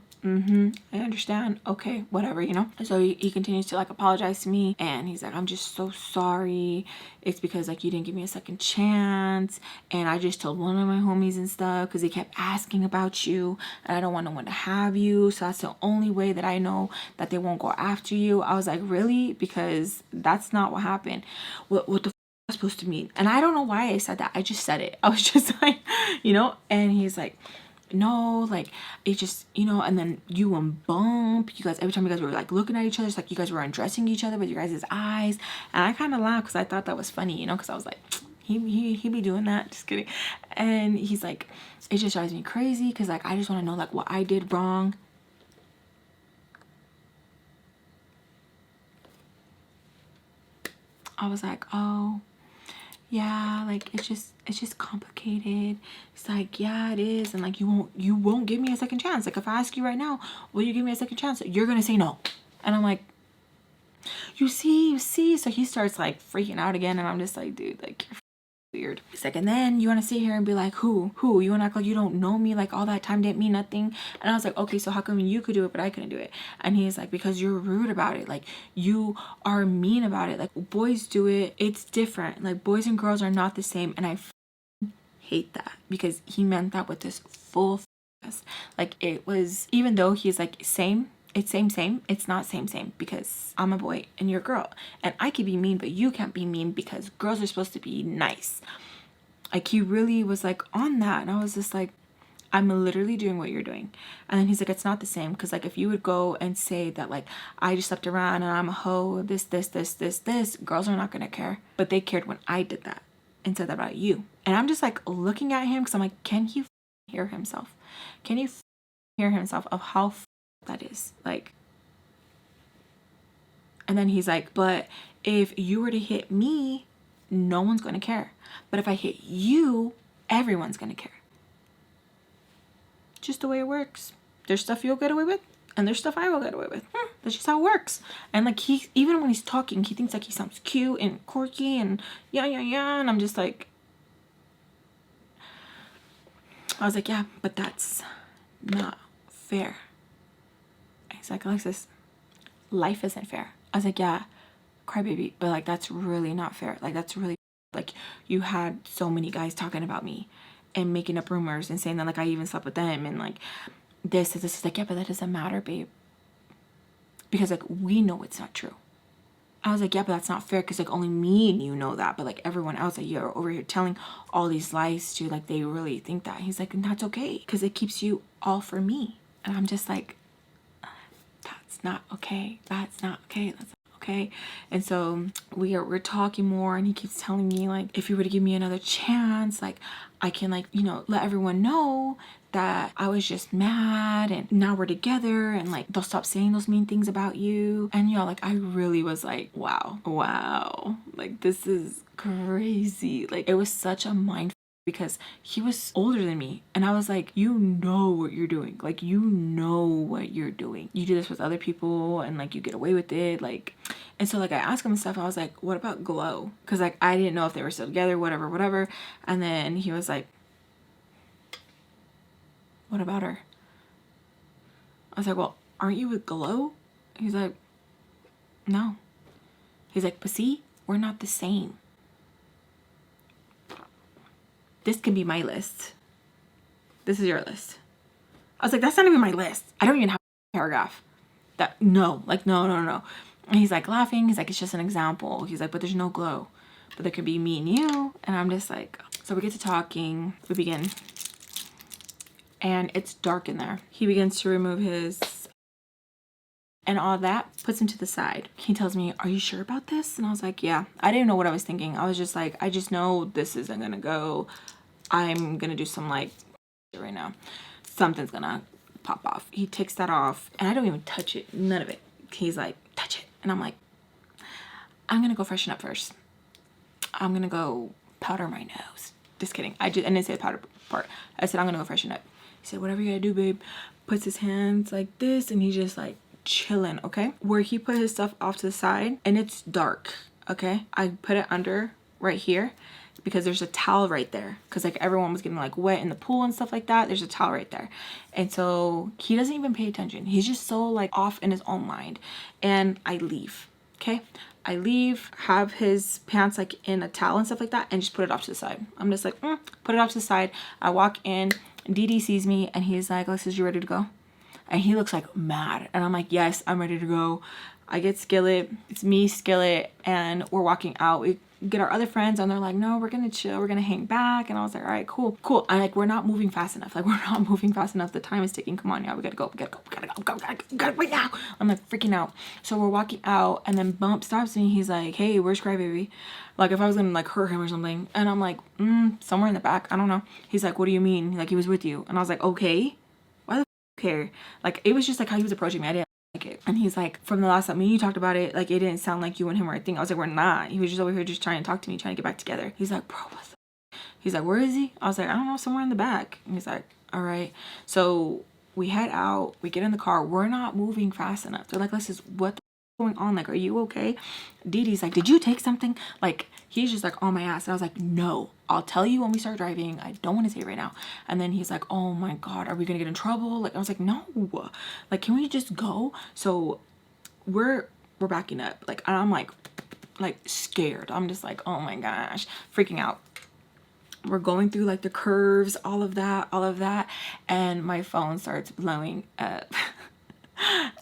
understand. Okay, whatever, you know. So he continues to like apologize to me, and he's like, I'm just so sorry. It's because like you didn't give me a second chance, and I just told one of my homies and stuff because he kept asking about you, and I don't want no one to have you. So that's the only way that I know that they won't go after you. I was like, really? Because that's not what happened. What the was supposed to mean? And I don't know why I said that. I just said it. I was just like, you know. And he's like, no, like it just, you know. And then you and Bump, you guys, every time you guys were like looking at each other, it's like you guys were undressing each other with your guys' eyes. And I kind of laughed because I thought that was funny, you know, because I was like, he be doing that. Just kidding. And he's like, it just drives me crazy because like I just want to know like what I did wrong. I was like, oh yeah, like it's just complicated. It's like, yeah, it is. And like you won't give me a second chance. Like if I ask you right now, will you give me a second chance? You're gonna say no. And I'm like, you see. So he starts like freaking out again, and I'm just like, dude, like you're weird. He's like, and then you want to sit here and be like, who you want to act like you don't know me, like all that time didn't mean nothing. And I was like, okay, so how come you could do it but I couldn't do it? And he's like, because you're rude about it, like you are mean about it, like boys do it, it's different, like boys and girls are not the same. And I hate that, because he meant that with this full like it was, even though he's like same, it's same, it's not same, because I'm a boy and you're a girl, and I can be mean but you can't be mean, because girls are supposed to be nice. Like he really was like on that, and I was just like, I'm literally doing what you're doing. And then he's like, it's not the same, because like if you would go and say that like I just slept around and I'm a hoe, this, girls are not gonna care. But they cared when I did that and said that about you. And I'm just like looking at him, because I'm like, can he hear himself? Can he hear himself of how that is? Like, and then he's like, but if you were to hit me, no one's gonna care. But if I hit you, everyone's gonna care. Just the way it works. There's stuff you'll get away with, and there's stuff I will get away with. That's just how it works. And like he, even when he's talking, he thinks like he sounds cute and quirky and yeah. And I'm just like, I was like, yeah, but that's not fair. He's like, Alexis, life isn't fair. I was like, yeah, crybaby, but like that's really not fair. Like that's really, like you had so many guys talking about me and making up rumors and saying that like I even slept with them and like this is like, yeah, but that doesn't matter, babe, because like we know it's not true. I was like, yeah, but that's not fair, because like only me and you know that, but like everyone else, like you're over here telling all these lies to, like they really think that. He's like, and that's okay, because it keeps you all for me. And I'm just like, that's not okay. That's not okay. That's not okay. And so we're talking more, and he keeps telling me like, if you were to give me another chance, like I can like, you know, let everyone know that I was just mad and now we're together, and like they'll stop saying those mean things about you. And y'all, like I really was like, wow, like this is crazy. Like it was such a mind, because he was older than me, and I was like, you know what you're doing, like you know what you're doing, you do this with other people and like you get away with it, like. And so like I asked him and stuff, I was like, what about Glow? Because like I didn't know if they were still together, whatever. And then he was like, what about her? I was like, well, aren't you with Glow? He's like, no. He's like, but see, we're not the same. This can be my list. This is your list. I was like, that's not even my list. I don't even have a paragraph. That, no. And he's like laughing. He's like, it's just an example. He's like, but there's no Glow. But there could be me and you. And I'm just like, so we get to talking. We begin. And it's dark in there. He begins to remove his and all that, puts him to the side. He tells me, are you sure about this? And I was like, yeah. I didn't know what I was thinking. I was just like, I just know this isn't gonna go. I'm gonna do some like right now. Something's gonna pop off. He takes that off, and I don't even touch it. None of it. He's like, touch it. And I'm like, I'm gonna go freshen up first. I'm gonna go powder my nose. Just kidding. I didn't say the powder part. I said, I'm gonna go freshen up. He said, whatever you gotta do, babe. Puts his hands like this, and he's just like chilling, okay? Where he put his stuff off to the side, and it's dark, okay? I put it under right here, because there's a towel right there, because like everyone was getting like wet in the pool and stuff like that. There's a towel right there. And so he doesn't even pay attention. He's just so like off in his own mind. And I leave, okay? I leave, have his pants like in a towel and stuff like that, and just put it off to the side. I'm just like, put it off to the side. I walk in, DD sees me, and he's like, Alexis, you ready to go? And he looks like mad. And I'm like, yes, I'm ready to go. I get Skillet. It's me, Skillet, and we're walking out. We get our other friends, and they're like, no, we're gonna chill, we're gonna hang back. And I was like, all right, cool. I'm like, we're not moving fast enough. Like, we're not moving fast enough. The time is ticking. Come on, y'all, we gotta go right now. I'm like freaking out. So we're walking out, and then Bump stops me. He's like, hey, where's Crybaby? Like if I was gonna like hurt him or something. And I'm like, somewhere in the back, I don't know. He's like, what do you mean? Like he was with you. And I was like, okay, why the care? Like it was just like how he was approaching me. I didn't like it. And he's like, from the last time me and you talked about it, like it didn't sound like you and him were a thing. I was like, we're not. He was just over here just trying to talk to me, trying to get back together. He's like, bro, what's up? He's like, where is he? I was like, I don't know, somewhere in the back. And he's like, all right. So we head out, we get in the car, we're not moving fast enough. They're like, Alexis, what the going on? Like, are you okay? Didi's like, did you take something? Like, he's just like on my ass. And I was like, no, I'll tell you when we start driving. I don't want to say it right now. And then he's like, oh my God, are we gonna get in trouble? Like, I was like, no, like, can we just go? So we're backing up. Like, I'm like scared. I'm just like, oh my gosh, freaking out. We're going through like the curves, all of that, and my phone starts blowing up.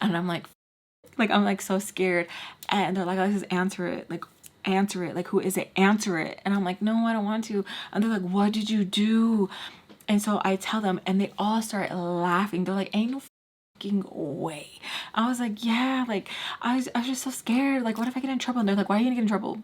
And I'm like so scared. And they're like, let's just answer it, like who is it, answer it. And I'm like, no, I don't want to. And they're like, what did you do? And so I tell them, and they all start laughing. They're like, ain't no fucking way. I was like, yeah, like I was just so scared, like what if I get in trouble? And they're like, why are you gonna get in trouble?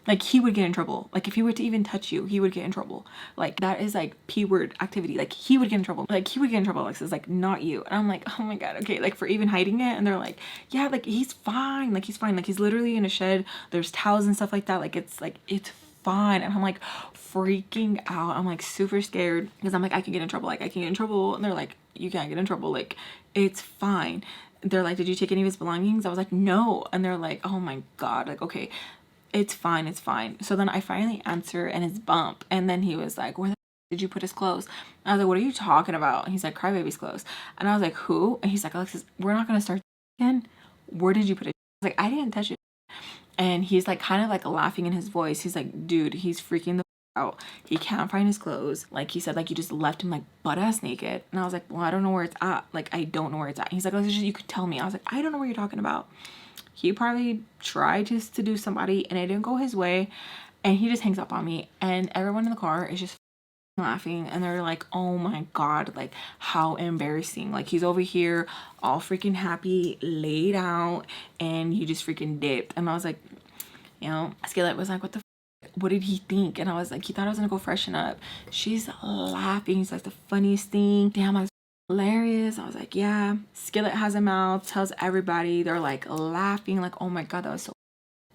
Like, he would get in trouble. Like, if he were to even touch you, he would get in trouble. Like, that is like P-word activity. Like, he would get in trouble. Like, he would get in trouble, Alexis, like, not you. And I'm like, oh my God, okay, like, for even hiding it. And they're like, yeah, like, he's fine. Like, he's fine. Like, he's literally in a shed. There's towels and stuff like that. Like, it's fine. And I'm like freaking out. I'm like super scared because I'm like, I can get in trouble. Like, I can get in trouble. And they're like, you can't get in trouble. Like, it's fine. They're like, did you take any of his belongings? I was like, no. And they're like, oh my God, like, okay, it's fine, it's fine. So then I finally answer, and it's Bump. And then he was like, where the did you put his clothes? And I was like, what are you talking about? And he's like, Crybaby's clothes. And I was like, who? And he's like, Alexis, we're not gonna start again. Where did you put it? I was like, I didn't touch it. And he's like kind of like laughing in his voice. He's like, dude, he's freaking the out. He can't find his clothes. Like, he said, like, you just left him like butt ass naked. And I was like, well, I don't know where it's at. Like, I don't know where it's at. He's like, Alexis, you could tell me. I was like, I don't know what you're talking about. He probably tried to seduce somebody and it didn't go his way, and he just hangs up on me, and everyone in the car is just laughing, and they're like, oh my God, like, how embarrassing. Like, he's over here all freaking happy, laid out, and you just freaking dipped. And I was like, you know, Skillet was like, what the what did he think? And I was like, he thought I was gonna go freshen up. She's laughing. He's like, the funniest thing. Damn, I was hilarious. I was like, yeah. Skillet has a mouth, tells everybody. They're like laughing, like, oh my God, that was so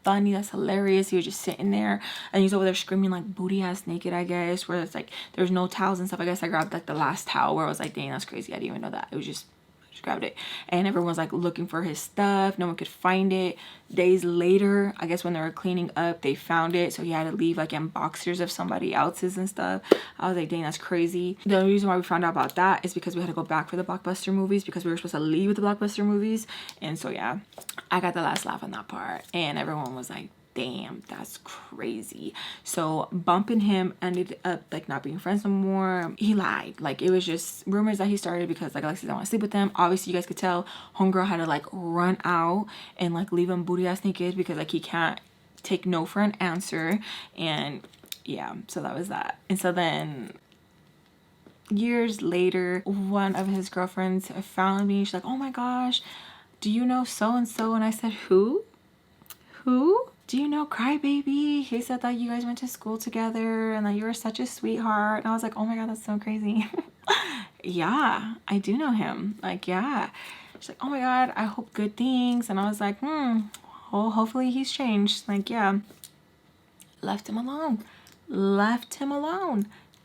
funny, that's hilarious. He was just sitting there, and he's over there screaming like booty ass naked, I guess, where it's like there's no towels and stuff. I guess I grabbed like the last towel, where I was like, dang, that's crazy, I didn't even know that. It was just, I just grabbed it. And everyone was like looking for his stuff. No one could find it. Days later, I guess when they were cleaning up, they found it, so he had to leave like in boxers of somebody else's and stuff. I was like, dang, that's crazy. The only reason why we found out about that is because we had to go back for the Blockbuster movies, because we were supposed to leave with the Blockbuster movies. And so yeah, I got the last laugh on that part, and everyone was like, damn, that's crazy. So Bump and him ended up like not being friends no more. He lied. Like, it was just rumors that he started because like Alexis didn't want to sleep with them. Obviously, you guys could tell homegirl had to like run out and like leave him booty ass naked, because like he can't take no for an answer. And yeah, so that was that. And so then years later, one of his girlfriends found me. She's like, oh my gosh, do you know so and so? And I said, who? Do you know Crybaby? He said that you guys went to school together and that you were such a sweetheart. And I was like, oh my God, that's so crazy. Yeah, I do know him. Like, yeah. She's like, oh my God, I hope good things. And I was like, well, hopefully he's changed. Like, yeah. Left him alone.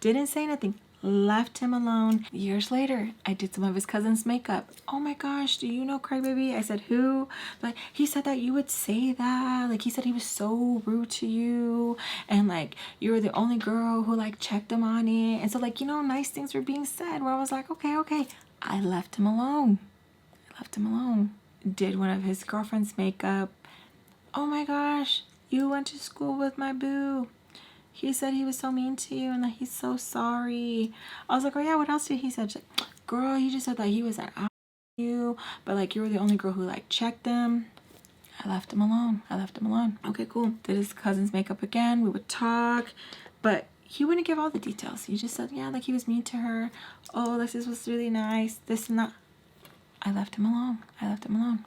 Didn't say anything. Left him alone. Years later, I did some of his cousin's makeup. Oh my gosh, do you know Crybaby? I said, who? Like, he said that you would say that. Like, he said he was so rude to you, and like you were the only girl who like checked him on it. And so like, you know, nice things were being said, where I was like, okay. I left him alone. Did one of his girlfriend's makeup. Oh my gosh, you went to school with my boo. He said he was so mean to you and that he's so sorry. I was like, oh yeah, what else did he say? She's like, girl, he just said that he was an out you, but like you were the only girl who like checked him. I left him alone. Okay, cool. Did his cousin's makeup again. We would talk, but he wouldn't give all the details. He just said, yeah, like he was mean to her. Oh, this was really nice. This and that. I left him alone.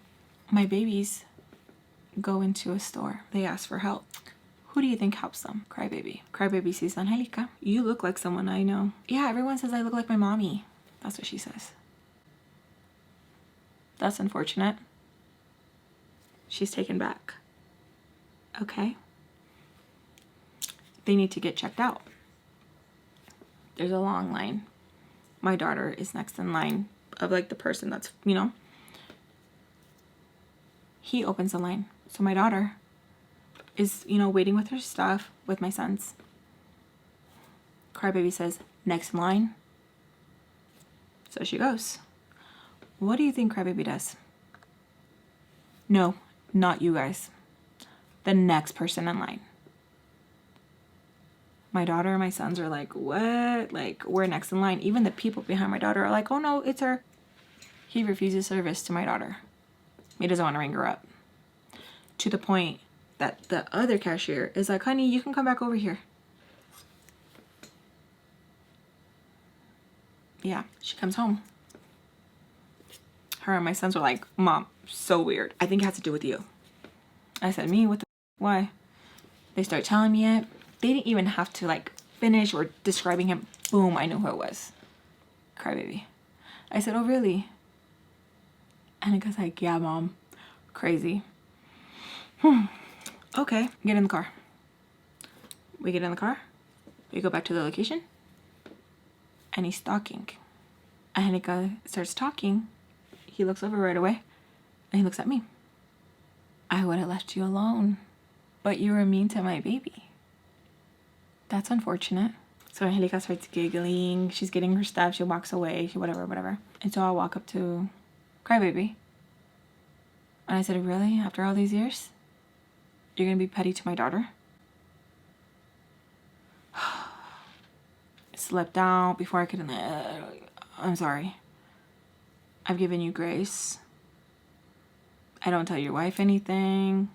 My babies go into a store. They ask for help. Who do you think helps them? Crybaby. Crybaby sees Angelica. You look like someone I know. Yeah, everyone says I look like my mommy. That's what she says. That's unfortunate. she's taken back. Okay. They need to get checked out. There's a long line. My daughter is next in line of like the person that's, you know. He opens the line. So my daughter is, you know, waiting with her stuff with my sons. Crybaby says, next in line. So she goes. What do you think Crybaby does? No, not you guys. The next person in line. My daughter and my sons are like, what? Like, we're next in line. Even the people behind my daughter are like, oh no, it's her. He refuses service to my daughter. He doesn't want to ring her up. To the point that the other cashier is like, honey, you can come back over here. Yeah, she comes home. Her and my sons were like, Mom, so weird. I think it has to do with you. I said, me? What the? Why? They start telling me it. They didn't even have to like finish or describing him. Boom, I knew who it was. Crybaby. I said, oh really? And it goes like, yeah, Mom. Crazy. Okay, get in the car. We get in the car. We go back to the location. And he's talking. And he starts talking. He looks over right away. And he looks at me. I would have left you alone. But you were mean to my baby. That's unfortunate. So Angelica starts giggling. She's getting her stuff. She walks away. She whatever. And so I walk up to Crybaby. And I said, really? After all these years? You're going to be petty to my daughter? Slept out before I could... I'm sorry. I've given you grace. I don't tell your wife anything.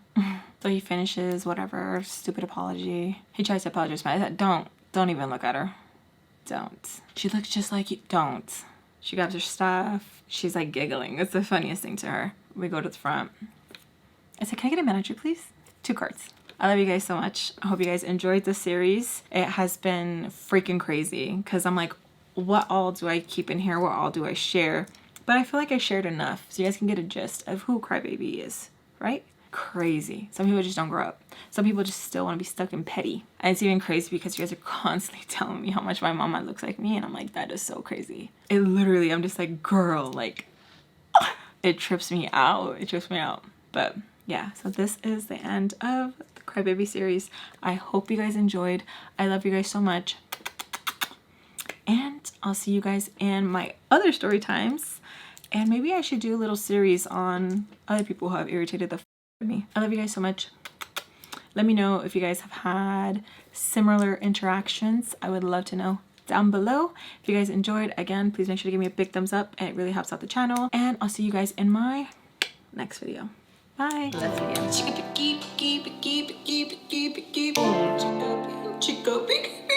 So he finishes, whatever, stupid apology. He tries to apologize, but I said, don't even look at her. Don't. She looks just like you. Don't. She grabs her stuff. She's like giggling. It's the funniest thing to her. We go to the front. I said, can I get a manager, please? 2 cards. I love you guys so much. I hope you guys enjoyed the series. It has been freaking crazy because I'm like, what all do I keep in here? What all do I share? But I feel like I shared enough so you guys can get a gist of who Crybaby is, right? Crazy. Some people just don't grow up. Some people just still want to be stuck in petty. And it's even crazy because you guys are constantly telling me how much my mama looks like me. And I'm like, that is so crazy. It literally, I'm just like, girl, like, it trips me out. It trips me out. But yeah, so this is the end of the Crybaby series. I hope you guys enjoyed. I love you guys so much. And I'll see you guys in my other story times. And maybe I should do a little series on other people who have irritated the f out of me. I love you guys so much. Let me know if you guys have had similar interactions. I would love to know down below. If you guys enjoyed, again, please make sure to give me a big thumbs up. It really helps out the channel. And I'll see you guys in my next video. Bye. That's the end.